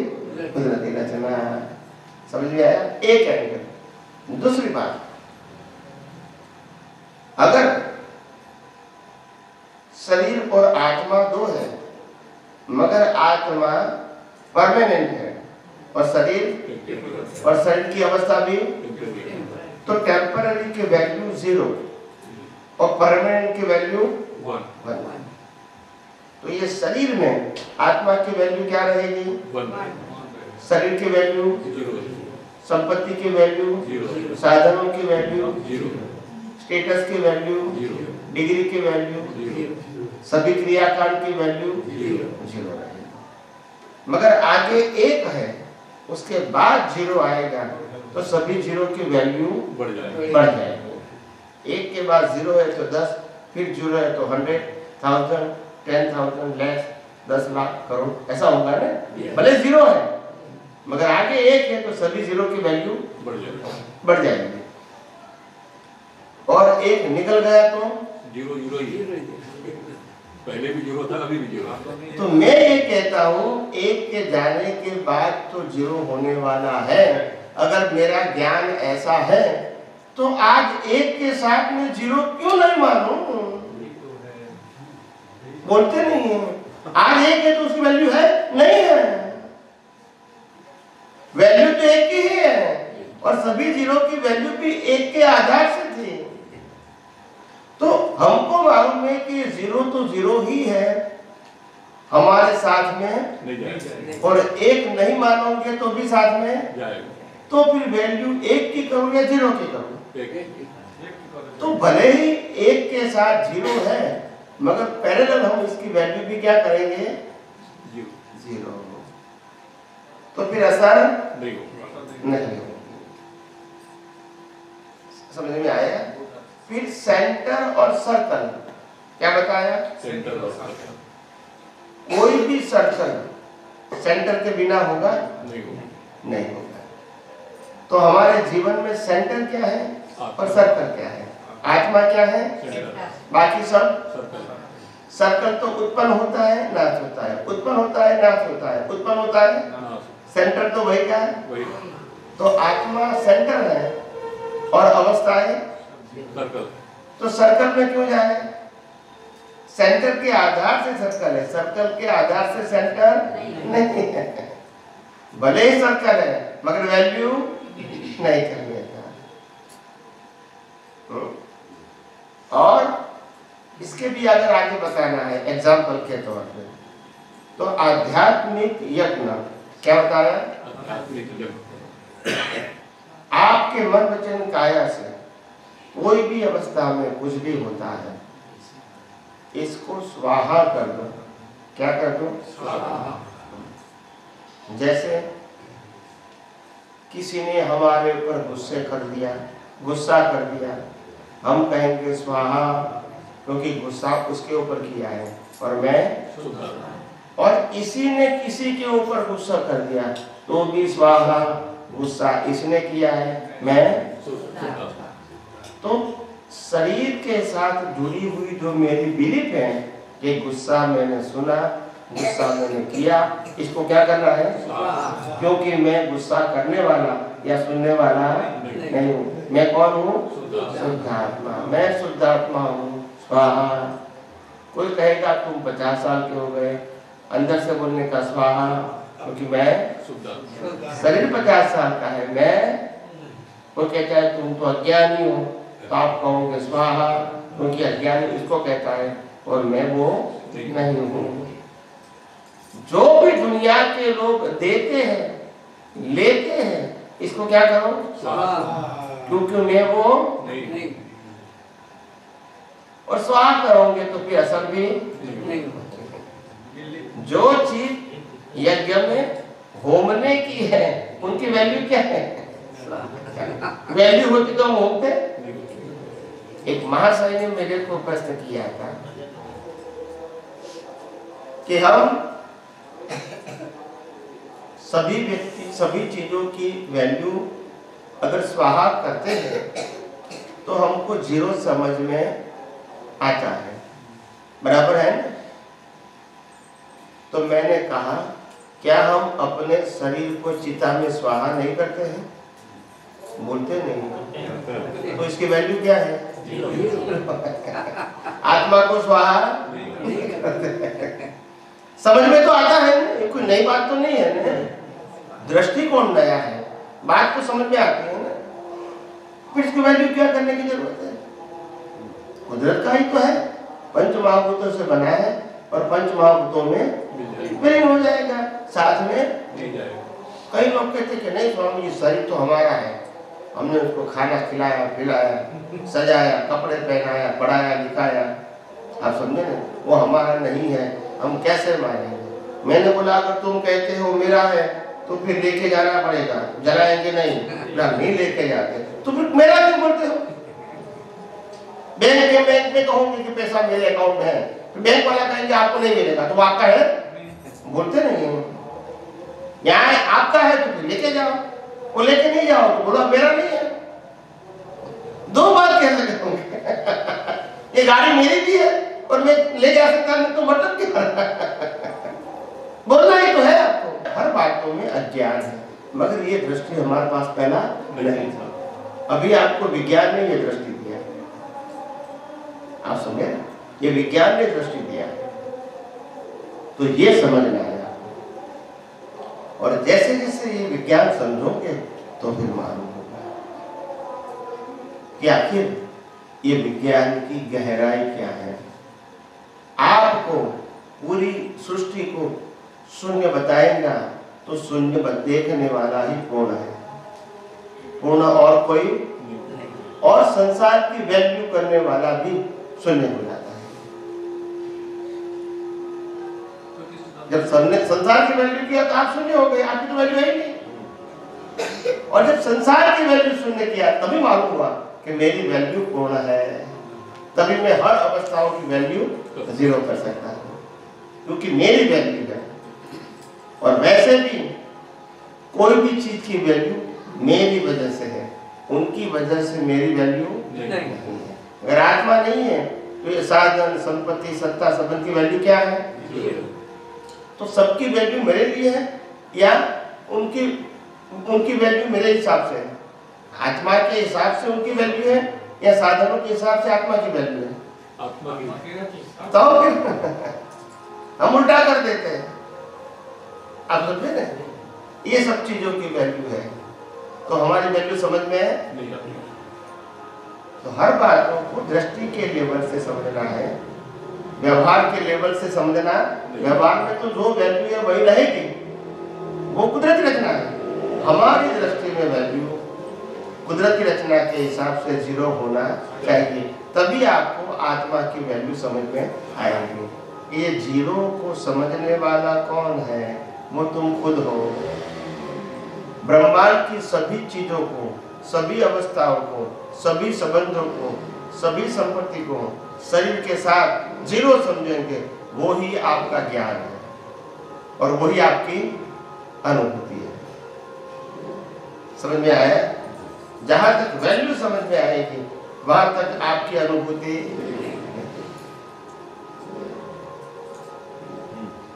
कुदरती रचना। समझ में आया? एक एंगल। दूसरी बात, अगर शरीर और आत्मा दो है, मगर आत्मा परमानेंट है और शरीर की अवस्था भी, तो टेम्पररी की वैल्यू 0 और परमानेंट की वैल्यू 1। तो ये शरीर में आत्मा की वैल्यू क्या रहेगी? 1। शरीर की वैल्यू 0, संपत्ति की वैल्यू, साधनों की वैल्यू 0, स्टेटस की वैल्यू 0, डिग्री की वैल्यू 0, सभी क्रियाकांड की वैल्यू 0 रहेगी। मगर आगे एक है, उसके बाद 0 आएगा तो सभी 0 की वैल्यू बढ़ जाएगी। एक के बाद 0 है तो 10, फिर 0 है तो 100, 1000, 10,000, लाख, 10 लाख, करोड़, ऐसा होगा ना। भले 0 है मगर आगे एक है तो सभी 0 की वैल्यू बढ़ जाएगी। और एक निकल गया तो 0 ही। पहले भी 0 था, अभी भी 0। तो मैं ये कहता हूँ एक के जाने के बाद तो 0 होने वाला है। अगर मेरा ज्ञान ऐसा है तो आज एक के साथ में 0 क्यों नहीं मानूं? बोलते नहीं है। आज एक है तो उसकी वैल्यू है नहीं है, वैल्यू तो एक की ही है और सभी 0 की वैल्यू भी एक के आधार से थी। तो हमको मालूम है कि 0 तो 0 ही है हमारे साथ में नहीं, और एक नहीं मानोगे तो भी साथ में जाएगा। तो फिर वैल्यू 1 की करूं या 0 की करूं? तो भले ही 1 के साथ 0 है मगर पैरेलल हम इसकी वैल्यू भी क्या करेंगे? 0। तो फिर असर नहीं होगा। समझ में आया? फिर सेंटर और सर्कल क्या बताया? सेंटर और सर्कल। कोई भी सर्कल सेंटर के बिना होगा नहीं होगा। तो हमारे जीवन में सेंटर क्या है और सर्कल क्या है? आत्मा क्या है? बाकी सब सर्कल तो उत्पन्न होता है, नाश होता है, उत्पन्न होता है, नाश होता है, उत्पन्न होता है, सेंटर तो वही का है। तो आत्मा सेंटर है और अवस्था है सर्कल। तो सर्कल में क्यों जाए? सेंटर के आधार से सर्कल है, सर्कल के आधार से सेंटर नहीं है। भले ही सर्कल है मगर वैल्यू नहीं कर लेता। और इसके भी अगर आगे बताना है एग्जाम्पल के तौर पे, तो आध्यात्मिक यज्ञ क्या बताया? आपके मन वचन काया से कोई भी अवस्था में कुछ भी होता है, इसको स्वाहा कर दो। क्या कर दो? स्वाहा। जैसे किसी ने हमारे ऊपर गुस्सा कर दिया, हम कहेंगे स्वाहा, क्योंकि गुस्सा उसके ऊपर किया है और मैं, और इसी ने किसी के ऊपर गुस्सा कर दिया तो भी स्वाहा, गुस्सा इसने किया है, मैं। तो शरीर के साथ जुड़ी हुई जो मेरी बिलीफ है कि गुस्सा मैंने सुना, गुस्सा मैंने किया, इसको क्या करना है? क्योंकि मैं गुस्सा करने वाला या सुनने वाला नहीं हूँ। मैं कौन हूँ? शुद्धात्मा। मैं शुद्धात्मा हूँ। स्वाहा। कोई कहेगा तुम 50 साल के हो गए, अंदर से बोलने का स्वाहा, क्योंकि मैं शरीर 50 साल का है, मैं। कोई कहता है तुम तो अज्ञानी हो, तो आप कहोगे स्वाहा, क्योंकि अज्ञानी इसको कहता है और मैं वो नहीं हूँ। जो भी दुनिया के लोग देते हैं लेते हैं, इसको क्या करो? क्योंकि मैं वो नहीं। और स्वाहा करोगे तो फिर असर भी नहीं। जो चीज यज्ञ में होमने की है उनकी वैल्यू क्या है? वैल्यू होती तो हम होते। एक महाशय ने मेरे को प्रश्न किया था, कि हम सभी व्यक्ति सभी चीजों की वैल्यू अगर स्वाहा करते हैं तो हमको जीरो समझ में आता है, बराबर है ना। तो मैंने कहा क्या हम अपने शरीर को चिता में स्वाहा नहीं करते हैं? बोलते नहीं। तो इसकी वैल्यू क्या है? आत्मा को स्वाहा नहीं करते। समझ में तो आता है ना, ये कोई नई बात तो नहीं है ना, दृष्टिकोण नया है, बात तो समझ में आती है ना, फिर इसकी वैल्यू क्या करने की जरूरत है? कुदरत का ही तो है, पंच महाभूतों से बना है और पंच महाभूतों में विलीन हो जाएगा, साथ में कई लोग कहते कि नहीं स्वामी जी शरीर तो हमारा है, हमने उसको खाना खिलाया पिलाया सजाया कपड़े पहनाया पढ़ाया लिखाया, आप समझे ना, वो हमारा नहीं है, हम कैसे मानेंगे? मैंने बोला अगर तुम कहते हो मेरा है तो फिर लेके जाना पड़ेगा, जलाएंगे नहीं ना, नहीं लेके जाते तो फिर मेरा क्यों बोलते हो? बैंक में कहूंगे कि पैसा मेरे अकाउंट में है, तो बैंक वाला कहेंगे आपको नहीं मिलेगा, तो वो आपका है, बोलते नहीं है। यहाँ आपका है तो फिर लेके जाओ, वो लेके नहीं जाओ तो बोलो मेरा नहीं है। दो बात कह सकते होंगे। ये गाड़ी मेरी भी है और मैं ले जा सकता नहीं, तो मतलब क्या? बोलना ही तो है आपको। हर बातों में अज्ञान है, मगर ये दृष्टि हमारे पास पहला नहीं था। अभी आपको विज्ञान ने ये दृष्टि दिया, आप समझे, ये विज्ञान ने दृष्टि दिया, तो ये समझना है आपको। और जैसे जैसे ये विज्ञान समझोगे तो फिर मालूम होगा कि आखिर ये विज्ञान की गहराई क्या है। आपको पूरी सृष्टि को शून्य बताएगा तो शून्य देखने वाला ही पूर्ण है, पूर्ण और कोई, और संसार की वैल्यू करने वाला भी शून्य हो जाता है। जब संसार की वैल्यू किया तो आप शून्य हो गए, आपकी तो वैल्यू है ही नहीं। और जब संसार की वैल्यू शून्य किया तभी मालूम हुआ कि मेरी वैल्यू पूर्ण है, तभी मैं हर अवस्थाओं की वैल्यू जीरो कर सकता हूँ, क्योंकि मेरी वैल्यू है। और वैसे भी कोई भी चीज की वैल्यू मेरी वजह से है, उनकी वजह से मेरी वैल्यू नहीं है। अगर आत्मा नहीं है तो ये साधन संपत्ति सत्ता संबंध की वैल्यू क्या है? तो सबकी वैल्यू मेरे लिए है या उनकी वैल्यू मेरे हिसाब से है? आत्मा के हिसाब से उनकी वैल्यू है या साधनों के हिसाब से आत्मा की वैल्यू है? आत्मा की। तो हम उल्टा कर देते हैं, आप समझे ना, ये सब चीजों की वैल्यू है, तो हमारी वैल्यू समझ में है। तो हर बातों को दृष्टि के लेवल से समझना है, व्यवहार के लेवल से समझना। व्यवहार में तो जो वैल्यू है वही रहेगी, वो कुदरती रचना है। हमारी दृष्टि में वैल्यू कुदरती रचना के हिसाब से जीरो होना चाहिए, तभी आपको आत्मा की वैल्यू समझ में आएगी। ये जीरो को समझने वाला कौन है? वो तुम खुद हो। ब्रह्मांड की सभी चीजों को, सभी अवस्थाओं को, सभी संबंधों को, सभी संपत्ति को शरीर के साथ जीरो समझेंगे, वो ही आपका ज्ञान है और वही आपकी अनुभूति है। समझ में आया? जहां तक वैल्यू समझ में आएगी वहां तक आपकी अनुभूति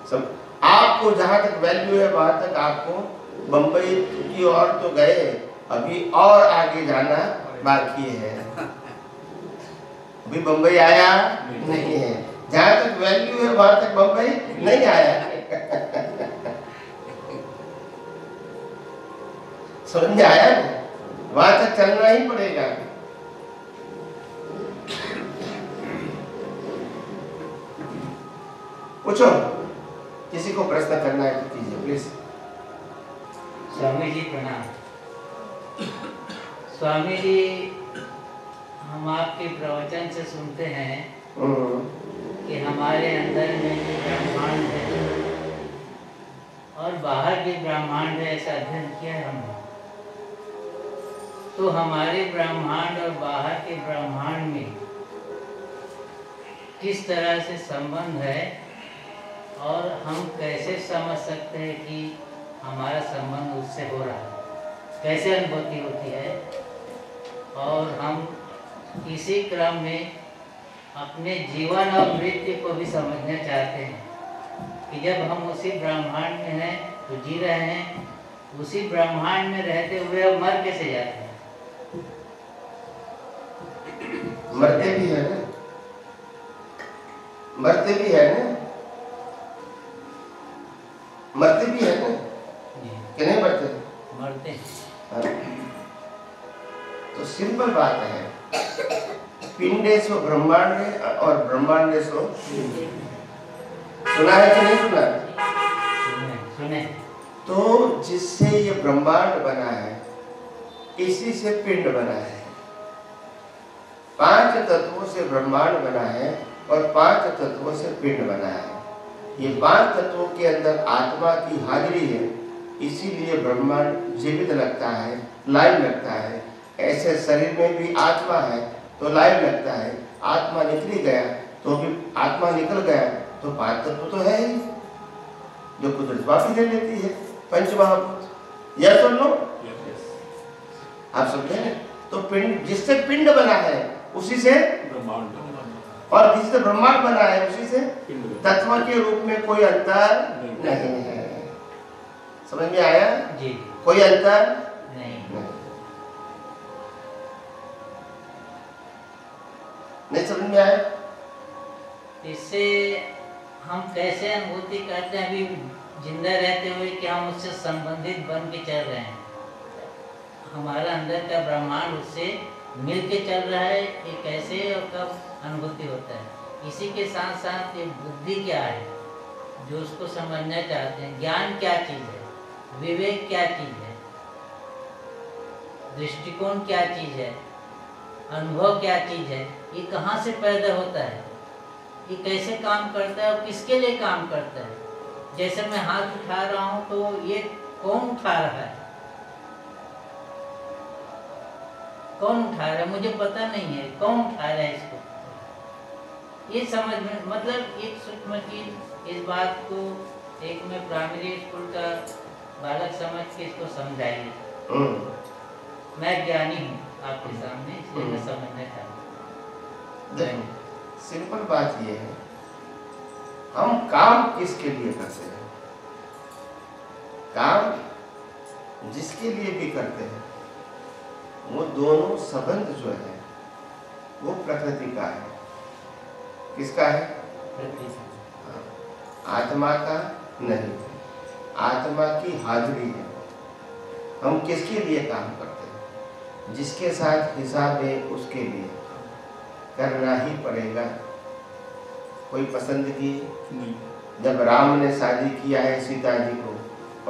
सब। आपको जहां तक वैल्यू है वहां तक आपको बंबई की ओर तो गए, अभी और आगे जाना बाकी है। अभी बंबई आया नहीं है, जहां तक वैल्यू है वहां तक बंबई नहीं आया। समझ में आया ना? वहां तक चलना ही पड़ेगा। पूछो, किसी को प्रश्न करना है तो कीजिए प्लीज। स्वामी जी प्रणाम। स्वामी जी, हम आपके प्रवचन से सुनते हैं कि हमारे अंदर में जो ब्रह्मांड है और बाहर भी ब्रह्मांड है, ऐसा अध्ययन किया है हमने। तो हमारे ब्रह्मांड और बाहर के ब्रह्मांड में किस तरह से संबंध है और हम कैसे समझ सकते हैं कि हमारा संबंध उससे हो रहा है, कैसे अनुभूति होती है। और हम इसी क्रम में अपने जीवन और मृत्यु को भी समझना चाहते हैं कि जब हम उसी ब्रह्मांड में हैं तो जी रहे हैं, उसी ब्रह्मांड में रहते हुए अब मर कैसे जाते हैं? मरते भी है ना, मरते भी है ना, मरते भी है ना कि नहीं मरते? मरते हैं। तो सिंपल बात है, पिंडेशो ब्रह्मांडे और ब्रह्मांडेशो। सुना है कि नहीं सुना? सुने। तो जिससे ये ब्रह्मांड बना है, इसी से पिंड बना है। 5 तत्वों से ब्रह्मांड बना है और 5 तत्वों से पिंड बना है। ये 5 तत्वों के अंदर आत्मा की हाजिरी है, इसीलिए ब्रह्मांड जीवित लगता है, लाइव लगता है। ऐसे शरीर में भी आत्मा है तो लाइव लगता है, आत्मा निकली गया तो भी आत्मा निकल गया तो 5 तत्व तो है ही, जो कुदरत वापस ले लेती है, पंच महाभूत। या सुन लो, आप समझे ना? तो पिंड, जिससे पिंड बना है उसी से ब्रह्मांड, और जिससे ब्रह्मांड बना है उसी से तत्व के रूप में कोई अंतर नहीं है। समझ में आया जी? कोई अंतर नहीं। नहीं समझ में आया? इससे हम कैसे अनुभूति करते हैं अभी जिंदा रहते हुए कि हम उससे संबंधित बन के चल रहे हैं, हमारा अंदर का ब्रह्मांड उससे मिल के चल रहा है, ये कैसे और कब अनुभूति होता है। इसी के साथ साथ ये बुद्धि क्या है जो उसको समझना चाहते हैं, ज्ञान क्या चीज़ है, विवेक क्या चीज़ है, दृष्टिकोण क्या चीज़ है, अनुभव क्या चीज़ है, ये कहाँ से पैदा होता है, ये कैसे काम करता है और किसके लिए काम करता है। जैसे मैं हाथ उठा रहा हूँ तो ये कौन उठा रहा है, कौन उठा रहा है मुझे पता नहीं है, कौन उठा रहा है इसको, ये समझ में, मतलब एक सूक्ष्म चीज। इस बात को एक मैं प्राइमरी स्कूल का बालक समझ के इसको समझाइए। मैं ज्ञानी हूँ आपके सामने, इसलिए मैं समझना चाहता हूँ। सिंपल बात ये है, हम काम किसके लिए करते हैं? काम जिसके लिए भी करते हैं, वो दोनों संबंध जो है वो प्रकृति का है। किसका है? आत्मा का नहीं, आत्मा की हाजिरी है। हम किसके लिए काम करते हैं? जिसके साथ हिसाब है उसके लिए करना ही पड़ेगा। कोई पसंद की? जब राम ने शादी किया है सीता जी को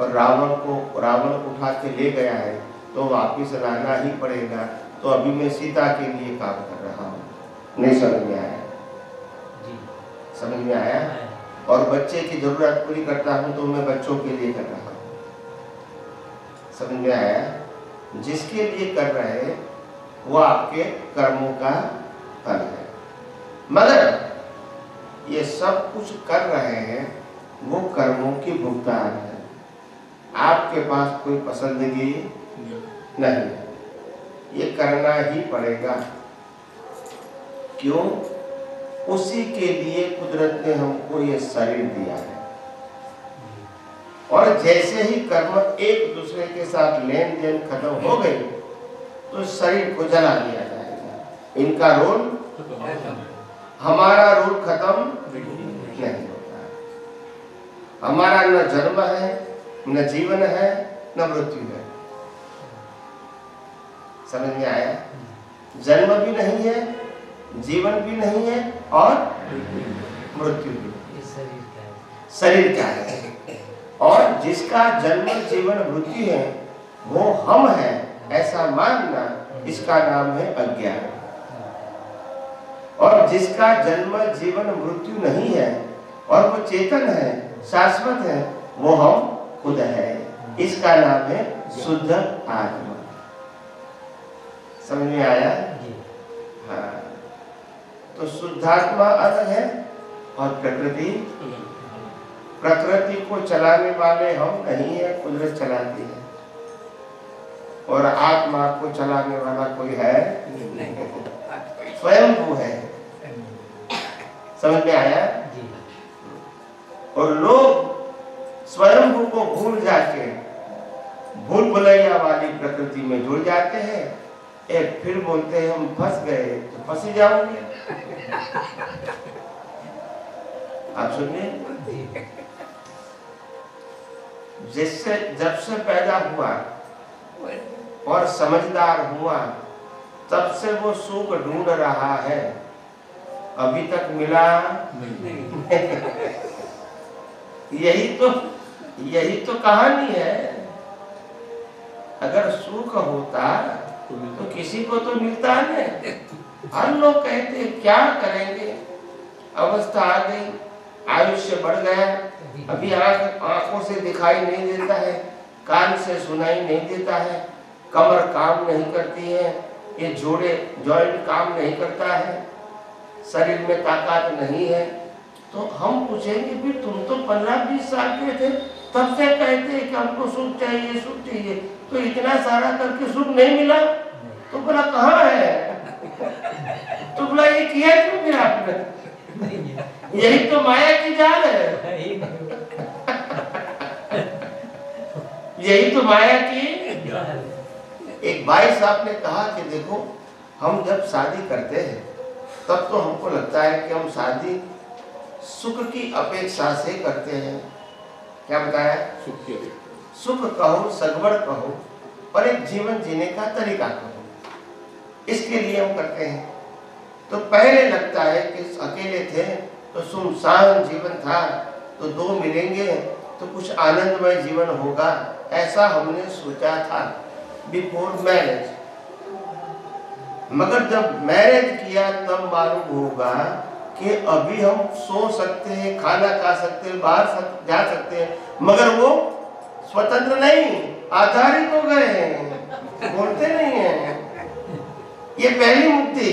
और रावण उठा के ले गया है तो वापिस लाना ही पड़ेगा। तो अभी मैं सीता के लिए काम कर रहा हूँ। नहीं समझ में आया? समझ में आया? और बच्चे की जरूरत पूरी करता हूँ तो मैं बच्चों के लिए कर रहा हूँ। समझ में आया? जिसके लिए कर रहे हैं वो आपके कर्मों का फल है। मगर ये सब कुछ कर रहे हैं वो कर्मों की भुगतान है। आपके पास कोई पसंदगी नहीं, ये करना ही पड़ेगा। क्यों? उसी के लिए कुदरत ने हमको ये शरीर दिया है। और जैसे ही कर्म एक दूसरे के साथ लेन देन खत्म हो गई तो शरीर को जला दिया जाएगा। इनका रोल, हमारा रोल खत्म नहीं होता। हमारा न जन्म है, न जीवन है, न मृत्यु है। समझ में आया? जन्म भी नहीं है, जीवन भी नहीं है और मृत्यु भी। शरीर क्या है? और जिसका जन्म जीवन मृत्यु है वो हम हैं ऐसा मानना, इसका नाम है अज्ञान। और जिसका जन्म जीवन मृत्यु नहीं है और वो चेतन है, शाश्वत है, वो हम खुद है, इसका नाम है शुद्ध आत्मा। समझ में आया? हाँ। तो शुद्धात्मा अलग है और प्रकृति प्रकृति को चलाने वाले हम नहीं है, कुदरत चलाती है। और आत्मा को चलाने वाला कोई है नहीं, स्वयं वो है। समझ में आया? और लोग स्वयं को भूल जाके भूल भुलैया वाली प्रकृति में जुड़ जाते हैं। एक फिर बोलते हैं हम फंस गए, तो फंस ही जाओगे। आप सुनिए, जिससे जब से पैदा हुआ और समझदार हुआ तब से वो सुख ढूंढ रहा है, अभी तक मिला नहीं। यही तो कहानी है। अगर सुख होता तो किसी को तो मिलता नहीं। हर लोग कहते क्या करेंगे, अवस्था आ गई, आयुष्य बढ़ गया, अभी आंखों से दिखाई नहीं देता है, कान से सुनाई नहीं देता है, कमर काम नहीं करती है, ये जोड़े जॉइंट काम नहीं करता है, शरीर में ताकत नहीं है। तो हम पूछेंगे भी तुम तो 15-20 साल के थे, तब से कहते कि हमको सुख चाहिए सुख चाहिए, तो इतना सारा करके सुख नहीं मिला, तो बोला कहाँ है? तो बोला ये किया क्यों फिर आपने? यही तो माया की जाल है। यही तो माया की। एक भाई साहब ने कहा कि देखो, हम जब शादी करते हैं तब तो हमको लगता है कि हम शादी सुख की अपेक्षा से करते हैं। क्या बताया? सुख कहो, सगवड़ कहो, और एक जीवन जीने का तरीका कहो, इसके लिए हम करते हैं। तो पहले लगता है कि अकेले थे तो सुनसान जीवन था, तो दो मिलेंगे तो कुछ आनंदमय जीवन होगा, ऐसा हमने सोचा था बिफोर मैरिज। मगर जब मैरिज किया तब मालूम होगा कि अभी हम सो सकते हैं, खाना खा सकते हैं, बाहर जा सकते हैं, मगर वो स्वतंत्र नहीं, आधारित हो गए हैं, बोलते नहीं हैं। ये पहली मुक्ति।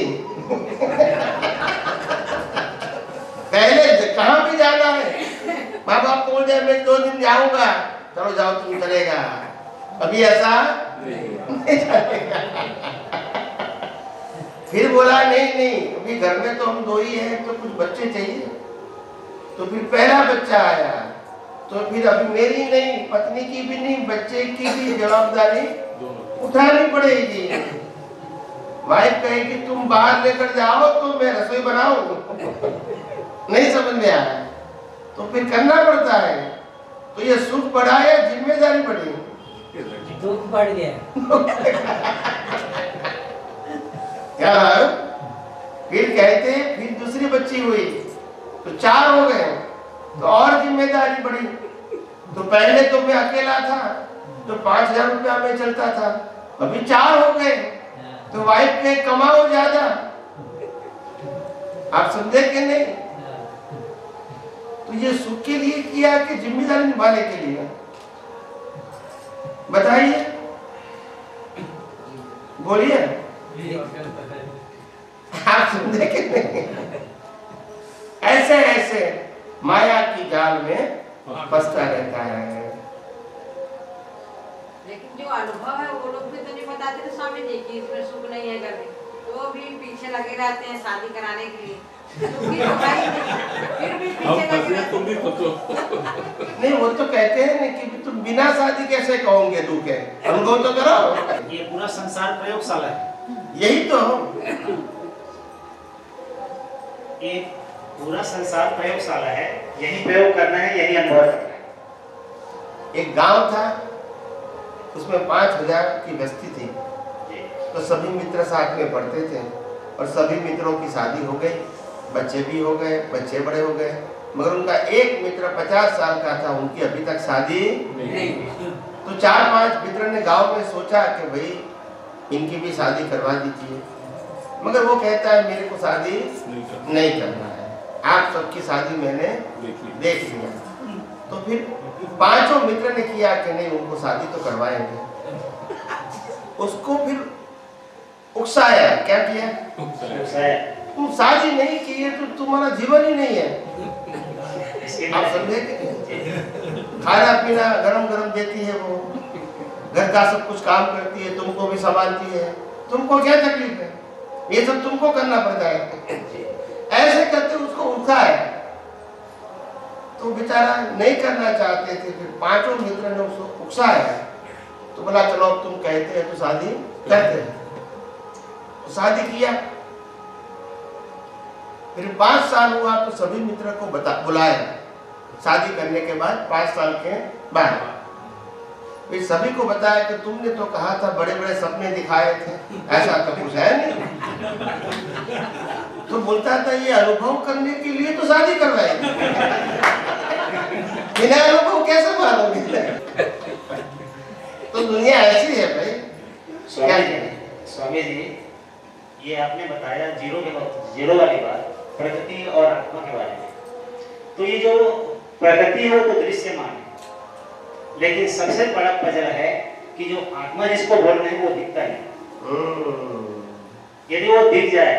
पहले कहाँ भी जाना है, माँ बाप बोल जाए मैं 2 दिन जाऊंगा, चलो जाओ तुम, चलेगा। अभी ऐसा नहीं चलेगा। फिर बोला नहीं, अभी घर में तो हम 2 ही हैं, तो कुछ बच्चे चाहिए। तो फिर पहला बच्चा आया, तो फिर अभी मेरी नहीं, पत्नी की भी नहीं, बच्चे की भी जवाबदारी उठानी पड़ेगी। वाइफ कहेगी तुम बाहर लेकर जाओ तो मैं रसोई बनाऊं। नहीं समझ में आया तो फिर करना पड़ता है। तो ये सुख बढ़ा या जिम्मेदारी बढ़ी? दुख बढ़ गया। क्या? फिर कहते हैं फिर दूसरी बच्ची हुई तो 4 हो गए, तो और जिम्मेदारी बढ़ी। तो पहले तो मैं अकेला था तो 5000 रुपया में चलता था, अभी 4 हो गए तो वाइफ के कमाओ ज्यादा। आप समझे कि नहीं? तो ये सुख के लिए किया कि जिम्मेदारी निभाने के लिए? बताइए, बोलिए। आप समझे कि नहीं? ऐसे ऐसे माया की जाल में फंसता रहता है। लेकिन जो अनुभव है वो लोग भी तो नहीं बताते थे स्वामी जी की इसमें सुख नहीं है करके, तो भी पीछे लगे रहते हैं शादी कराने के लिए। फिर भी पीछे लगे रहते हैं। नहीं, वो तो कहते हैं ना कि तुम बिना शादी कैसे कहोगे दुख है, अनुभव तो करो। ये पूरा संसार प्रयोगशाला है। यही तो ये पूरा संसार प्रयोगशाला है, यही प्रयोग करना है, यही अनुभव करना है। एक गांव था, उसमें 5000 की बस्ती थी, तो सभी मित्र साथ में पढ़ते थे और सभी मित्रों की शादी हो गई, बच्चे भी हो गए, बच्चे बड़े हो गए, मगर उनका एक मित्र 50 साल का था, उनकी अभी तक शादी नहीं। तो 4-5 मित्र ने गांव में सोचा कि भाई इनकी भी शादी करवा दीजिए, मगर वो कहता है मेरे को शादी नहीं करना है, आप सबकी शादी मैंने देख लिया। तो फिर 5 मित्र ने किया कि नहीं उनको शादी तो करवाएंगे। उसको फिर उकसाया, क्या किया? उकसाया। तुम शादी नहीं की है तो तुम्हारा जीवन ही नहीं है। इसके आप समझे कि नहीं? खाना पीना गरम गरम देती है वो, घर का सब कुछ काम करती है, तुमको भी संभालती है, तुमको क्या तकलीफ है? ये सब तुमको करना पड़ता है। ऐसे करते उसको उठा है तो बेचारा नहीं करना चाहते थे, फिर पांचों मित्र ने उसको उकसाया तो बोला चलो अब तुम कहते हैं तो शादी करते हैं। तो शादी किया, फिर 5 साल हुआ तो सभी मित्र को बुलाया शादी करने के बाद 5 साल के बाद। फिर सभी को बताया कि तुमने तो कहा था, बड़े बड़े सपने दिखाए थे, ऐसा तो कुछ है नहीं। तो बोलता था ये अनुभव करने के लिए तो शादी कर रहे हैं, बिना अनुभव कैसे मानोगे? तो दुनिया ऐसी है भाई। स्वामी जी, ये आपने बताया जीरो वाली बात, प्रकृति और आत्मा के बारे में। तो ये जो प्रकृति है वो तो दृश्यमान है, लेकिन सबसे बड़ा पजल है कि जो आत्मा जिसको बोल रहे हैं वो दिखता नहीं। यदि वो दिख जाए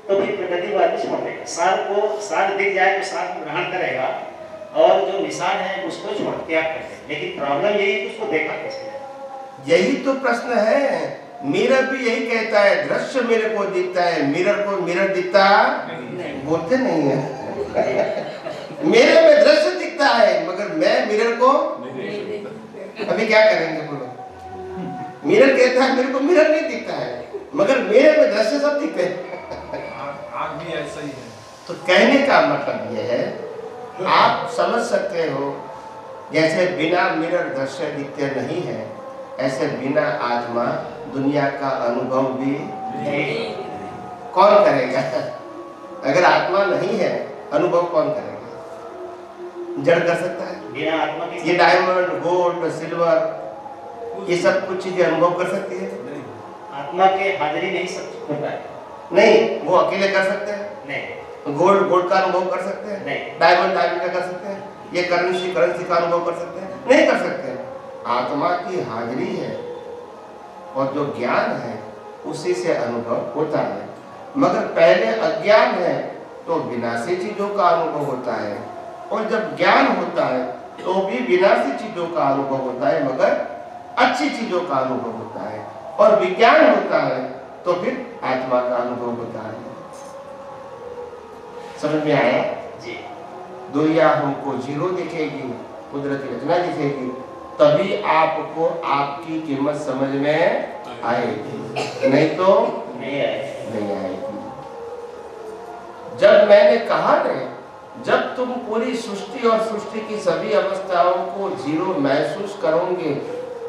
तो फिर प्रकृति को आदमी छोड़ देगा, सार दिख जाए तो सार को ग्रहण करेगा और जो निशान है उसको छोड़ त्याग कर देगा। लेकिन प्रॉब्लम यही है कि उसको देखा कैसे? यही तो प्रश्न है। मिरर भी यही कहता है, दृश्य मेरे को दिखता है, मिरर को मिरर दिखता बोलते नहीं है। मेरे में दृश्य दिखता है मगर मैं मिरर को अभी क्या करेंगे बोलो? मिरर कहता है मेरे को मिरर नहीं दिखता है मगर मेरे में दृश्य सब दिखते हैं। आग भी ऐसा ही है। तो कहने का मतलब यह है, आप समझ सकते हो जैसे बिना मिरर दृश्य दिखते नहीं है, ऐसे बिना आत्मा दुनिया का अनुभव भी कौन करेगा? अगर आत्मा नहीं है अनुभव कौन करेगा? जड़ कर सकता है? बिना आत्मा की ये डायमंड, गोल्ड, सिल्वर, ये सब कुछ चीजें अनुभव कर सकती है? आत्मा के हाजिरी नहीं सब होता है। नहीं, वो अकेले कर सकते हैं? नहीं। गोल्ड का अनुभव कर सकते हैं? नहीं। डायमंड का कर सकते हैं? ये करेंसी का अनुभव कर सकते हैं? नहीं कर सकते। आत्मा की हाजिरी है और जो ज्ञान है उसी से अनुभव होता है। मगर पहले अज्ञान है तो विनाशी चीजों का अनुभव होता है, और जब ज्ञान होता है तो भी विनाशी चीजों का अनुभव होता है मगर अच्छी चीजों का अनुभव होता है, और विज्ञान होता है तो फिर आत्मा का अनुभव होता है। समझ में आया जी? दुनिया हमको जीरो दिखेगी, कुदरती रचना दिखेगी, तभी आपको आपकी कीमत समझ में आएगी, नहीं तो नहीं आएगी। जब मैंने कहा नहीं, जब तुम पूरी सृष्टि और सृष्टि की सभी अवस्थाओं को जीरो महसूस करोगे,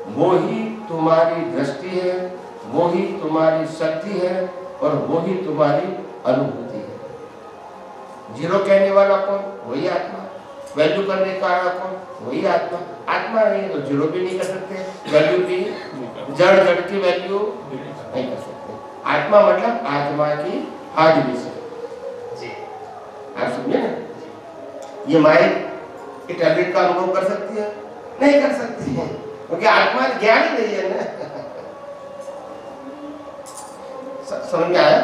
वो ही तुम्हारी दृष्टि है, वो ही तुम्हारी शक्ति है, और वो ही तुम्हारी अनुभूति है। जीरो कहने वाला कौन? वही आत्मा। वैल्यू करने का कौन? वही आत्मा। आत्मा नहीं तो जीरो भी नहीं कर सकते, वैल्यू भी जड़ की वैल्यू नहीं कर सकते। आत्मा मतलब आत्मा की हाजिरी से। आप समझे ना? ये माइंड टैबलेट का अनुभव कर सकती है? नहीं कर सकती है, क्योंकि आत्मा ज्ञान ही नहीं है ना। समझ में आया?